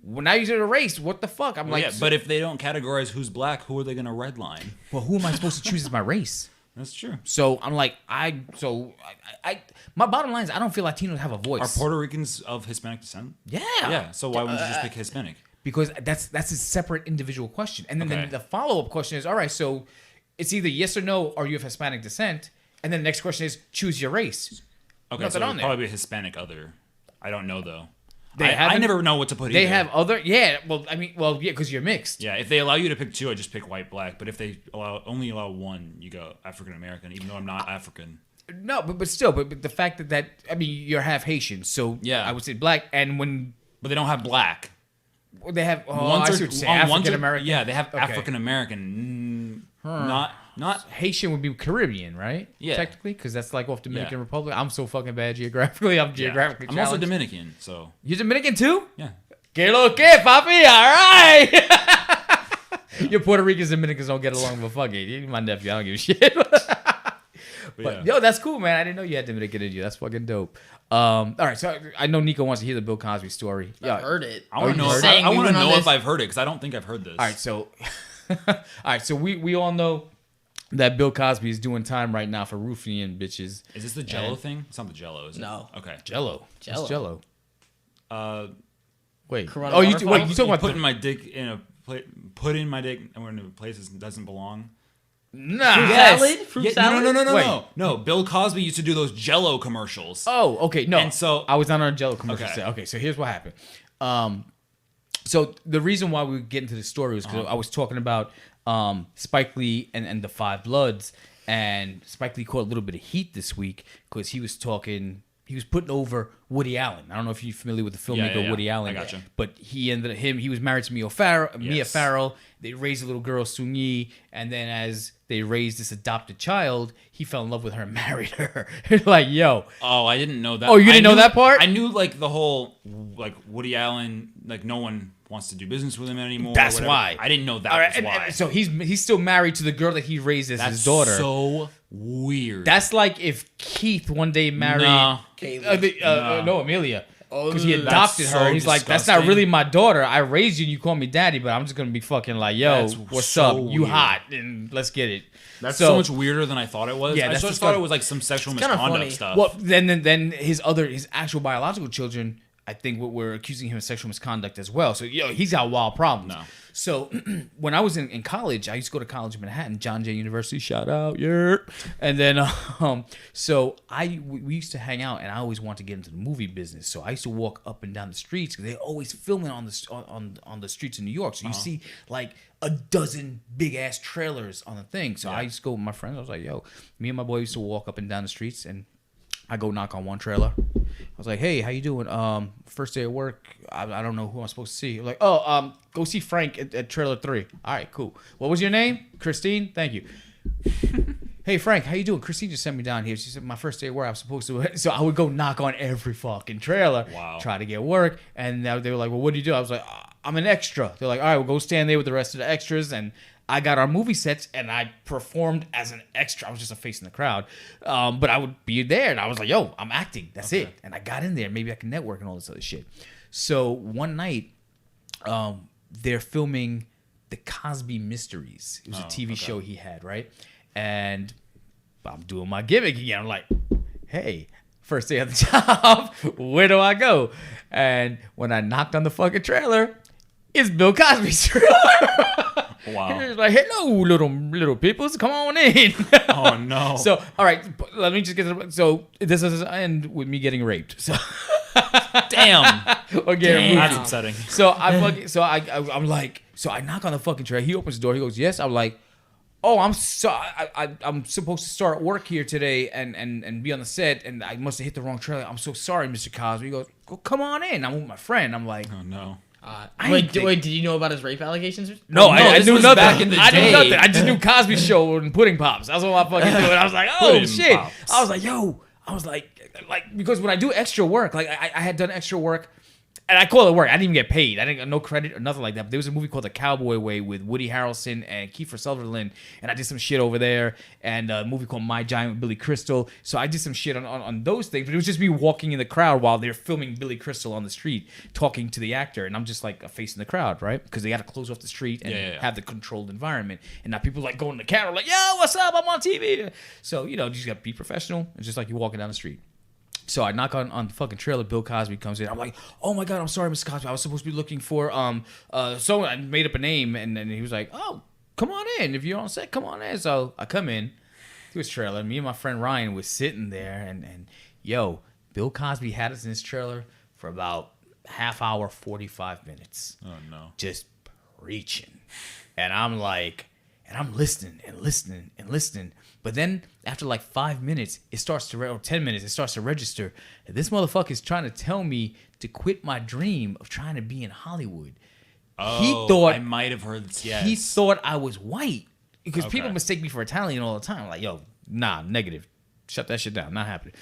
Well, now you said a race. What the fuck? I'm like, but if they don't categorize who's black, who are they gonna redline? Well, who am I supposed to choose as my race? That's true. So I'm like, my bottom line is I don't feel Latinos have a voice. Are Puerto Ricans of Hispanic descent? Yeah. Yeah. So why wouldn't you just pick Hispanic? Because that's a separate individual question. And then the follow-up question is, all right, so it's either yes or no, are you of Hispanic descent? And then the next question is, choose your race. Okay, Nothing so on there. probably be a Hispanic other. I don't know, though. I never know what to put They either. have other, yeah, because you're mixed. Yeah, if they allow you to pick two, I just pick white, black. But if they only allow one, you go African American, even though I'm not African. No, but still, but the fact that you're half Haitian, so yeah, I would say black, but they don't have black. They have African American. Yeah, they have African American. Not Haitian would be Caribbean, right? Yeah, technically, because that's like off Dominican Republic. I'm so fucking bad geographically. I'm geographically challenged. I'm also Dominican, so you're Dominican too? Yeah. Que lo que, papi? All right. Your Puerto Ricans and Dominicans don't get along, but fuck it. You're my nephew. I don't give a shit. But yo, that's cool, man. I didn't know you had Dominican in you. That's fucking dope. All right, so I know Nico wants to hear the Bill Cosby story. I've heard it. I want to know. I want to know if I've heard it because I don't think I've heard this. All right, so we all know that Bill Cosby is doing time right now for roofing bitches. Is this the Jello thing? It's not the Jello, is it? No. Okay. Jello. What's Jello? Wait. Corona Oh, you waterfall? talking about putting my dick in a putting my dick in a place that doesn't belong? Nah. Salad? Fruit Yeah, salad? Wait. no. Bill Cosby used to do those Jello commercials. Oh, okay. No. And so I was not on a Jello commercial. Okay. Okay, so here's what happened. So the reason why we get into the story was because I was talking about Spike Lee and the Five Bloods, and Spike Lee caught a little bit of heat this week because he was putting over Woody Allen. I don't know if you're familiar with the filmmaker Woody Allen. I gotcha. But he was married to Mia Farrow. They raised a little girl, Soon-Yi, and then as they raised this adopted child, he fell in love with her and married her. Like, yo. Oh, I didn't know that. Oh, you didn't know that part? I knew like the whole like Woody Allen, like no one wants to do business with him anymore. That's why. I didn't know that All right, was why. and so he's still married to the girl that he raised as his daughter. So weird. That's like if Keith one day married Amelia. Because he adopted That's her. so And he's like, that's not disgusting. really my daughter. I raised you and you call me daddy, but I'm just going to be fucking like, yo, That's what's so up? You weird. hot. And let's get it. That's so much weirder than I thought it was. Yeah, I that's just disgusting. thought it was like some sexual It's kinda misconduct funny. stuff. Well, then his actual biological children, I think we're accusing him of sexual misconduct as well. So, yo, he's got wild problems. No. So, when I was in college, I used to go to college in Manhattan, John Jay University, shout out, yeah. And then, so we used to hang out, and I always wanted to get into the movie business. So I used to walk up and down the streets because they're always filming on the streets in New York. So you see like a dozen big ass trailers on the thing. So I used to go with my friends. I was like, yo, me and my boy used to walk up and down the streets, and I go knock on one trailer. I was like, hey, how you doing? First day of work. I don't know who I'm supposed to see. I was like, go see Frank at trailer 3. All right, cool. What was your name? Christine? Thank you. Hey, Frank, how you doing? Christine just sent me down here. She said my first day of work, I was supposed to. So I would go knock on every fucking trailer. Wow. Try to get work. And now they were like, well, what do you do? I was like, I'm an extra. They're like, all right, well, go stand there with the rest of the extras. And I got our movie sets, and I performed as an extra. I was just a face in the crowd. But I would be there, and I was like, yo, I'm acting. That's it. And I got in there. Maybe I can network and all this other shit. So one night, they're filming The Cosby Mysteries. It was a TV show he had, right? And I'm doing my gimmick again. I'm like, hey, first day of the job, where do I go? And when I knocked on the fucking trailer, it's Bill Cosby's trailer. Wow. He's like, hello, little peoples, come on in. Oh no. So, all right, let me just get to, so this does end with me getting raped. So, Damn. or getting That's raped. upsetting. So I'm like, so I knock on the fucking trailer. He opens the door. He goes, yes. I'm like, oh, I'm supposed to start work here today and be on the set, and I must have hit the wrong trailer. I'm so sorry, Mr. Cosby. He goes, go, come on in. I'm with my friend. I'm like, Oh no. Wait, did you know about his rape allegations? no, I this knew was nothing. back in the I knew day. nothing. I just knew Cosby Show and Pudding Pops. That's what I fucking do. And I was like, oh Pudding shit. Pops. I was like, yo. I was like because when I do extra work, like I had done extra work. And I call it work. I didn't even get paid. I didn't get no credit or nothing like that. But there was a movie called The Cowboy Way with Woody Harrelson and Kiefer Sutherland. And I did some shit over there. And a movie called My Giant with Billy Crystal. So I did some shit on those things. But it was just me walking in the crowd while they're filming Billy Crystal on the street, talking to the actor. And I'm just like a face in the crowd, right? Because they got to close off the street and have the controlled environment. And now people like go in the camera like, yo, what's up? I'm on TV. So, you just got to be professional. It's just like you're walking down the street. So I knock on the fucking trailer. Bill Cosby comes in. I'm like, oh my God, I'm sorry, Mr. Cosby. I was supposed to be looking for someone. I made up a name, and then he was like, oh, come on in. If you're on set, come on in. So I come in to his trailer. Me and my friend Ryan was sitting there, and yo, Bill Cosby had us in his trailer for about half hour, 45 minutes. Oh no. Just preaching. And I'm like, and I'm listening and listening and listening. But then after like 5 minutes, it starts to, or 10 minutes, it starts to register. And this motherfucker is trying to tell me to quit my dream of trying to be in Hollywood. Oh, He thought I might have heard this. Yes. he thought I was white because Okay. people mistake me for Italian all the time. Like, yo, nah, negative. shut that shit down. Not happening.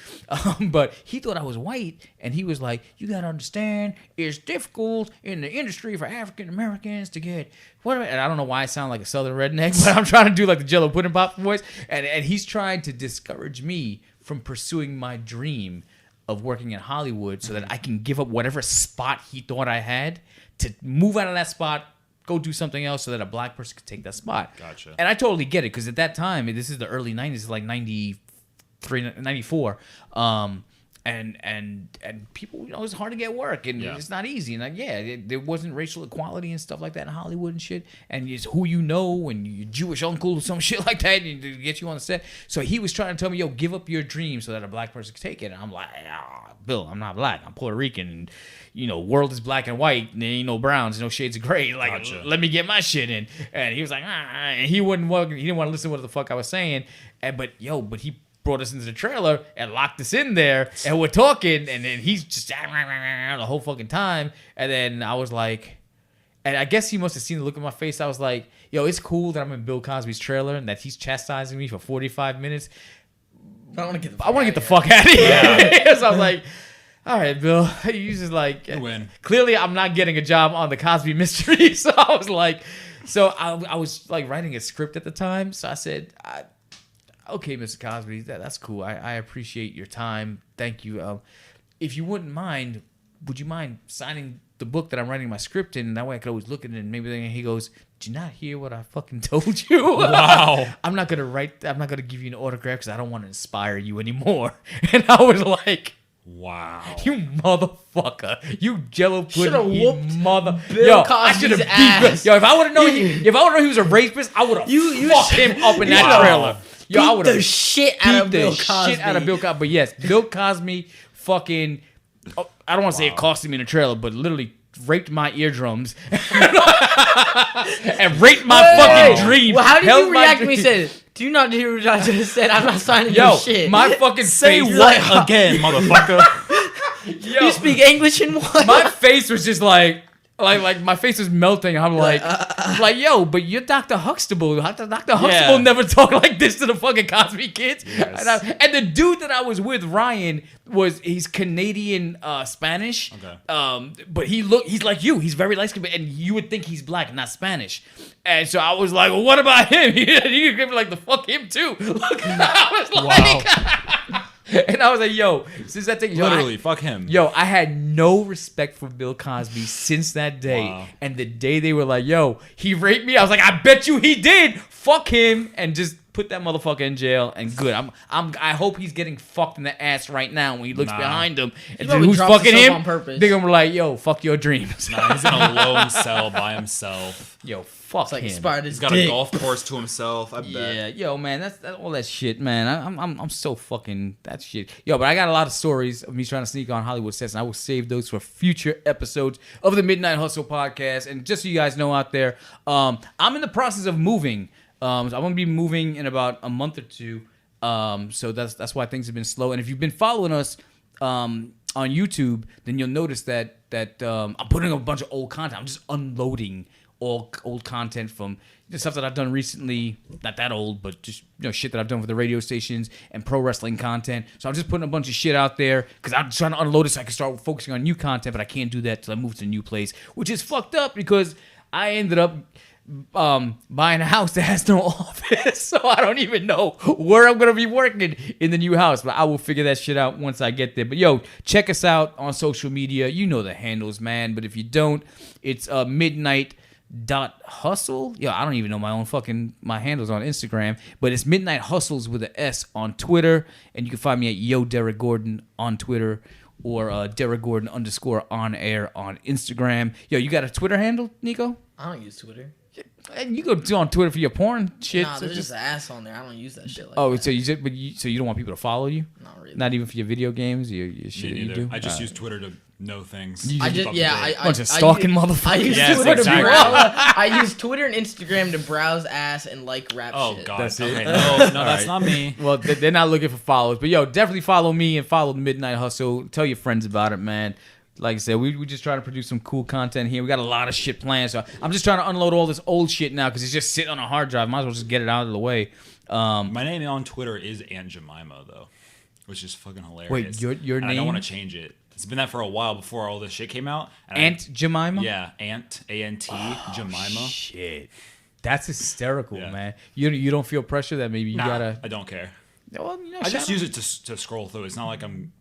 But he thought I was white, and he was like, you got to understand, it's difficult in the industry for African Americans to get whatever. And I don't know why I sound like a southern redneck, but I'm trying to do like the Jello pudding pop voice. And he's trying to discourage me from pursuing my dream of working in Hollywood so that I can give up whatever spot he thought I had to move out of that spot, go do something else so that a black person could take that spot. Gotcha. And I totally get it, because at that time, this is the early 90s, like 93, 94, and people, it's hard to get work, and it's not easy. And like, there wasn't racial equality and stuff like that in Hollywood and shit. And it's who you know, and your Jewish uncle or some shit like that, and to get you on the set. So he was trying to tell me, yo, give up your dream so that a black person could take it. And I'm like, Bill, I'm not black. I'm Puerto Rican. And, world is black and white. And there ain't no browns, no shades of gray. Like, Gotcha. Let me get my shit in. And he was like, and he didn't want to listen to what the fuck I was saying. But he brought us into the trailer and locked us in there, and we're talking, and then he's just the whole fucking time. And then I was like, and I guess he must have seen the look on my face. I was like, yo, it's cool that I'm in Bill Cosby's trailer and that he's chastising me for 45 minutes. I want to get the fuck out of here. So I was like, all right, Bill, you just like, you win. Clearly I'm not getting a job on the Cosby Mystery. So I was like, I was like writing a script at the time. So I said, okay, Mr. Cosby, that's cool. I appreciate your time. Thank you. If you wouldn't mind, would you mind signing the book that I'm writing my script in? That way I could always look at it, and maybe then he goes, did you not hear what I fucking told you? Wow. I'm not going to give you an autograph because I don't want to inspire you anymore. And I was like, wow. You motherfucker. You Jello pudding. Should've whooped mother. Bill I should have Cosby's beat. Yo, if I would have known he was a rapist, I would have fucked him up in that trailer. Yo, I beat would the shit out of Bill Cosby. Shit out of Bill Cosby. But yes, Bill Cosby fucking, I don't want to say it costed me in the trailer, but literally raped my eardrums and raped my fucking dreams. Well, how did you react when he said, do you not hear what I just said? I'm not signing your shit. My fucking Say face. what again, motherfucker? Yo, you speak English in what? My face was just like my face was melting. I'm like, yo, but you're Dr. Huxtable. Dr. Huxtable never talked like this to the fucking Cosby kids. Yes. And the dude that I was with, Ryan, he's Canadian Spanish. Okay. But he's like you. He's very light skinned, and you would think he's black, not Spanish. And so I was like, well, what about him? He could be like, the fuck him too. I was like, wow. And I was like, yo, since that thing, literally, fuck him. Yo, I had no respect for Bill Cosby since that day. Wow. And the day they were like, yo, he raped me, I was like, I bet you he did. Fuck him, and just put that motherfucker in jail. And good. I hope he's getting fucked in the ass right now when he looks behind him. And who's fucking him? On purpose. They're gonna be like, yo, fuck your dreams. Nah, he's in a lone cell by himself. Yo, fuck him. He's got a golf course to himself. I bet. Yeah, yo, man, that's all that shit, man. I'm so fucking that shit. Yo, but I got a lot of stories of me trying to sneak on Hollywood sets, and I will save those for future episodes of the Midnight Hustle podcast. And just so you guys know out there, I'm in the process of moving. So I'm gonna be moving in about a month or two. So that's why things have been slow. And if you've been following us on YouTube, then you'll notice that I'm putting up a bunch of old content. I'm just unloading all old content from the stuff that I've done recently, not that old, but just shit that I've done for the radio stations and pro wrestling content. So I'm just putting a bunch of shit out there because I'm trying to unload it so I can start focusing on new content, but I can't do that till I move to a new place, which is fucked up because I ended up buying a house that has no office, so I don't even know where I'm gonna be working in the new house, but I will figure that shit out once I get there. But yo, check us out on social media. You know the handles, man, but if you don't, it's midnight.hustle. Yo, I don't even know my handles on Instagram, but it's Midnight Hustles with an S on Twitter, and you can find me at Yo Derek Gordon on Twitter, or Derek Gordon _on-air on Instagram. Yo, you got a Twitter handle, Nico? I don't use Twitter. You go on Twitter for your porn shit. Nah, there's just an ass on there. I don't use that shit like that. So you don't want people to follow you? Not really. Not even for your video games, your shit that you do? I just use Twitter to know things. Bunch of stalking motherfuckers. I use Twitter to browse. I use Twitter and Instagram to browse ass and like rap shit. Oh god, that's it. Okay, no, that's not me. Well, they're not looking for followers, but yo, definitely follow me and follow the Midnight Hustle. Tell your friends about it, man. Like I said, we just trying to produce some cool content here. We got a lot of shit planned, so I'm just trying to unload all this old shit now because it's just sitting on a hard drive. Might as well just get it out of the way. My name on Twitter is Aunt Jemima though, which is fucking hilarious. Wait, your name? I don't want to change it. It's been that for a while before all this shit came out. Aunt Jemima? Yeah, Aunt A-N-T Jemima. Shit, that's hysterical, man. You don't feel pressure that maybe you gotta? I don't care. Well, I just use it to scroll through. It's not like I'm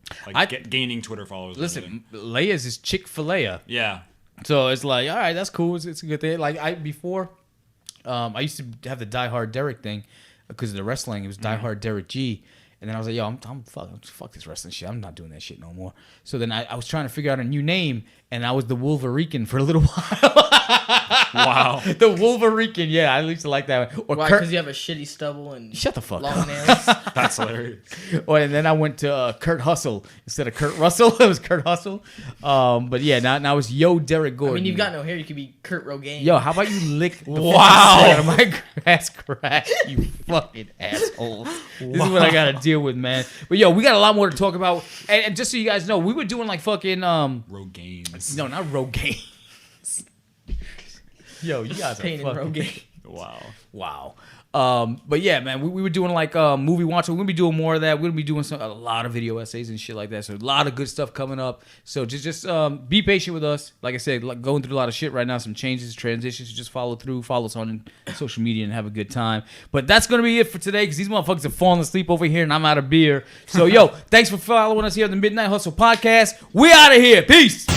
gaining Twitter followers. Listen, Leia's is Chick-fil-A. Yeah. So it's like, all right, that's cool. It's a good thing. Like I used to have the Die Hard Derek thing because of the wrestling. It was Die Hard Derek G. And then I was like, yo, I'm fuck this wrestling shit. I'm not doing that shit no more. So then I was trying to figure out a new name, and I was the Wolverine for a little while. Wow. The Wolverine, yeah, I used to like that one. Or why? Because you have a shitty stubble and shut the fuck long up. nails. That's hilarious. And then I went to Kurt Hustle instead of Kurt Russell. It was Kurt Hustle. But yeah, now it's Yo Derek Gordon. I mean, you've got no hair. You could be Kurt Rogaine. Yo, how about you lick the Wow. out of my grass crack, you fucking asshole. This is what I gotta deal with, man. But yo, we got a lot more to talk about. And just so you guys know, we were doing like fucking Rogaines. No, not Rogaines. Yo, you guys are Pain and fucking Rogaine. Wow. But yeah, man, we were doing like movie watching. We're gonna be doing more of that. We're gonna be doing a lot of video essays and shit like that. So a lot of good stuff coming up. So just be patient with us. Like I said, going through a lot of shit right now. Some changes, transitions. Just follow us on social media and have a good time. But that's gonna be it for today because these motherfuckers are falling asleep over here and I'm out of beer. So yo, thanks for following us here on the Midnight Hustle podcast. We out of here. Peace.